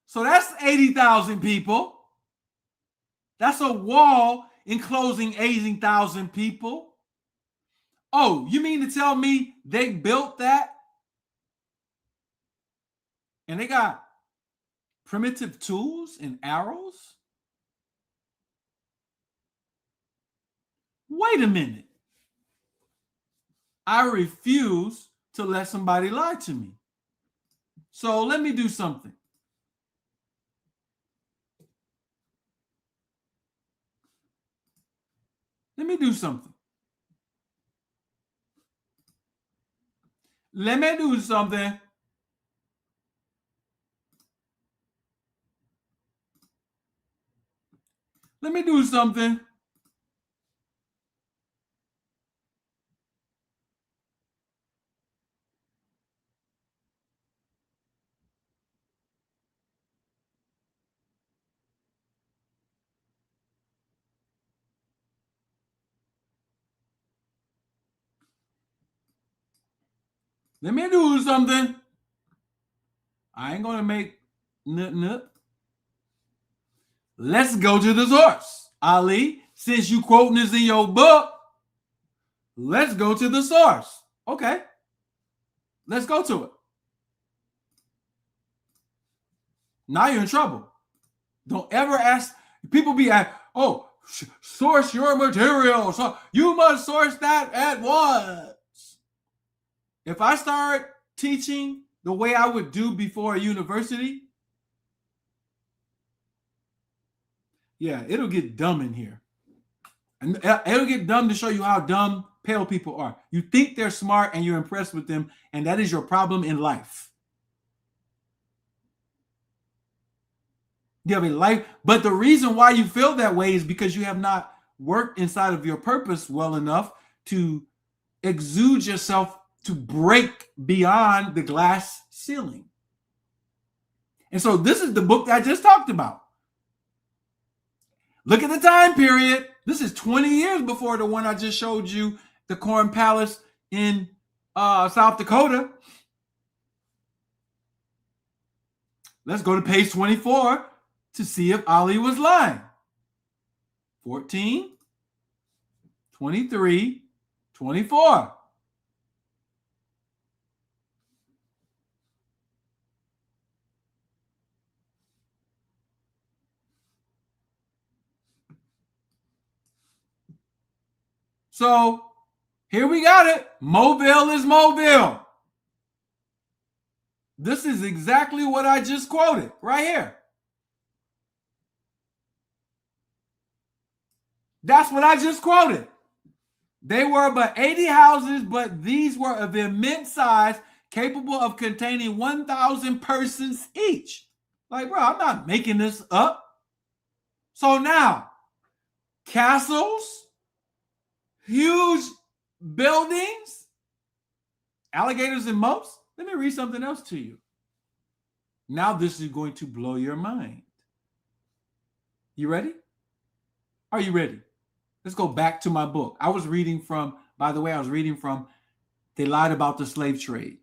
So that's 80,000 people. That's a wall enclosing 80,000 people. Oh, you mean to tell me they built that? And they got primitive tools and arrows? Wait a minute. I refuse to let somebody lie to me. So let me do something. Let me do something. Let me do something. Let me do something. Let me do something. I ain't gonna make nothing up. Let's go to the source. Ali, since you quoting this in your book, let's go to the source. Okay. Let's go to it. Now you're in trouble. Don't ever ask. People be at, oh, source your material. So you must source that at once. If I start teaching the way I would do before a university, yeah, it'll get dumb in here. And it'll get dumb to show you how dumb pale people are. You think they're smart and you're impressed with them, and that is your problem in life. You have a life, but the reason why you feel that way is because you have not worked inside of your purpose well enough to exude yourself to break beyond the glass ceiling. And so this is the book that I just talked about. Look at the time period. This is 20 years before the one I just showed you, the Corn Palace in South Dakota. Let's go to page 24 to see if Ali was lying. 14, 23, 24. So here we got it. Mobile is Mobile. This is exactly what I just quoted right here. That's what I just quoted. They were but 80 houses, but these were of immense size, capable of containing 1,000 persons each. Like, bro, I'm not making this up. So now, castles, huge buildings, alligators and moats. Let me read something else to you. Now this is going to blow your mind. You ready? Are you ready? Let's go back to my book. I was reading from, by the way, They Lied About the Slave Trade.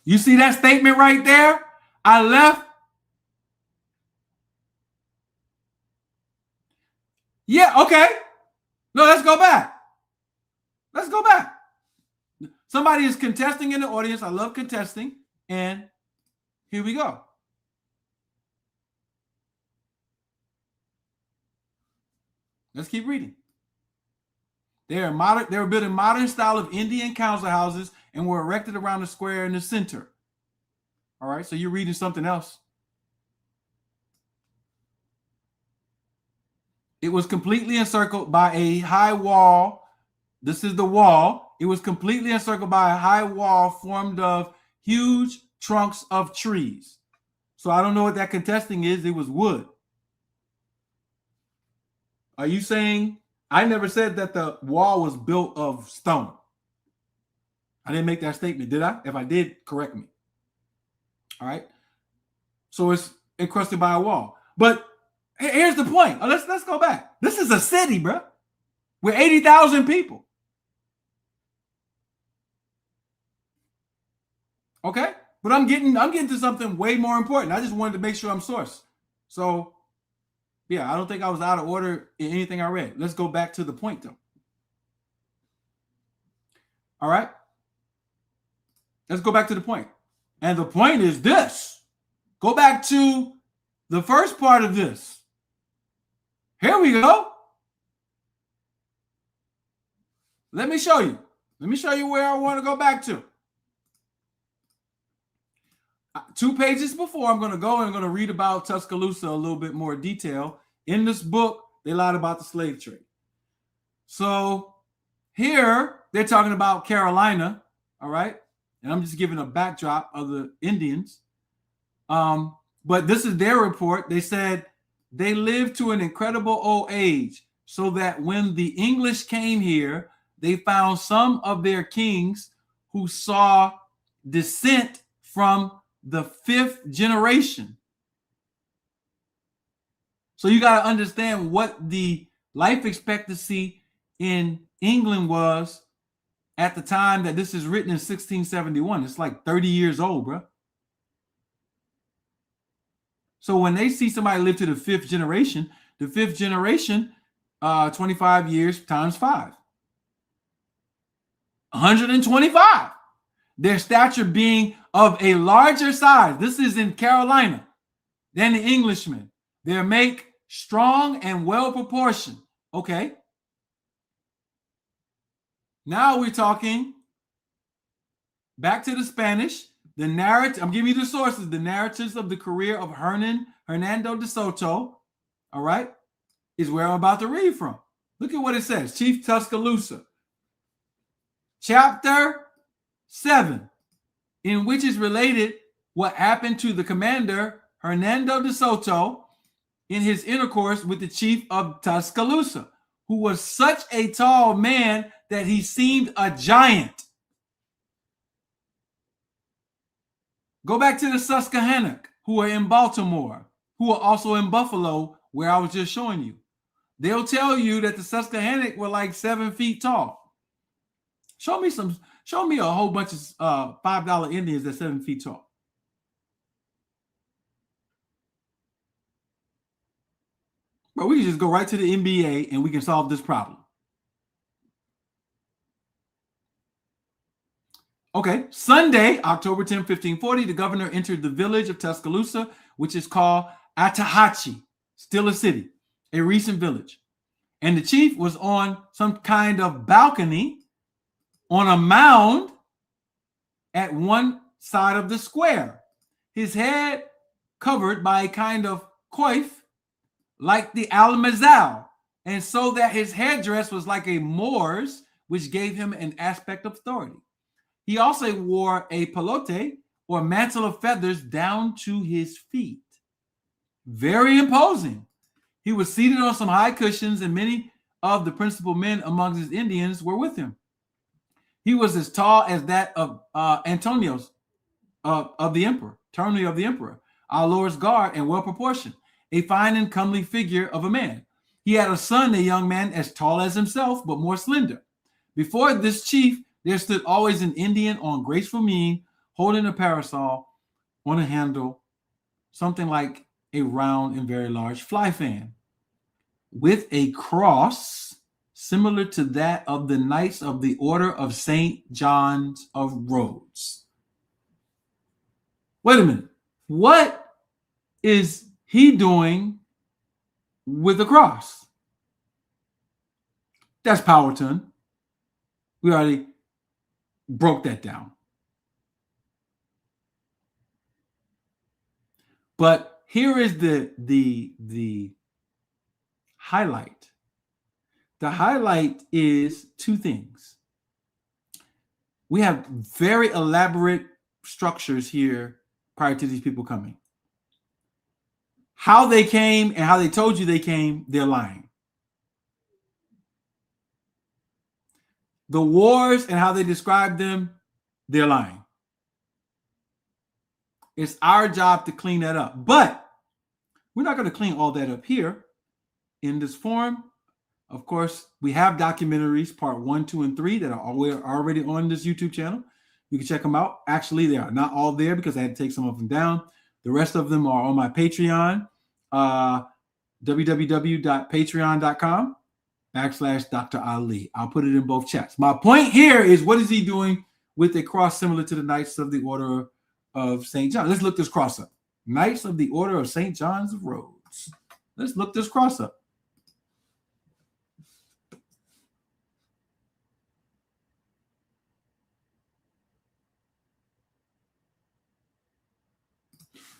You see that statement right there? I left. Yeah, okay. No, let's go back. Let's go back. Somebody is contesting in the audience. I love contesting. And here we go. Let's keep reading. They were built in modern style of Indian council houses and were erected around the square in the center. All right, so you're reading something else. It was completely encircled by a high wall. This is the wall. It was completely encircled by a high wall formed of huge trunks of trees. So I don't know what that contesting is. It was wood. Are you saying, I never said that the wall was built of stone? I didn't make that statement, did I? If I did, correct me. All right. So it's encrusted by a wall. But here's the point. Let's go back. This is a city, bro, with 80,000 people. Okay, but I'm getting to something way more important. I just wanted to make sure I'm sourced. So, yeah, I don't think I was out of order in anything I read. Let's go back to the point, though. All right, let's go back to the point. And the point is this. Go back to the first part of this. Here we go. Let me show you. Let me show you where I want to go back to. 2 pages before, I'm going to go and I'm going to read about Tuscaloosa a little bit more detail. In this book, They Lied About the Slave Trade. So here, they're talking about Carolina, all right? And I'm just giving a backdrop of the Indians. But this is their report. They said they lived to an incredible old age, so that when the English came here, they found some of their kings who saw descent from the 5th generation. So you got to understand what the life expectancy in England was at the time that this is written in 1671. It's like 30 years old, bro. So when they see somebody live to the 5th generation, 25 years times 5. 125. Their stature being of a larger size. This is in Carolina than the Englishmen. Their make strong and well proportioned. Okay. Now we're talking back to the Spanish. The narrative, I'm giving you the sources, the narratives of the career of Hernando de Soto, all right, is where I'm about to read from. Look at what it says. Chief Tuscaloosa. Chapter 7, in which is related what happened to the commander Hernando de Soto in his intercourse with the chief of Tuscaloosa, who was such a tall man that he seemed a giant. Go back to the Susquehannock, who are in Baltimore, who are also in Buffalo, where I was just showing you. They'll tell you that the Susquehannock were like 7 feet tall. Show me a whole bunch of $5 Indians that's 7 feet tall. But we can just go right to the NBA and we can solve this problem. Okay, Sunday, October 10, 1540, the governor entered the village of Tuscaloosa, which is called Attahachie, still a city, a recent village. And the chief was on some kind of balcony on a mound at one side of the square. His head covered by a kind of coif like the almazal, and so that his headdress was like a Moor's, which gave him an aspect of authority. He also wore a pelote, or mantle of feathers, down to his feet. Very imposing. He was seated on some high cushions, and many of the principal men among his Indians were with him. He was as tall as that of Antonio's of the emperor, Turnley of the emperor, our Lord's guard, and well proportioned, a fine and comely figure of a man. He had a son, a young man as tall as himself, but more slender. Before this chief, there stood always an Indian on graceful mien, holding a parasol on a handle, something like a round and very large fly fan, with a cross similar to that of the Knights of the Order of St. John's of Rhodes. Wait a minute. What is he doing with the cross? That's Powhatan. We already broke that down. But here is the highlight. The highlight is two things. We have very elaborate structures here prior to these people coming. How they came and how they told you they came, they're lying. The wars and how they described them, they're lying. It's our job to clean that up. But we're not going to clean all that up here in this forum. Of course, we have documentaries, part 1, 2, and 3 that are already on this YouTube channel. You can check them out. Actually, they are not all there because I had to take some of them down. The rest of them are on my Patreon, www.patreon.com/Dr. Ali. I'll put it in both chats. My point here is, what is he doing with a cross similar to the Knights of the Order of St. John? Let's look this cross up. Knights of the Order of St. John's of Rhodes. Let's look this cross up.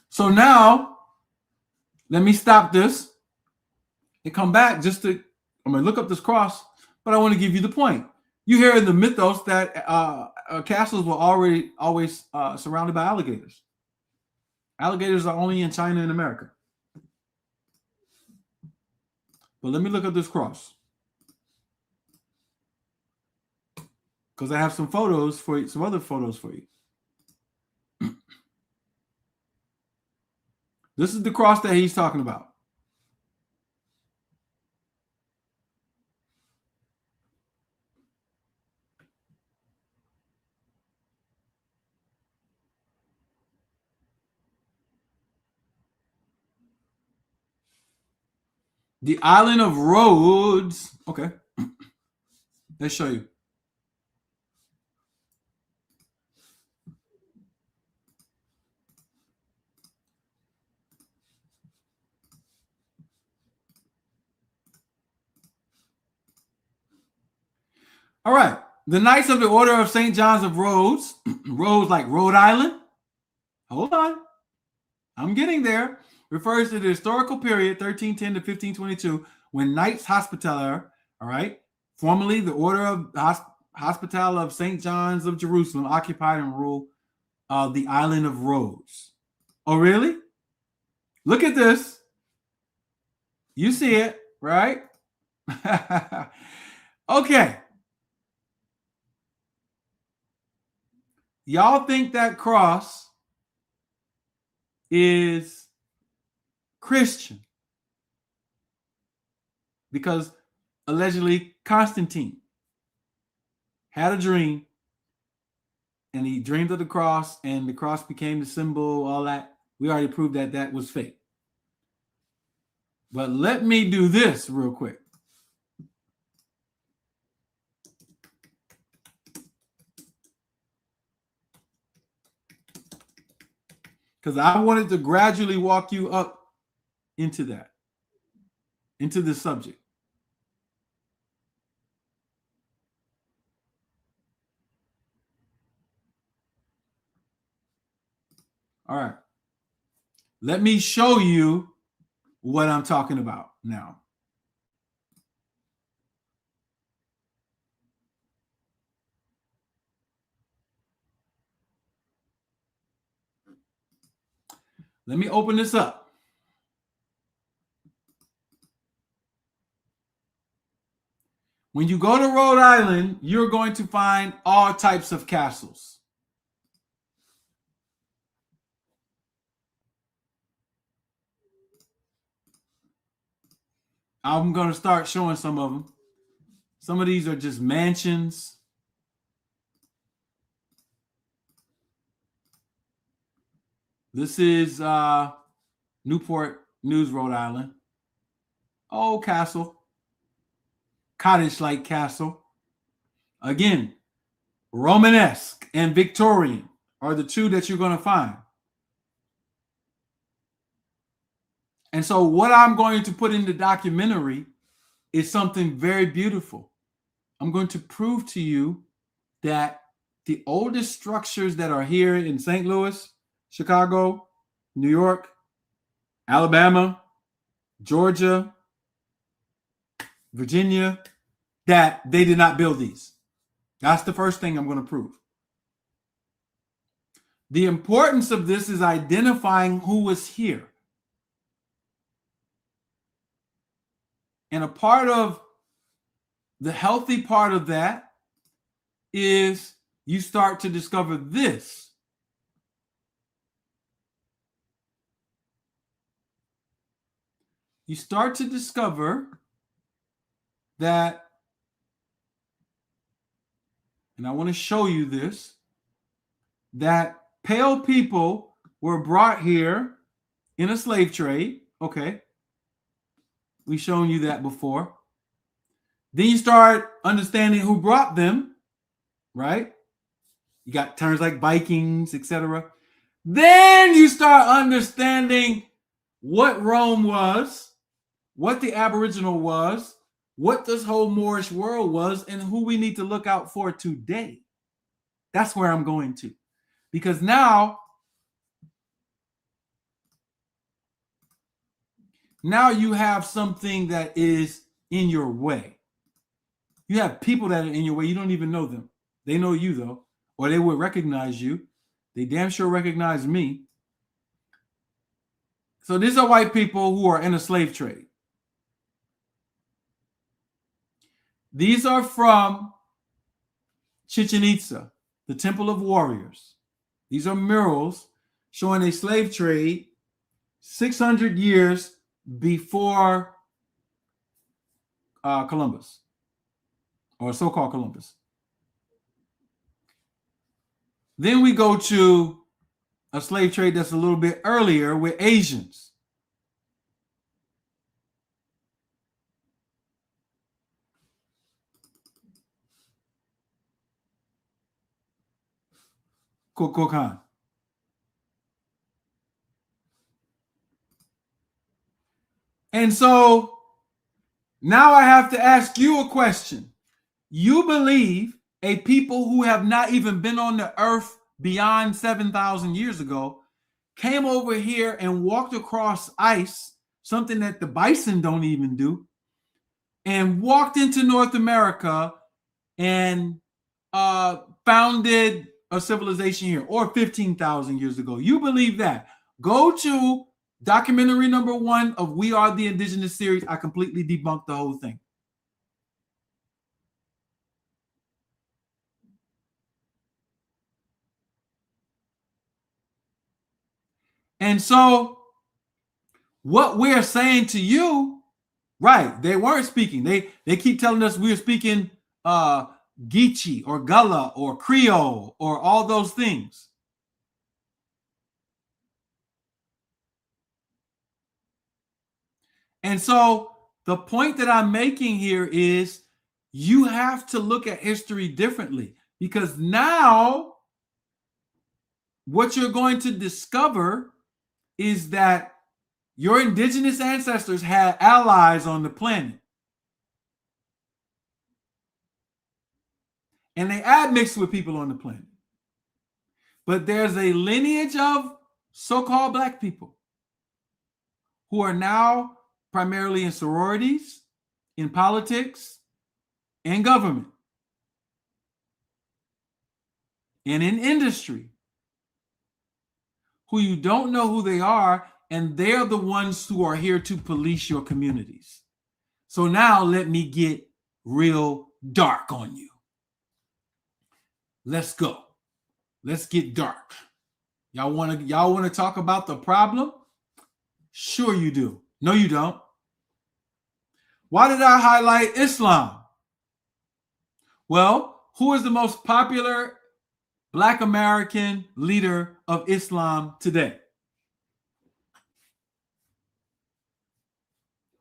So now, let me stop this and come back I'm going to look up this cross, but I want to give you the point. You hear in the mythos that castles were always surrounded by alligators. Alligators are only in China and America. But let me look at this cross, because I have some photos for you, some other photos for you. This is the cross that he's talking about. The island of Rhodes. Okay. Let's show you. All right. The Knights of the Order of St. John's of Rhodes. Rhodes like Rhode Island. Hold on. I'm getting there. Refers to the historical period 1310 to 1522 when Knights Hospitaller, all right, formerly the Order of Hospital of St. John's of Jerusalem, occupied and ruled the island of Rhodes. Oh, really? Look at this. You see it, right? Okay. Y'all think that cross is Christian because allegedly Constantine had a dream and he dreamed of the cross and the cross became the symbol, all that. We already proved that that was fake. But let me do this real quick. Because I wanted to gradually walk you up into that, into the subject. All right. Let me show you what I'm talking about now. Let me open this up. When you go to Rhode Island, you're going to find all types of castles. I'm going to start showing some of them. Some of these are just mansions. This is Newport News, Rhode Island. Old castle. Cottage-like castle. Again, Romanesque and Victorian are the two that you're going to find. And so what I'm going to put in the documentary is something very beautiful. I'm going to prove to you that the oldest structures that are here in St. Louis, Chicago, New York, Alabama, Georgia, Virginia, that they did not build these. That's the first thing I'm going to prove. The importance of this is identifying who was here. And a part of the healthy part of that is you start to discover this. You start to discover that, and I want to show you this, that pale people were brought here in a slave trade. Okay. We've shown you that before. Then you start understanding who brought them, right? You got terms like Vikings, etc. Then you start understanding what Rome was, what the Aboriginal was, what this whole Moorish world was, and who we need to look out for today. That's where I'm going to. Because now you have something that is in your way. You have people that are in your way. You don't even know them. They know you, though, or they would recognize you. They damn sure recognize me. So these are white people who are in a slave trade. These are from Chichen Itza, the Temple of Warriors. These are murals showing a slave trade 600 years before Columbus, or so-called Columbus. Then we go to a slave trade that's a little bit earlier with Asians. Kokokan. And so now I have to ask you a question. You believe a people who have not even been on the earth beyond 7,000 years ago came over here and walked across ice, something that the bison don't even do, and walked into North America and founded a civilization here, or 15,000 years ago. You believe that? Go to documentary number 1 of We Are the Indigenous series. I completely debunked the whole thing. And so what we're saying to you, right, they weren't speaking. They keep telling us we're speaking Geechee or Gullah or Creole or all those things. And so the point that I'm making here is you have to look at history differently, because now what you're going to discover is that your indigenous ancestors had allies on the planet. And they admixed with people on the planet. But there's a lineage of so-called black people who are now primarily in sororities, in politics, and government, and in industry, who you don't know who they are, and they're the ones who are here to police your communities. So now let me get real dark on you. Let's go. Let's get dark. Y'all want to talk about the problem? Sure you do. No, you don't. Why did I highlight Islam? Well, who is the most popular Black American leader of Islam today?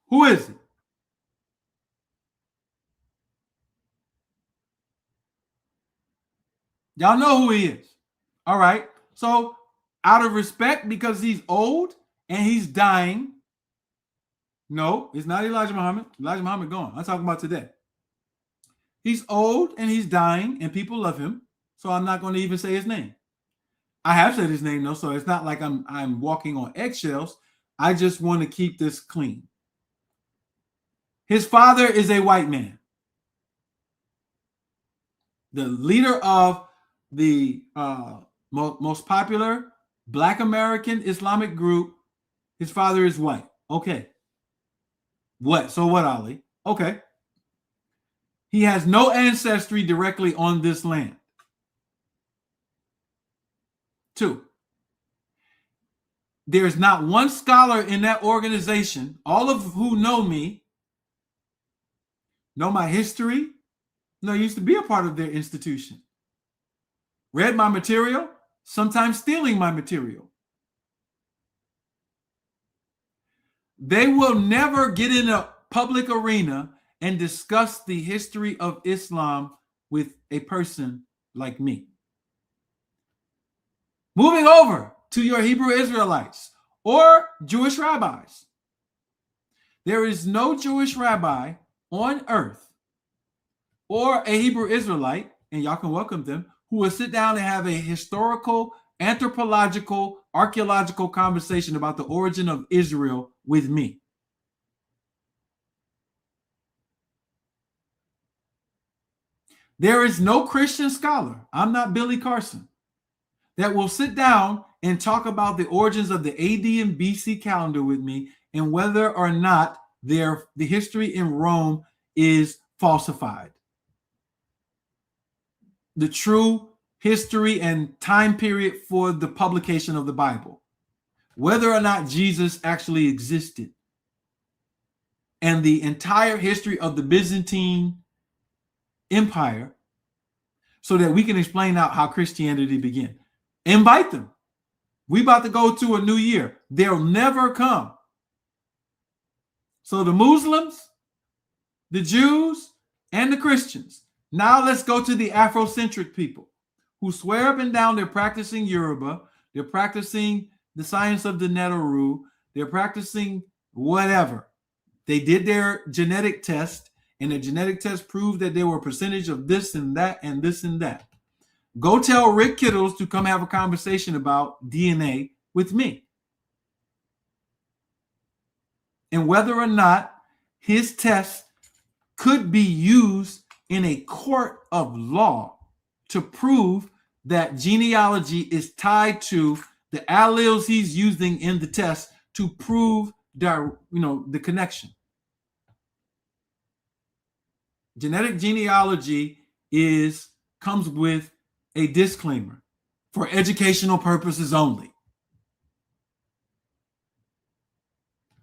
Who is it? Y'all know who he is. All right. So out of respect, because he's old and he's dying. No, it's not Elijah Muhammad. Elijah Muhammad gone. I'm talking about today. He's old and he's dying and people love him. So I'm not going to even say his name. I have said his name though, so it's not like I'm walking on eggshells. I just want to keep this clean. His father is a white man. The leader of the most popular Black American Islamic group, his father is white. Okay. What? So what, Ali? Okay. He has no ancestry directly on this land. 2, there's not one scholar in that organization, all of who know me, know my history, no, used to be a part of their institution, read my material, sometimes stealing my material. They will never get in a public arena and discuss the history of Islam with a person like me. Moving over to your Hebrew Israelites or Jewish rabbis. There is no Jewish rabbi on earth or a Hebrew Israelite, and y'all can welcome them, who will sit down and have a historical, anthropological, archaeological conversation about the origin of Israel with me. There is no Christian scholar, I'm not Billy Carson, that will sit down and talk about the origins of the AD and BC calendar with me and whether or not the history in Rome is falsified. The true history and time period for the publication of the Bible. Whether or not Jesus actually existed. And the entire history of the Byzantine Empire, so that we can explain out how Christianity began. Invite them. We about to go to a new year. They'll never come. So the Muslims, the Jews, and the Christians. Now let's go to the Afrocentric people who swear up and down they're practicing Yoruba. They're practicing the science of the Neteru. They're practicing whatever. They did their genetic test, and the genetic test proved that there were a percentage of this and that and this and that. Go tell Rick Kittles to come have a conversation about DNA with me. And whether or not his test could be used in a court of law to prove that genealogy is tied to the alleles he's using in the test to prove the connection. Genetic genealogy comes with a disclaimer for educational purposes only.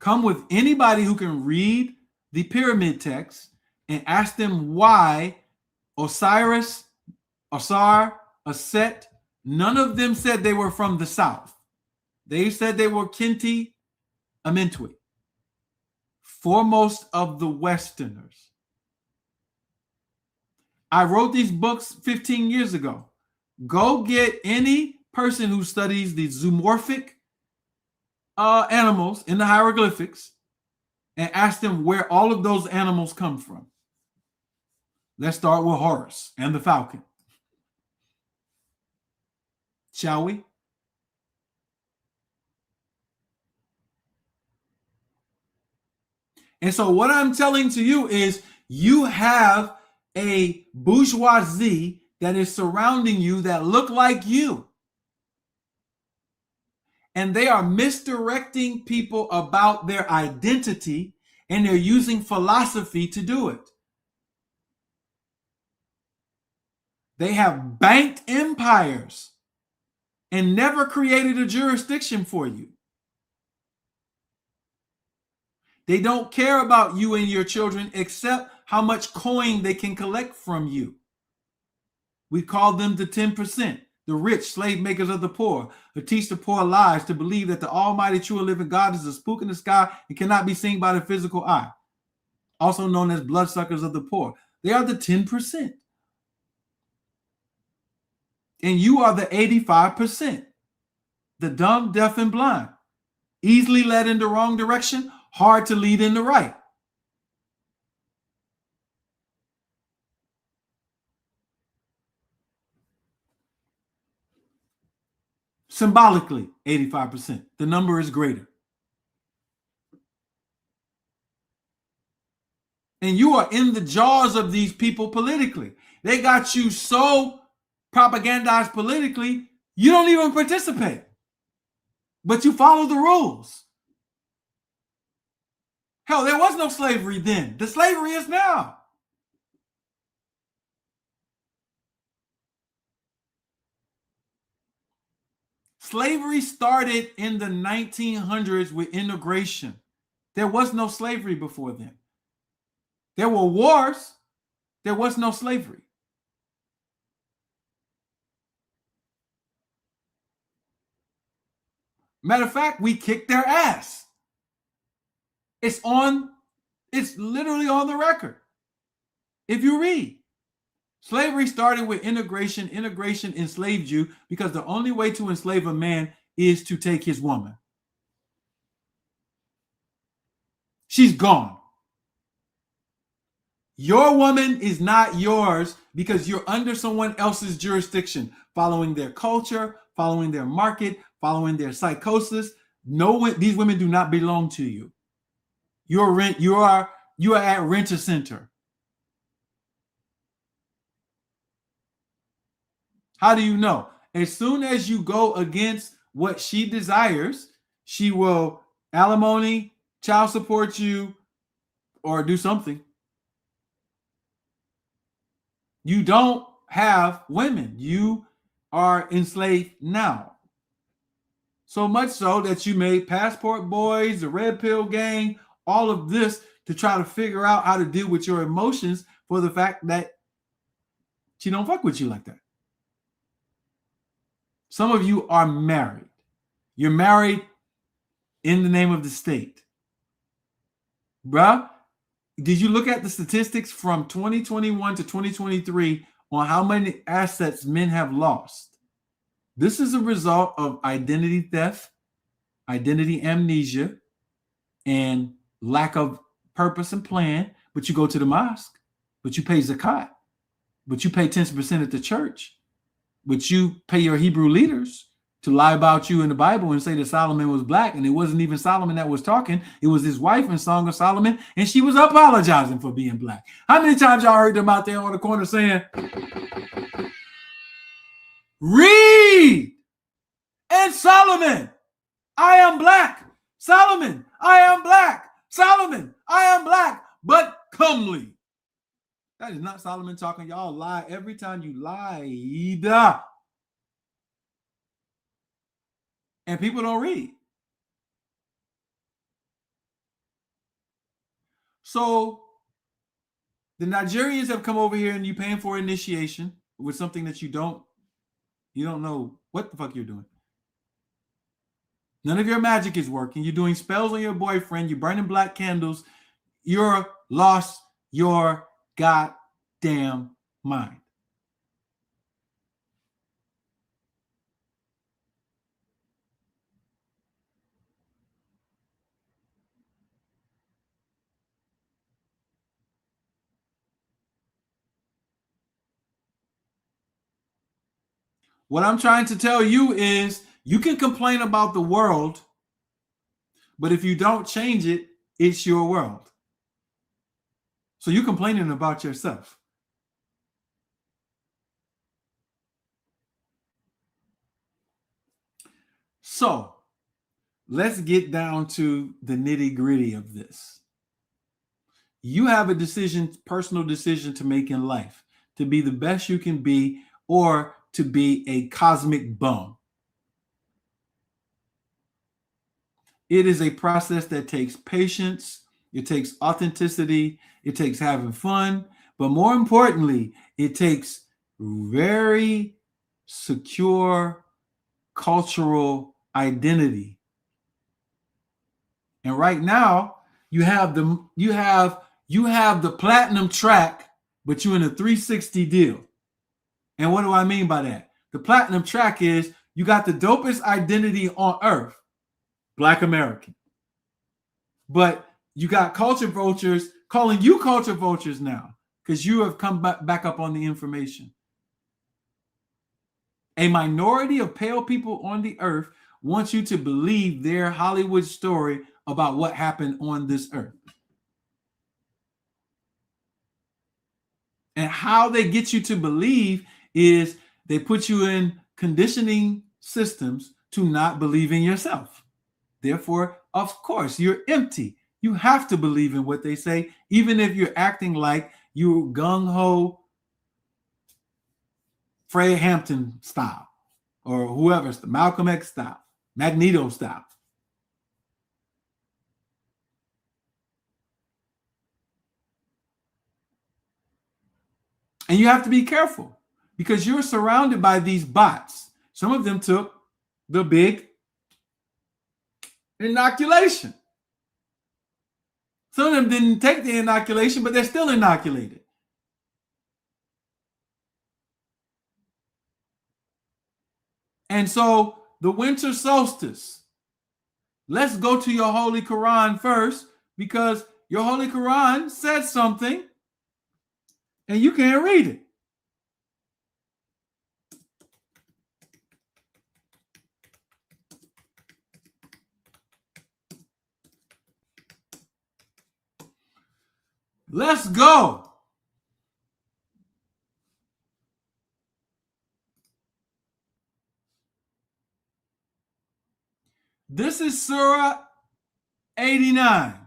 Come with anybody who can read the pyramid text and ask them why Osiris, Osar, Aset, none of them said they were from the south. They said they were Kinti, Amintwi, foremost of the Westerners. I wrote these books 15 years ago. Go get any person who studies the zoomorphic animals in the hieroglyphics and ask them where all of those animals come from. Let's start with Horus and the falcon. Shall we? And so what I'm telling to you is you have a bourgeoisie that is surrounding you that look like you. And they are misdirecting people about their identity, and they're using philosophy to do it. They have banked empires and never created a jurisdiction for you. They don't care about you and your children except how much coin they can collect from you. We call them the 10%, the rich slave makers of the poor, who teach the poor lies to believe that the almighty true and living God is a spook in the sky and cannot be seen by the physical eye, also known as bloodsuckers of the poor. They are the 10%. And you are the 85%, the dumb, deaf, and blind, easily led in the wrong direction, hard to lead in the right. Symbolically, 85%. The number is greater. And you are in the jaws of these people politically. They got you so propagandized politically, you don't even participate. But you follow the rules. Hell, there was no slavery then. The slavery is now. Slavery started in the 1900s with integration. There was no slavery before then. There were wars. There was no slavery. Matter of fact, we kicked their ass. It's literally on the record. If you read, slavery started with integration. Integration enslaved you because the only way to enslave a man is to take his woman. She's gone. Your woman is not yours because you're under someone else's jurisdiction, following their culture, following their market, following their psychosis. These women do not belong to you. You are at Rent-A-Center. How do you know? As soon as you go against what she desires, she will alimony, child support you, or do something. You don't have women. You are enslaved now. So much so that you made Passport Boys, the Red Pill Gang, all of this to try to figure out how to deal with your emotions for the fact that she don't fuck with you like that. Some of you are married. You're married in the name of the state. Bruh, did you look at the statistics from 2021 to 2023 on how many assets men have lost? This is a result of identity theft, identity amnesia, and lack of purpose and plan. But you go to the mosque, but you pay zakat, but you pay 10% at the church, but you pay your Hebrew leaders to lie about you in the Bible and say that Solomon was black, and it wasn't even Solomon that was talking. It was his wife in Song of Solomon, and she was apologizing for being black. How many times y'all heard them out there on the corner saying, read, and Solomon, I am black. Solomon, I am black. Solomon, I am black, but comely. That is not Solomon talking. Y'all lie every time you lied. And people don't read. So the Nigerians have come over here and you paying for initiation with something that you don't know what the fuck you're doing. None of your magic is working. You're doing spells on your boyfriend. You're burning black candles. You're lost your goddamn mind. What I'm trying to tell you is you can complain about the world, but if you don't change it, it's your world. So you're complaining about yourself. So let's get down to the nitty-gritty of this. You have a decision, personal decision to make in life, to be the best you can be or to be a cosmic bum. It is a process that takes patience, it takes authenticity, it takes having fun, but more importantly, it takes very secure cultural identity. And right now, you have the platinum track, but you're in a 360 deal. And what do I mean by that? The platinum track is you got the dopest identity on earth, Black American. But you got culture vultures calling you culture vultures now because you have come back up on the information. A minority of pale people on the earth wants you to believe their Hollywood story about what happened on this earth. And how they get you to believe is they put you in conditioning systems to not believe in yourself. Therefore, of course, you're empty. You have to believe in what they say, even if you're acting like you're gung-ho Fred Hampton style or whoever's Malcolm X style, Magneto style. And you have to be careful because you're surrounded by these bots. Some of them took the big inoculation. Some of them didn't take the inoculation, but they're still inoculated. And so the winter solstice, let's go to your Holy Quran first because your Holy Quran said something and you can't read it. Let's go. This is Surah 89.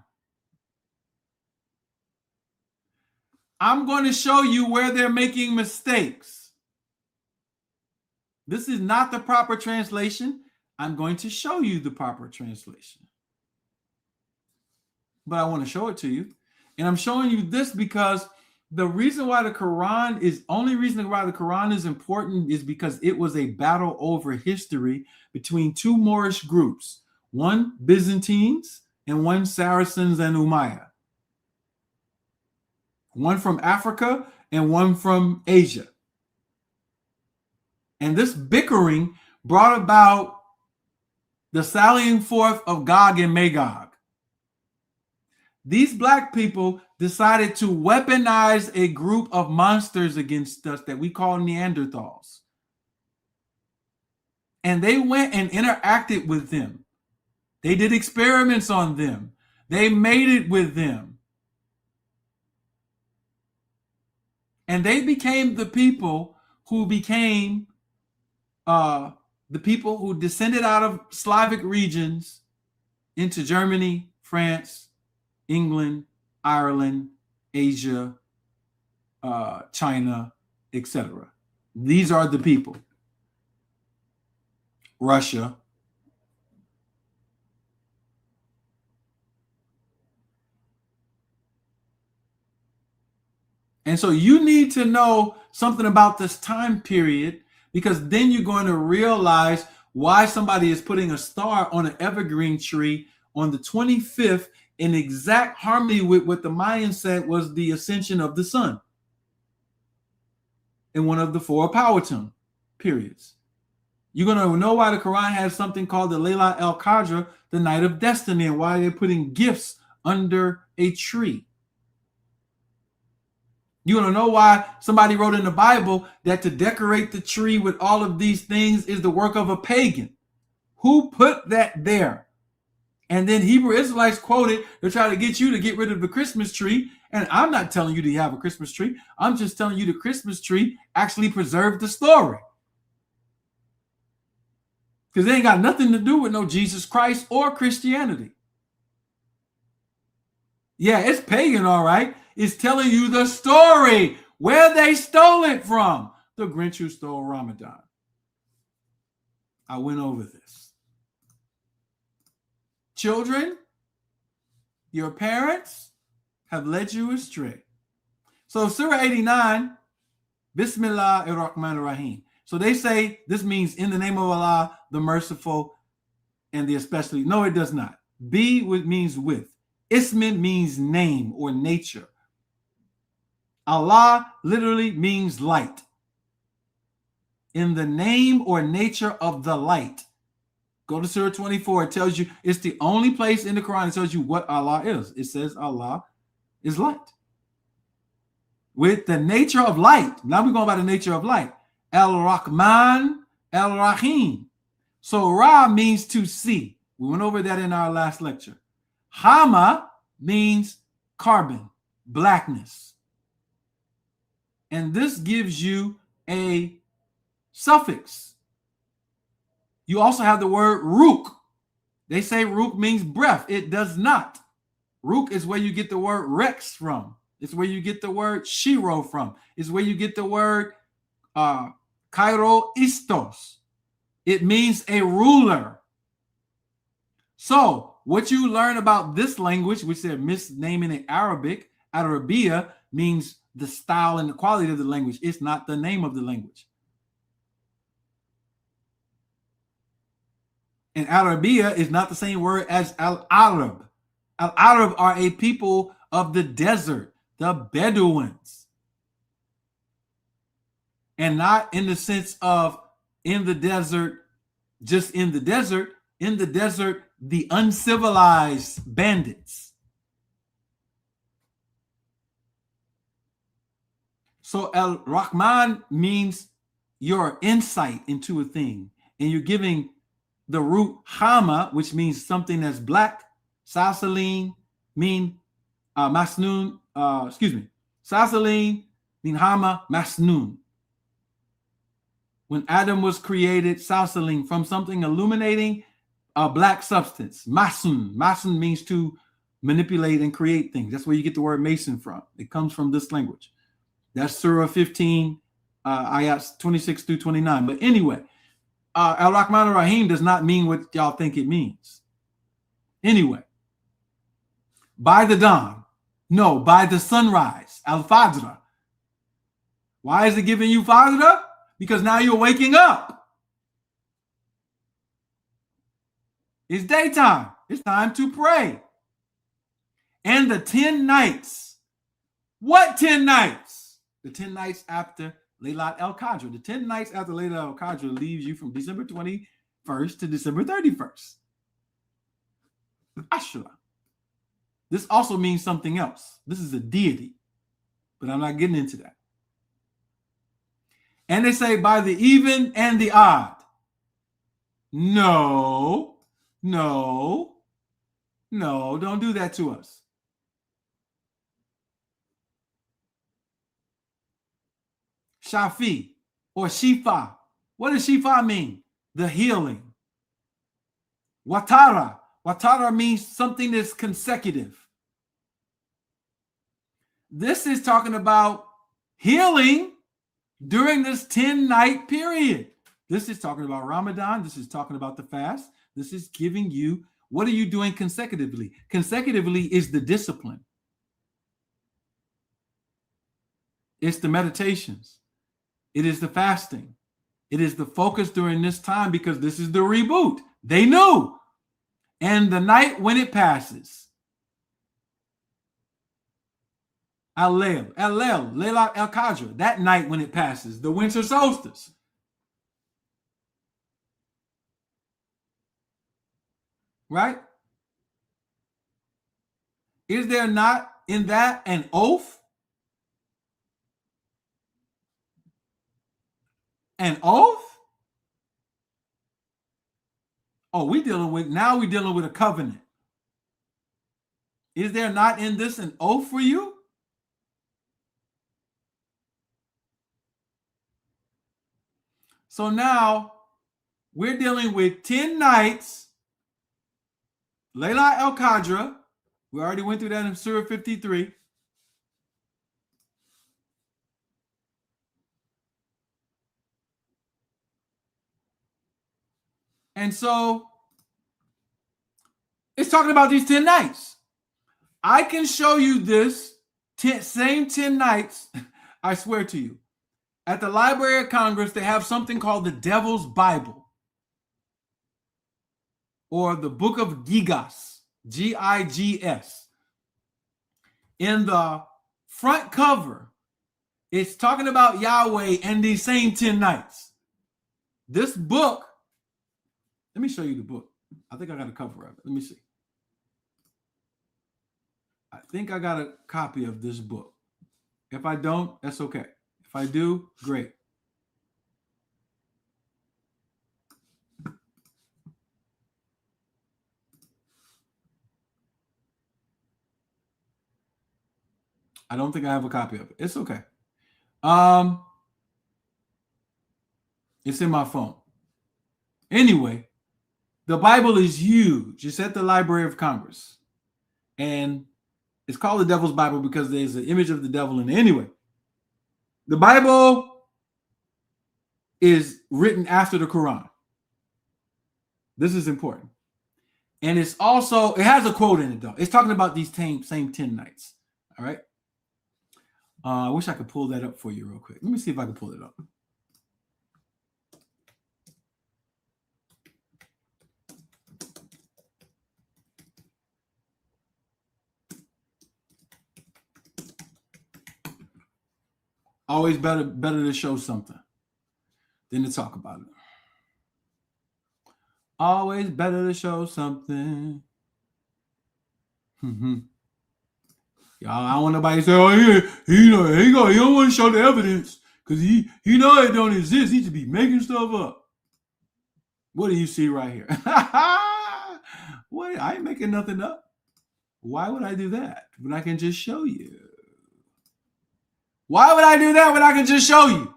I'm going to show you where they're making mistakes. This is not the proper translation. I'm going to show you the proper translation. But I want to show it to you. And I'm showing you this because the reason why the Quran is important is because it was a battle over history between two Moorish groups, one Byzantines and one Saracens and Umayyad. One from Africa and one from Asia. And this bickering brought about the sallying forth of Gog and Magog. These black people decided to weaponize a group of monsters against us that we call Neanderthals. And they went and interacted with them. They did experiments on them. They mated with them. And they became the people who became the people who descended out of Slavic regions into Germany, France, England, Ireland, Asia, China, etc. These are the people. Russia. And so you need to know something about this time period, because then you're going to realize why somebody is putting a star on an evergreen tree on the 25th in exact harmony with what the Mayans said was the ascension of the sun in one of the 4 power tone periods. You're going to know why the Quran has something called the Laylat al-Qadr, the night of destiny, and why they're putting gifts under a tree. You're going to know why somebody wrote in the Bible that to decorate the tree with all of these things is the work of a pagan. Who put that there? And then Hebrew Israelites quoted to try to get you to get rid of the Christmas tree. And I'm not telling you to have a Christmas tree. I'm just telling you the Christmas tree actually preserved the story. Because they ain't got nothing to do with no Jesus Christ or Christianity. Yeah, it's pagan, all right. It's telling you the story, where they stole it from. The Grinch who stole Ramadan. I went over this. Children, your parents have led you astray. So Surah 89, Bismillah ar-Rahman ar-Rahim. So they say this means in the name of Allah, the merciful and the especially. No, it does not. B means with. Ismin means name or nature. Allah literally means light. In the name or nature of the light. Go to Surah 24. It tells you, it's the only place in the Quran that tells you what Allah is. It says Allah is light. With the nature of light. Now we're going by the nature of light. Al-Rahman, Al-Rahim. So Ra means to see. We went over that in our last lecture. Hama means carbon, blackness. And this gives you a suffix. You also have the word Ruk. They say Ruk means breath. It does not. Ruk is where you get the word Rex from. It's where you get the word Shiro from. It's where you get the word Cairo Istos. It means a ruler. So what you learn about this language, which they're misnaming in Arabic, Arabia means the style and the quality of the language. It's not the name of the language. And Arabia is not the same word as Al-Arab. Al-Arab are a people of the desert, the Bedouins. And not in the sense of in the desert, just in the desert, the uncivilized bandits. So Al-Rahman means your insight into a thing. And you're giving the root Hama, which means something that's black. Sasaline mean Masnoon, Sasaline mean Hama Masnoon. When Adam was created, Sasaline, from something illuminating a black substance. Masun. Masun means to manipulate and create things. That's where you get the word mason from. It comes from this language. That's Surah 15, ayats 26 through 29. But anyway, Al-Rahman ar-Rahim does not mean what y'all think it means. Anyway, by the dawn. No, by the sunrise. Al-Fajr. Why is it giving you Fajr? Because now you're waking up. It's daytime. It's time to pray. And the 10 nights. What 10 nights? The 10 nights after Laylat al-Qadr. The 10 nights after Laylat al-Qadr leaves you from December 21st to December 31st. Ashura. This also means something else. This is a deity. But I'm not getting into that. And they say by the even and the odd. No, don't do that to us. Shafi or Shifa. What does Shifa mean? The healing. Watara. Watara means something that's consecutive. This is talking about healing during this 10-night period. This is talking about Ramadan. This is talking about the fast. This is giving you, what are you doing consecutively? Consecutively is the discipline. It's the meditations. It is the fasting. It is the focus during this time because this is the reboot. They knew. And the night when it passes. Al-Lail, Laylat al-Qadr, that night when it passes, the winter solstice. Right? Is there not in that an oath? An oath? Oh, we're dealing with a covenant. Is there not in this an oath for you? So now we're dealing with 10 nights. Laylat al-Qadr. We already went through that in Surah 53. And so it's talking about these 10 nights. I can show you this same 10 nights, I swear to you. At the Library of Congress, they have something called the Devil's Bible, or the Book of Gigas, Gigs. In the front cover, it's talking about Yahweh and these same 10 nights. This book, let me show you the book. I think I got a cover of it. Let me see. I think I got a copy of this book. If I don't, that's okay. If I do, great. I don't think I have a copy of it. It's okay. It's in my phone. Anyway, the Bible is huge. It's at the Library of Congress. And it's called the Devil's Bible because there's an image of the devil in it. Anyway, the Bible is written after the Quran. This is important. And it's also, it has a quote in it though. It's talking about these same 10 nights. All right. I wish I could pull that up for you real quick. Let me see if I can pull it up. Always better to show something than to talk about it. Always better to show something. Y'all, I don't want nobody to say, oh, yeah, he don't want to show the evidence because he know it don't exist. He should be making stuff up. What do you see right here? What? I ain't making nothing up. Why would I do that when I can just show you? Why would I do that when I can just show you?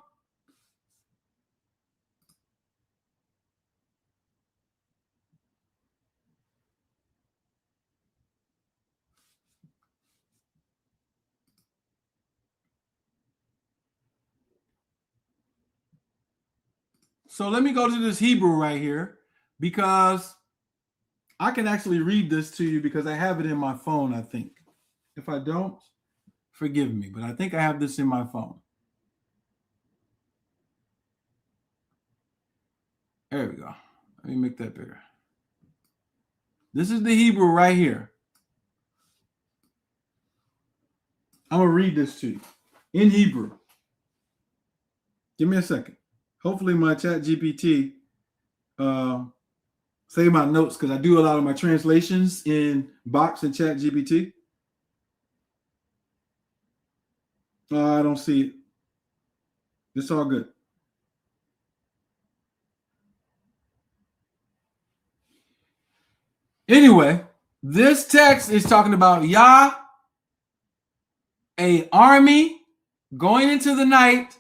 So let me go to this Hebrew right here because I can actually read this to you because I have it in my phone, I think. If I don't, forgive me, but I think I have this in my phone. There we go. Let me make that bigger. This is the Hebrew right here. I'm going to read this to you in Hebrew. Give me a second. Hopefully my chat GPT save my notes because I do a lot of my translations in Box and chat GPT. I don't see it. It's all good. Anyway, this text is talking about Yah, an army going into the night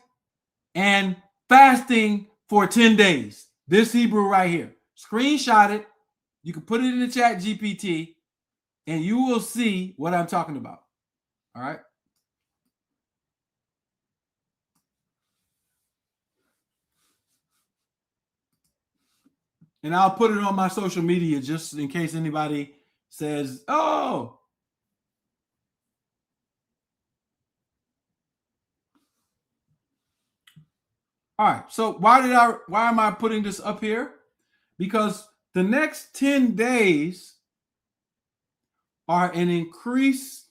and fasting for 10 days. This Hebrew right here. Screenshot it. You can put it in the chat GPT and you will see what I'm talking about. All right. And I'll put it on my social media just in case anybody says, oh. All right. So why am I putting this up here? Because the next 10 days are an increased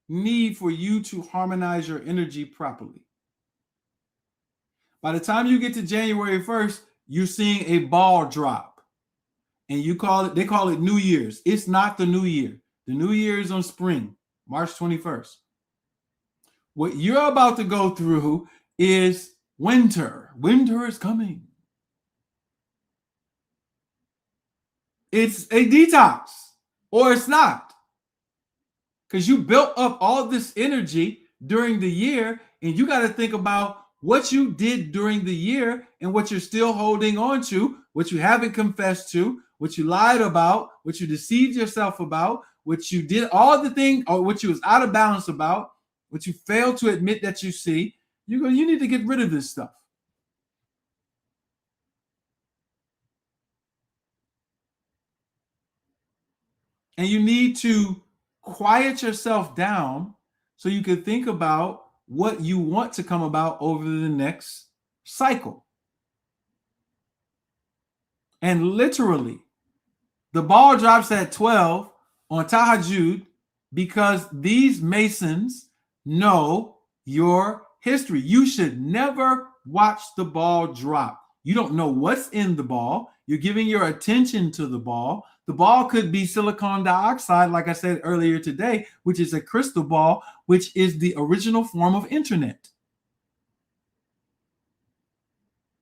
need for you to harmonize your energy properly. By the time you get to January 1st, you're seeing a ball drop. And they call it New Year's. It's not the New Year. The New Year is on spring, March 21st. What you're about to go through is winter. Winter is coming. It's a detox, or it's not. Because you built up all this energy during the year, and you got to think about what you did during the year and what you're still holding on to, what you haven't confessed to, what you lied about, what you deceived yourself about, what you did, all the things, or what you was out of balance about, what you failed to admit that you see. You need to get rid of this stuff. And you need to quiet yourself down so you can think about what you want to come about over the next cycle. And literally, the ball drops at 12 on Tghe because these Masons know your history. You should never watch the ball drop. You don't know what's in the ball. You're giving your attention to the ball. The ball could be silicon dioxide, like I said earlier today, which is a crystal ball, which is the original form of internet.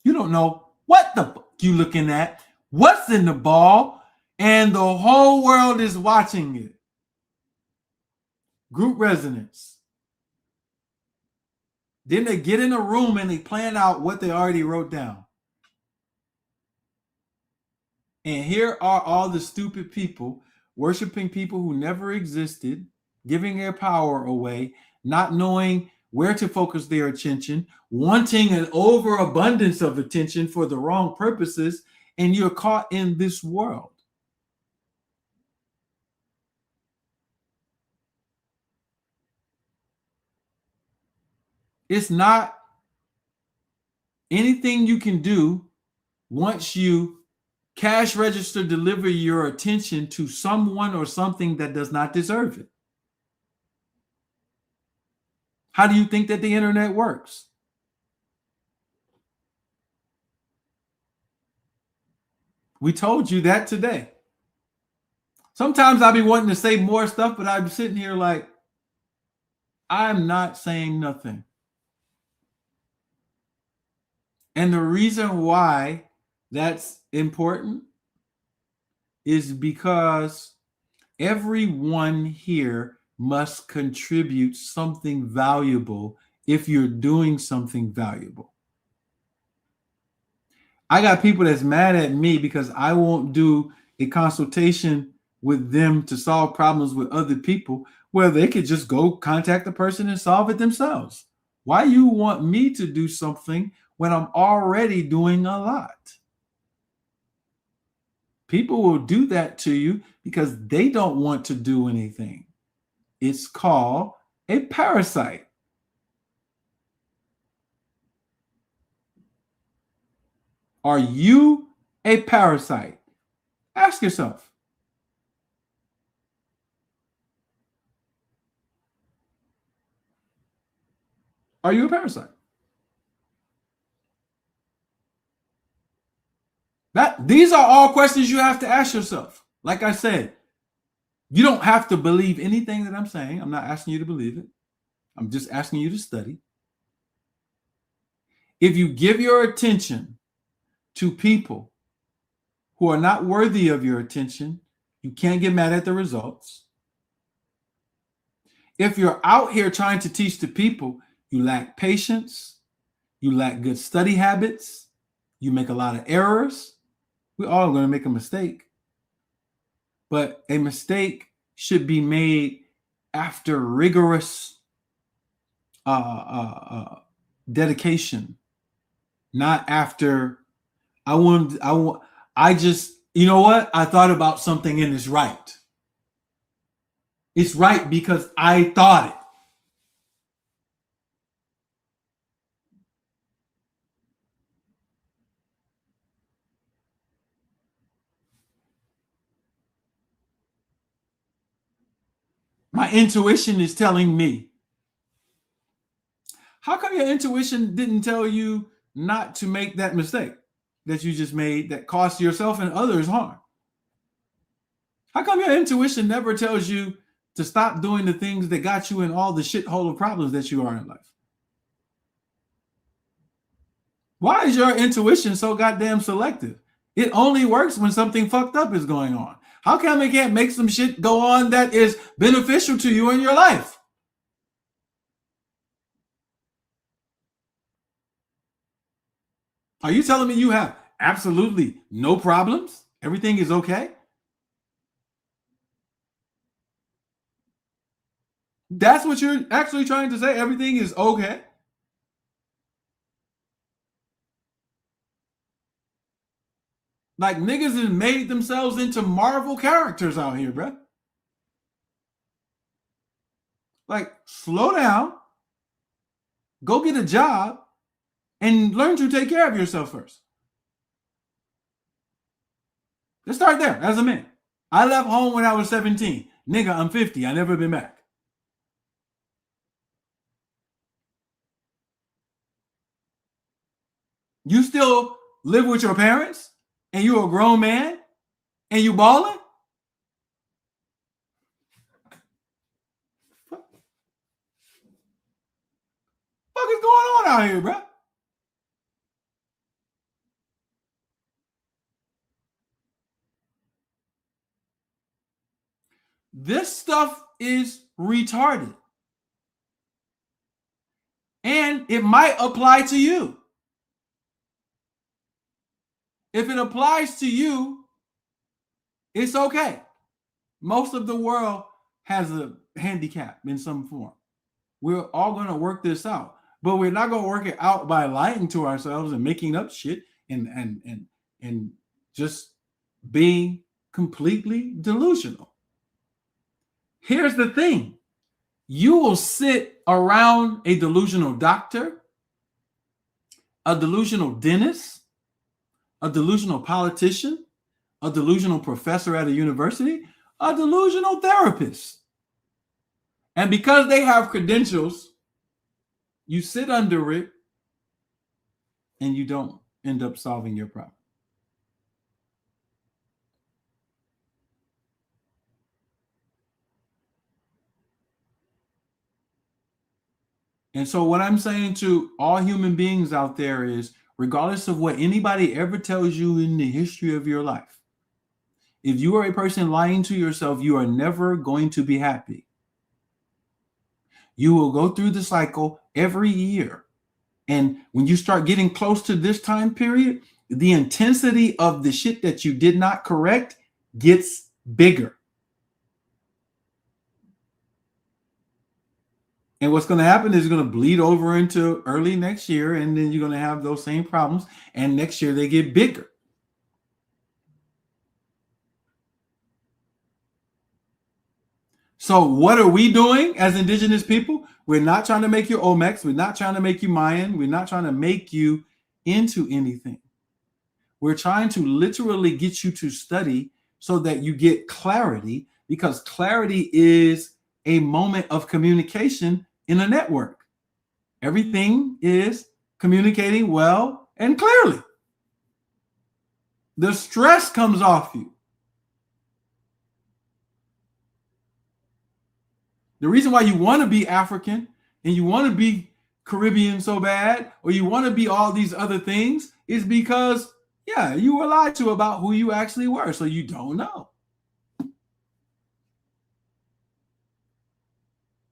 You don't know what the fuck you looking at, what's in the ball, and the whole world is watching it. Group resonance. Then they get in a room and they plan out what they already wrote down. And here are all the stupid people worshiping people who never existed, giving their power away, not knowing where to focus their attention, wanting an overabundance of attention for the wrong purposes, and you're caught in this world. It's not anything you can do once you cash register deliver your attention to someone or something that does not deserve it. How do you think that the internet works? We told you that today. Sometimes I'll be wanting to say more stuff, but I'm sitting here like, I'm not saying nothing. And the reason why that's important is because everyone here must contribute something valuable if you're doing something valuable. I got people that's mad at me because I won't do a consultation with them to solve problems with other people where they could just go contact the person and solve it themselves. Why you want me to do something when I'm already doing a lot? People will do that to you because they don't want to do anything. It's called a parasite. Are you a parasite? Ask yourself. Are you a parasite? These are all questions you have to ask yourself. Like I said, you don't have to believe anything that I'm saying. I'm not asking you to believe it. I'm just asking you to study. If you give your attention to people who are not worthy of your attention, you can't get mad at the results. If you're out here trying to teach the people, you lack patience, you lack good study habits, you make a lot of errors. We're all going to make a mistake. But a mistake should be made after rigorous dedication, not after I just, you know what? I thought about something and it's right. It's right because I thought it. My intuition is telling me. How come your intuition didn't tell you not to make that mistake that you just made that cost yourself and others harm? How come your intuition never tells you to stop doing the things that got you in all the shithole of problems that you are in life? Why is your intuition so goddamn selective? It only works when something fucked up is going on. How come it can't make some shit go on that is beneficial to you in your life? Are you telling me you have absolutely no problems? Everything is okay? That's what you're actually trying to say? Everything is okay? Like niggas has made themselves into Marvel characters out here, bro. Like, slow down, go get a job, and learn to take care of yourself first. Let's start there as a man. I left home when I was 17. Nigga, I'm 50. I never been back. You still live with your parents and you a grown man and you balling? What the fuck is going on out here, bro? This stuff is retarded. And it might apply to you. If it applies to you, it's okay. Most of the world has a handicap in some form. We're all going to work this out, but we're not going to work it out by lying to ourselves and making up shit and just being completely delusional. Here's the thing. You will sit around a delusional doctor, a delusional dentist, a delusional politician, a delusional professor at a university, a delusional therapist. And because they have credentials, you sit under it and you don't end up solving your problem. And so what I'm saying to all human beings out there is, regardless of what anybody ever tells you in the history of your life, if you are a person lying to yourself, you are never going to be happy. You will go through the cycle every year. And when you start getting close to this time period, the intensity of the shit that you did not correct gets bigger. And what's going to happen is it's going to bleed over into early next year, and then you're going to have those same problems. And next year they get bigger. So what are we doing as indigenous people? We're not trying to make you Olmecs. We're not trying to make you Mayan. We're not trying to make you into anything. We're trying to literally get you to study so that you get clarity, because clarity is a moment of communication in a network. Everything is communicating well and clearly. The stress comes off you. The reason why you want to be African and you want to be Caribbean so bad, or you want to be all these other things, is because, yeah, you were lied to about who you actually were, so you don't know.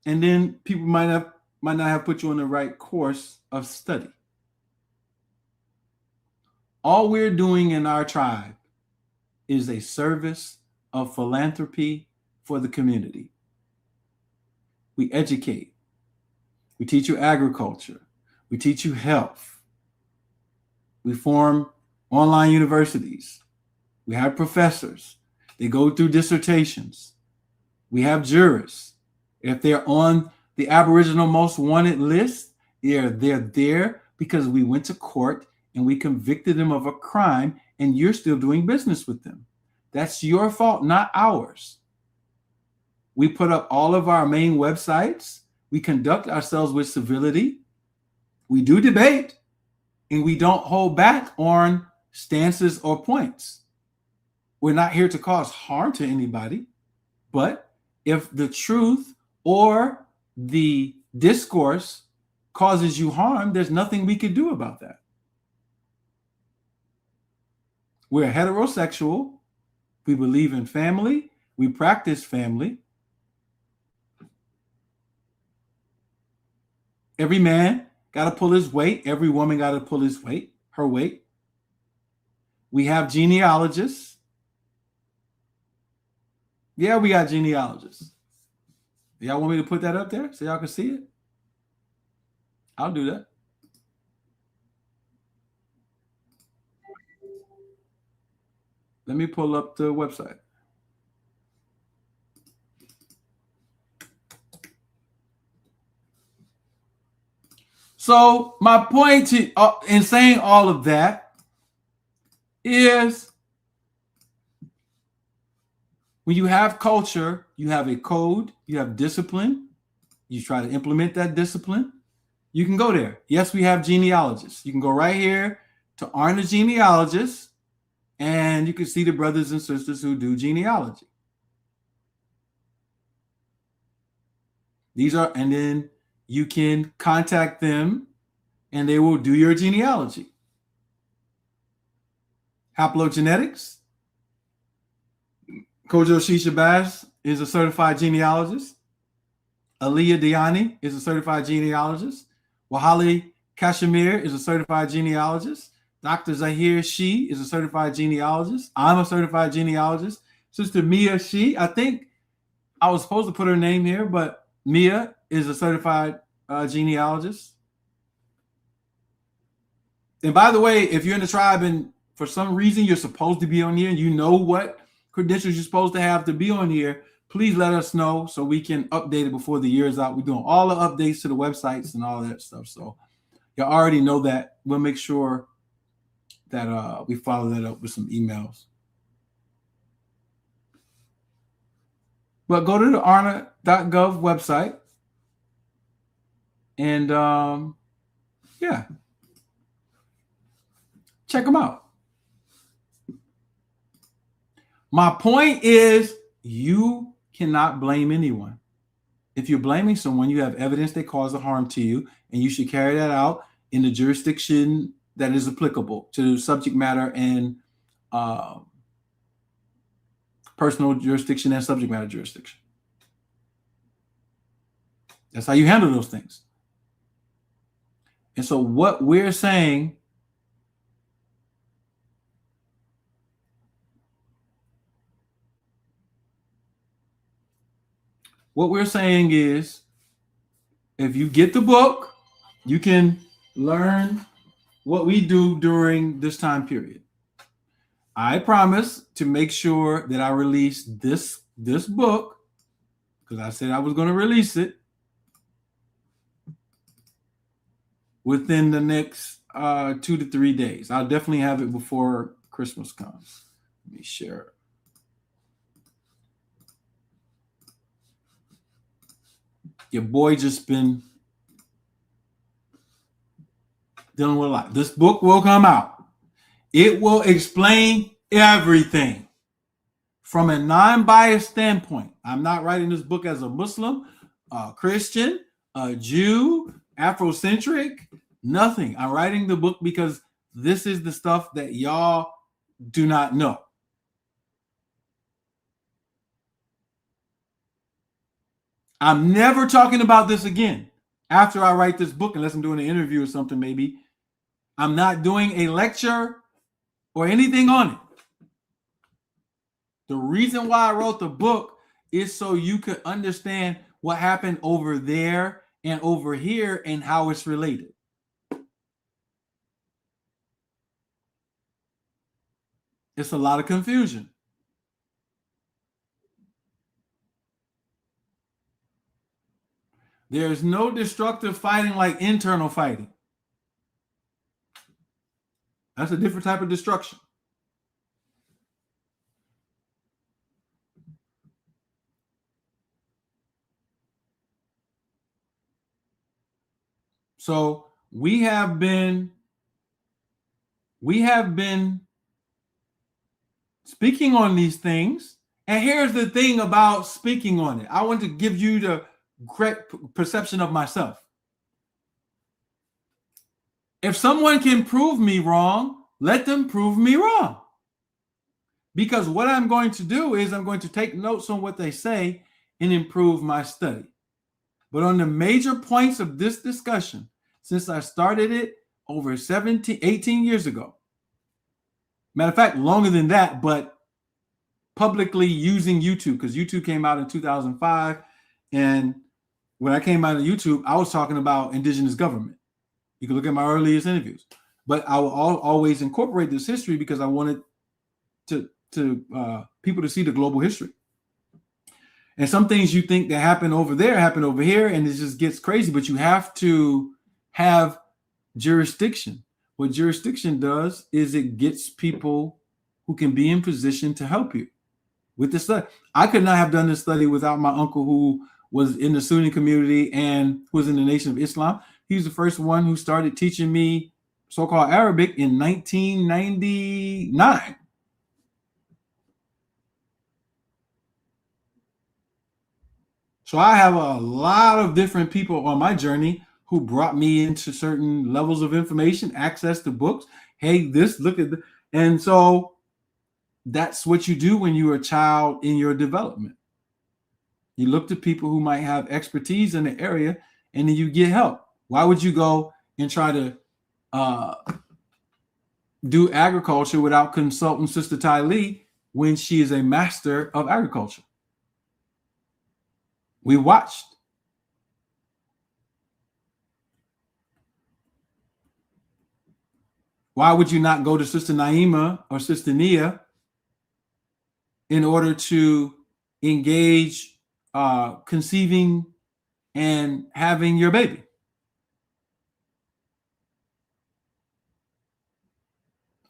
And then people might not have put you on the right course of study. All we're doing in our tribe is a service of philanthropy for the community. We educate. We teach you agriculture. We teach you health. We form online universities. We have professors. They go through dissertations. We have jurists. If they're on the Aboriginal Most Wanted list, they're there because we went to court and we convicted them of a crime, and you're still doing business with them. That's your fault, not ours. We put up all of our main websites. We conduct ourselves with civility. We do debate, and we don't hold back on stances or points. We're not here to cause harm to anybody, but if the truth or the discourse causes you harm, there's nothing we could do about that. We're heterosexual. We believe in family. We practice family. Every man got to pull his weight. Every woman got to pull her weight. We have genealogists. Yeah, we got genealogists. Y'all want me to put that up there so y'all can see it? I'll do that. Let me pull up the website. So my point in saying all of that is when you have culture, you have a code, you have discipline, you try to implement that discipline, you can go there. Yes, we have genealogists. You can go right here to Arna Genealogists, and you can see the brothers and sisters who do genealogy. And then you can contact them and they will do your genealogy. Haplogenetics. Kojo Shishabaz is a certified genealogist. Aliyah Diani is a certified genealogist. Wahali Kashmir is a certified genealogist. Dr. Zahir Shi is a certified genealogist. I'm a certified genealogist. Sister Mia Shi, I think I was supposed to put her name here, but Mia is a certified genealogist. And by the way, if you're in the tribe and for some reason you're supposed to be on here and you know what credentials you're supposed to have to be on here, please let us know so we can update it before the year is out. We're doing all the updates to the websites and all that stuff. So you already know that. We'll make sure that we follow that up with some emails. But go to the arna.gov website and yeah, check them out. My point is you cannot blame anyone. If you're blaming someone, you have evidence that caused a harm to you, and you should carry that out in the jurisdiction that is applicable to subject matter and personal jurisdiction and subject matter jurisdiction. That's how you handle those things. And so what we're saying is if you get the book, you can learn what we do during this time period. I promise to make sure that I release this book, because I said I was going to release it within the next 2 to 3 days. I'll definitely have it before Christmas comes. Let me share it. Your boy just been dealing with a lot. This book will come out. It will explain everything from a non-biased standpoint. I'm not writing this book as a Muslim, a Christian, a Jew, Afrocentric, nothing. I'm writing the book because this is the stuff that y'all do not know. I'm never talking about this again after I write this book, unless I'm doing an interview or something, maybe. I'm not doing a lecture or anything on it. The reason why I wrote the book is so you could understand what happened over there and over here and how it's related. It's a lot of confusion. There's no destructive fighting like internal fighting. That's a different type of destruction. So we have been speaking on these things. And here's the thing about speaking on it. I want to give you the correct perception of myself. If someone can prove me wrong, let them prove me wrong. Because what I'm going to do is I'm going to take notes on what they say and improve my study. But on the major points of this discussion, since I started it over 18 years ago, matter of fact, longer than that, but publicly using YouTube, because YouTube came out in 2005. And when I came out of YouTube, I was talking about indigenous government. You can look at my earliest interviews. But I will always incorporate this history because I wanted to people to see the global history. And some things you think that happen over there happen over here, and it just gets crazy. But you have to have jurisdiction. What jurisdiction does is it gets people who can be in position to help you with the study. I could not have done this study without my uncle, who was in the Sunni community and was in the Nation of Islam. He was the first one who started teaching me so-called Arabic in 1999. So I have a lot of different people on my journey who brought me into certain levels of information, access to books. Hey, look at this. And so that's what you do when you're a child in your development. You look to people who might have expertise in the area, and then you get help. Why would you go and try to do agriculture without consulting Sister Tghe when she is a master of agriculture? We watched. Why would you not go to Sister Naima or Sister Nia in order to engage conceiving and having your baby?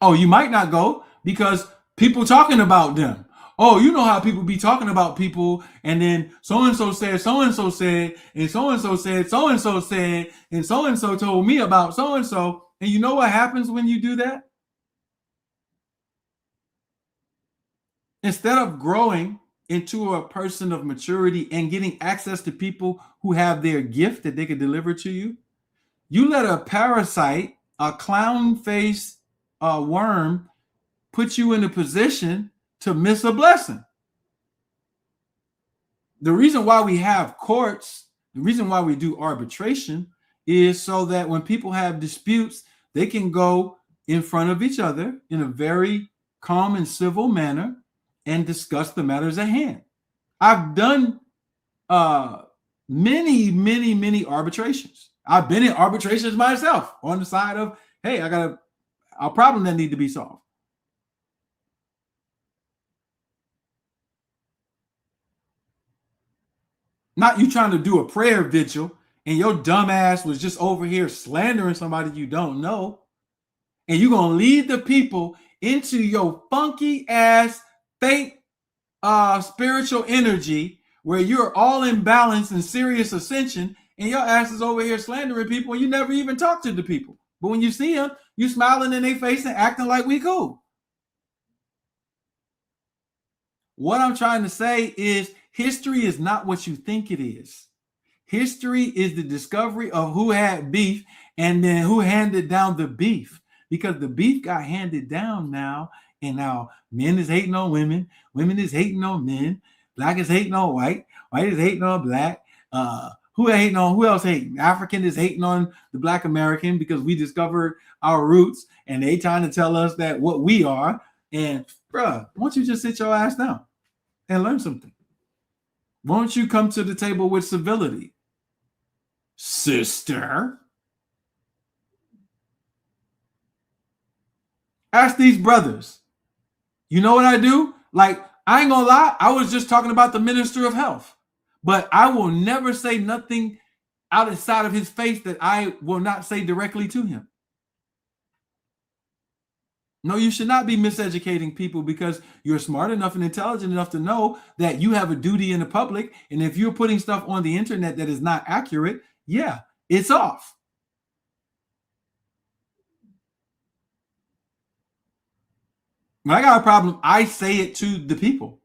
Oh, you might not go because people talking about them. Oh, you know how people be talking about people, and then so-and-so said, so-and-so said, and so-and-so said, so-and-so said, and so-and-so told me about so-and-so. And you know what happens when you do that? Instead of growing into a person of maturity and getting access to people who have their gift that they can deliver to you, you let a parasite, a clown-faced worm, put you in a position to miss a blessing. The reason why we have courts, the reason why we do arbitration is so that when people have disputes, they can go in front of each other in a very calm and civil manner and discuss the matters at hand. I've done many arbitrations. I've been in arbitrations myself on the side of, hey, I got a problem that need to be solved. Not you trying to do a prayer vigil and your dumb ass was just over here slandering somebody you don't know. And you're going to lead the people into your funky ass fake spiritual energy where you're all in balance and Sirius ascension, and your ass is over here slandering people and you never even talk to the people. But when you see them, you smiling in their face and acting like we cool. What I'm trying to say is history is not what you think it is. History is the discovery of who had beef and then who handed down the beef, because the beef got handed down now. And now men is hating on women. Women is hating on men. Black is hating on white. White is hating on black. Who else hating? African is hating on the Black American because we discovered our roots and they trying to tell us that what we are. And bruh, why don't you just sit your ass down and learn something? Why don't you come to the table with civility, sister? Ask these brothers. You know what I do? Like, I ain't gonna lie, I was just talking about the Minister of Health, but I will never say nothing outside of his face that I will not say directly to him. No, you should not be miseducating people because you're smart enough and intelligent enough to know that you have a duty in the public. And if you're putting stuff on the internet that is not accurate, yeah, it's off. When I got a problem, I say it to the people.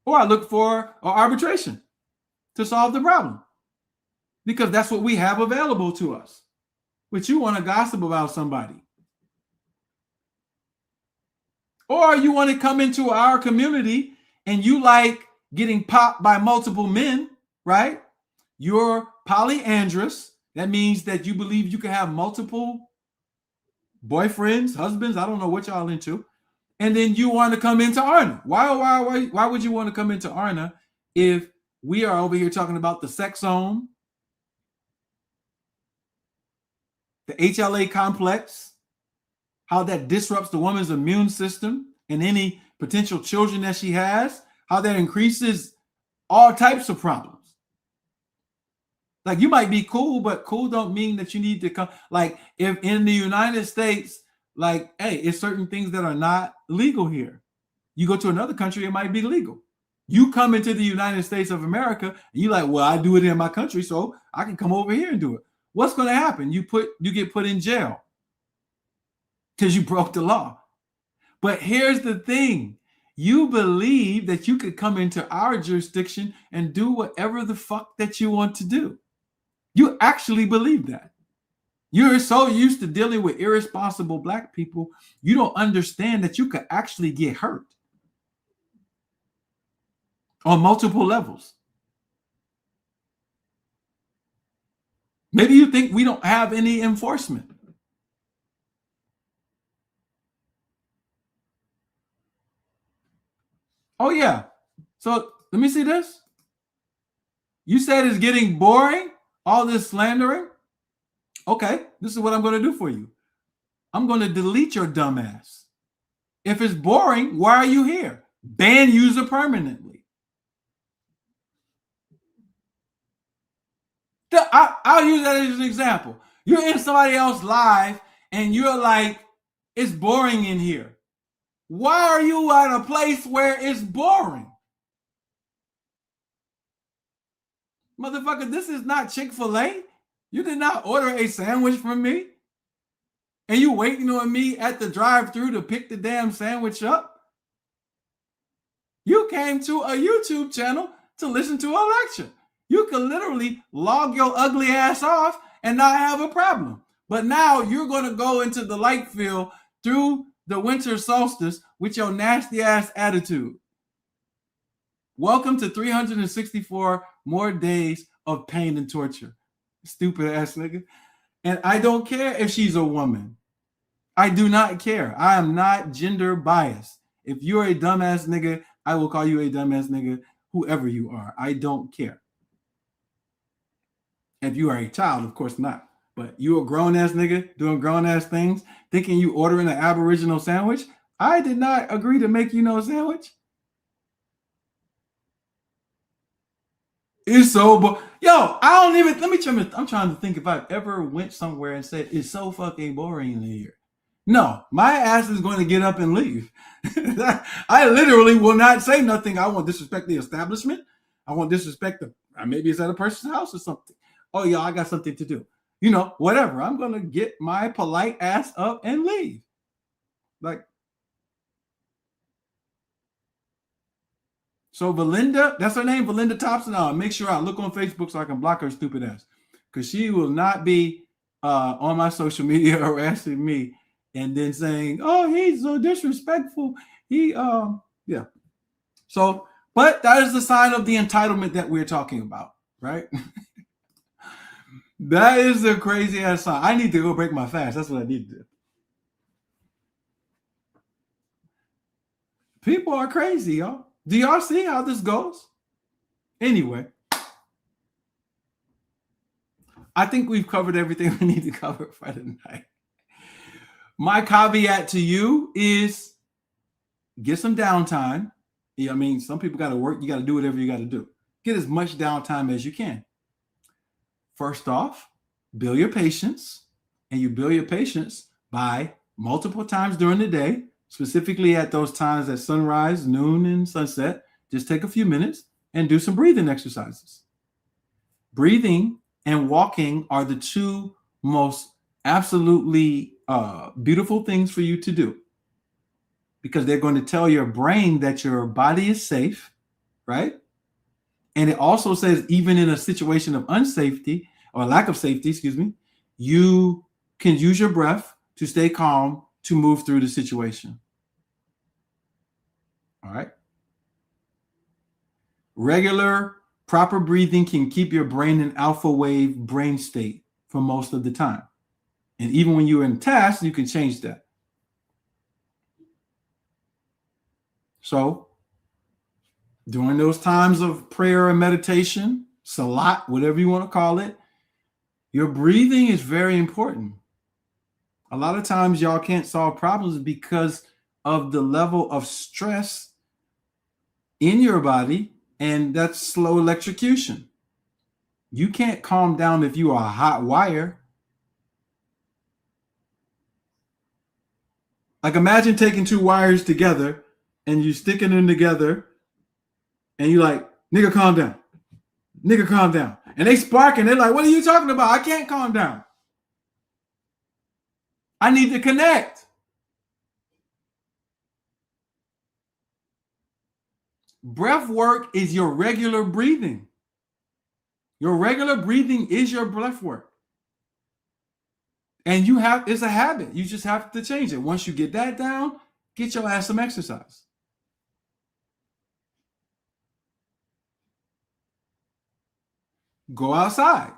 Or I look for an arbitration to solve the problem. Because that's what we have available to us. But you want to gossip about somebody. Or you want to come into our community and you like getting popped by multiple men, right? You're polyandrous. That means that you believe you can have multiple boyfriends, husbands, I don't know what y'all into. And then you want to come into Arna. Why would you want to come into Arna if we are over here talking about the sex zone, the HLA complex, how that disrupts the woman's immune system and any potential children that she has, how that increases all types of problems. Like, you might be cool, but cool don't mean that you need to come. Like, if in the United States, like, hey, it's certain things that are not legal here. You go to another country, it might be legal. You come into the United States of America, and you're like, well, I do it in my country, so I can come over here and do it. What's going to happen? You get put in jail because you broke the law. But here's the thing. You believe that you could come into our jurisdiction and do whatever the fuck that you want to do. You actually believe that. You're so used to dealing with irresponsible Black people, you don't understand that you could actually get hurt on multiple levels. Maybe you think we don't have any enforcement. Oh, yeah. So let me see this. You said it's getting boring, all this slandering. Okay, this is what I'm going to do for you. I'm going to delete your dumb ass. If it's boring, why are you here? Ban user permanently. I'll use that as an example. You're in somebody else's live and you're like, it's boring in here. Why are you at a place where it's boring? Motherfucker, this is not Chick-fil-A. You did not order a sandwich from me. And you waiting on me at the drive-thru to pick the damn sandwich up. You came to a YouTube channel to listen to a lecture. You could literally log your ugly ass off and not have a problem. But now you're going to go into the light field through the winter solstice with your nasty ass attitude. Welcome to 364 more days of pain and torture. Stupid ass nigga. And I don't care if she's a woman. I do not care. I am not gender biased. If you're a dumbass nigga, I will call you a dumbass nigga, whoever you are. I don't care. If you are a child, of course not. But you a grown-ass nigga doing grown-ass things, thinking you ordering an Aboriginal sandwich. I did not agree to make you no sandwich. It's so yo, I don't even, I'm trying to think if I've ever went somewhere and said, it's so fucking boring in here. No, my ass is going to get up and leave. I literally will not say nothing. I won't disrespect the establishment. I won't disrespect maybe it's at a person's house or something. Oh, yeah, I got something to do. You know, whatever. I'm going to get my polite ass up and leave. Like, so Valinda, that's her name, Valinda Thompson. I'll make sure I look on Facebook so I can block her stupid ass. Because she will not be on my social media harassing me and then saying, oh, he's so disrespectful. Yeah. So, but that is the sign of the entitlement that we're talking about, right? That is the crazy ass sign. I need to go break my fast. That's what I need to do. People are crazy, y'all. Do y'all see how this goes? Anyway, I think we've covered everything we need to cover for tonight. My caveat to you is get some downtime. Yeah, I mean, some people got to work. You got to do whatever you got to do. Get as much downtime as you can. First off, build your patience. And you build your patience by multiple times during the day, specifically at those times at sunrise, noon, and sunset. Just take a few minutes and do some breathing exercises. Breathing and walking are the two most absolutely beautiful things for you to do. because they're going to tell your brain that your body is safe, right? And it also says even in a situation of unsafety or lack of safety, excuse me, you can use your breath to stay calm to move through the situation. All right. Regular, proper breathing can keep your brain in alpha wave brain state for most of the time. And even when you're in task, you can change that. So during those times of prayer and meditation, salat, whatever you want to call it, your breathing is very important. A lot of times y'all can't solve problems because of the level of stress in your body, and that's slow electrocution. You can't calm down if you are a hot wire. Like imagine taking two wires together and you sticking them together and you like, nigga, calm down. Nigga, calm down. And they spark and they're like, what are you talking about? I can't calm down. I need to connect. Breath work is your regular breathing. Your regular breathing is your breath work. And it's a habit. You just have to change it. Once you get that down, get your ass some exercise. Go outside.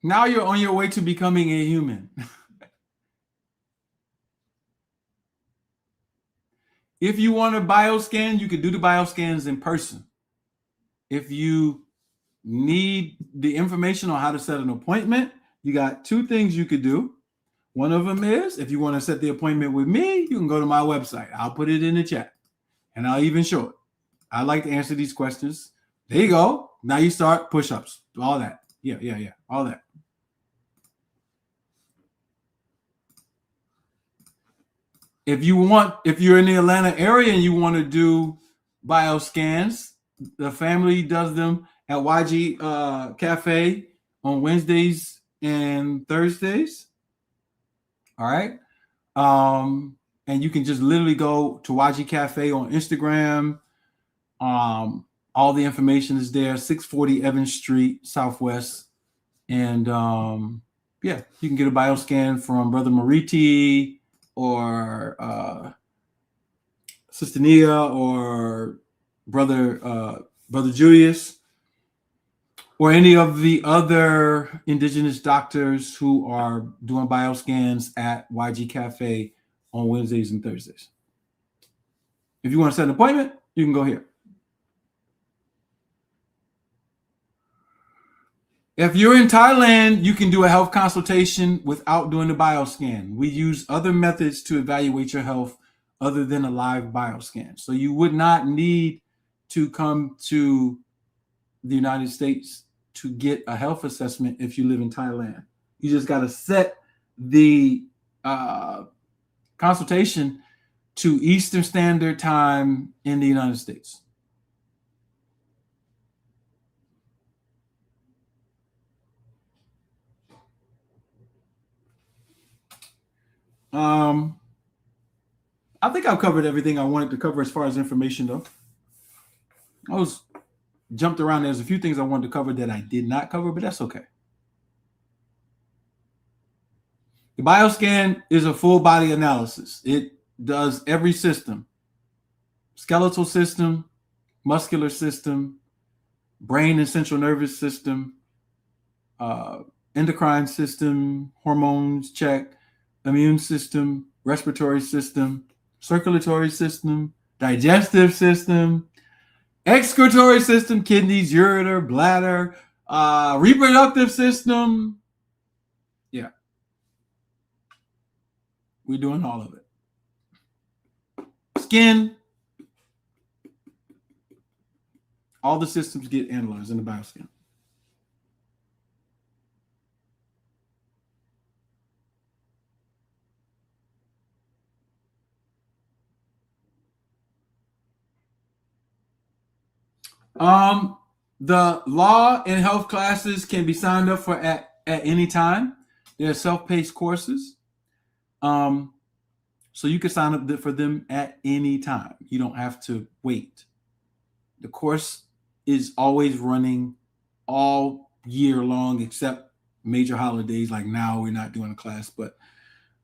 Now you're on your way to becoming a human. If you want a bioscan, you can do the bioscans in person. If you need the information on how to set an appointment, you got two things you could do. One of them is, if you want to set the appointment with me, you can go to my website. I'll put it in the chat and I'll even show it. I like to answer these questions. There you go. Now you start push-ups, all that. Yeah, all that. If you're in the Atlanta area and you want to do bioscans, the family does them at YG Cafe on Wednesdays and Thursdays. All right. And you can just literally go to YG Cafe on Instagram. All the information is there, 640 Evans Street, Southwest. And you can get a bioscan from Brother Mariti or Sister Nia or Brother Julius, or any of the other indigenous doctors who are doing bioscans at YG Cafe on Wednesdays and Thursdays. If you want to set an appointment, you can go here. If you're in Thailand, you can do a health consultation without doing the bioscan. We use other methods to evaluate your health other than a live bioscan. So you would not need to come to the United States to get a health assessment if you live in Thailand. You just got to set the consultation to Eastern Standard Time in the United States. I think I've covered everything I wanted to cover as far as information, though. I was jumped around. There's a few things I wanted to cover that I did not cover, but that's okay. The bioscan is a full body analysis. It does every system: skeletal system, muscular system, brain and central nervous system, endocrine system, hormones check, immune system, respiratory system, circulatory system, digestive system, excretory system, kidneys, ureter, bladder, reproductive system. Yeah. We're doing all of it. Skin. All the systems get analyzed in the bioscan. The law and health classes can be signed up for at any time. They're self-paced courses. So you can sign up for them at any time. You don't have to wait. The course is always running all year long, except major holidays. Like now, we're not doing a class, but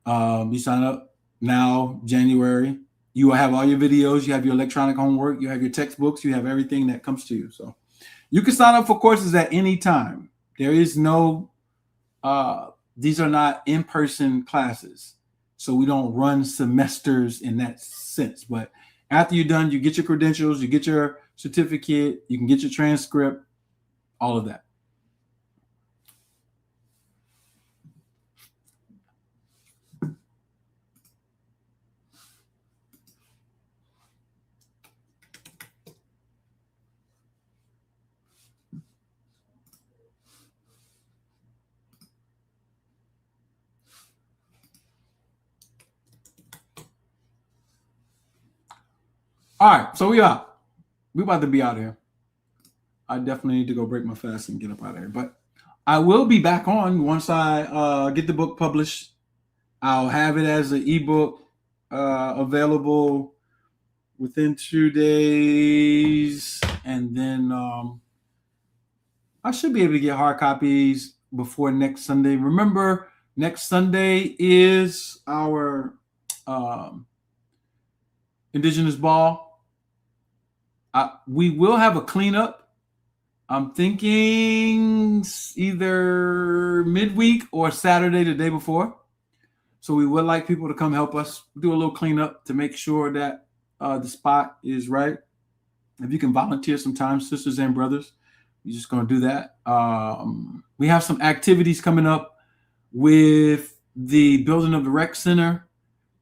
you sign up now, January. You will have all your videos. You have your electronic homework. You have your textbooks. You have everything that comes to you. So you can sign up for courses at any time. There is no, these are not in-person classes. So we don't run semesters in that sense. But after you're done, you get your credentials, you get your certificate, you can get your transcript, all of that. All right, so we out. We about to be out of here. I definitely need to go break my fast and get up out of here. But I will be back on once I get the book published. I'll have it as an ebook available within 2 days. And then I should be able to get hard copies before next Sunday. Remember, next Sunday is our Indigenous Ball. We will have a cleanup. I'm thinking either midweek or Saturday, the day before. So we would like people to come help us do a little cleanup to make sure that the spot is right. If you can volunteer sometimes, sisters and brothers, you're just going to do that. We have some activities coming up with the building of the rec center.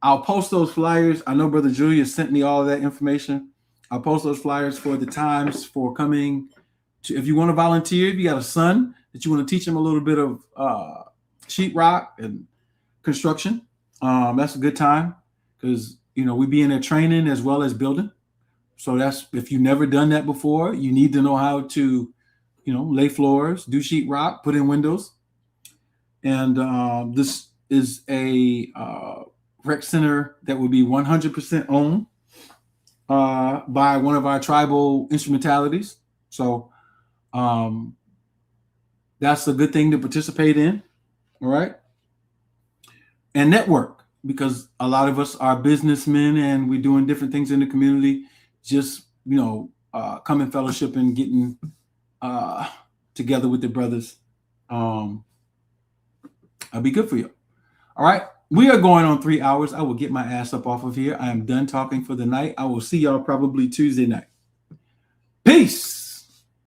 I'll post those flyers. I know Brother Julius sent me all of that information. I'll post those flyers for the times for coming to, if you want to volunteer, if you got a son that you want to teach him a little bit of sheetrock and construction, that's a good time because, you know, we be in there training as well as building. So that's, if you've never done that before, you need to know how to, you know, lay floors, do sheetrock, put in windows. And this is a rec center that will be 100% owned by one of our tribal instrumentalities. So that's a good thing to participate in. All right. And network, because a lot of us are businessmen and we're doing different things in the community. Just, you know, coming fellowship and getting together with the brothers. I'll be good for you. All right. We are going on 3 hours. I will get my ass up off of here. I am done talking for the night. I will see y'all probably Tuesday night. Peace.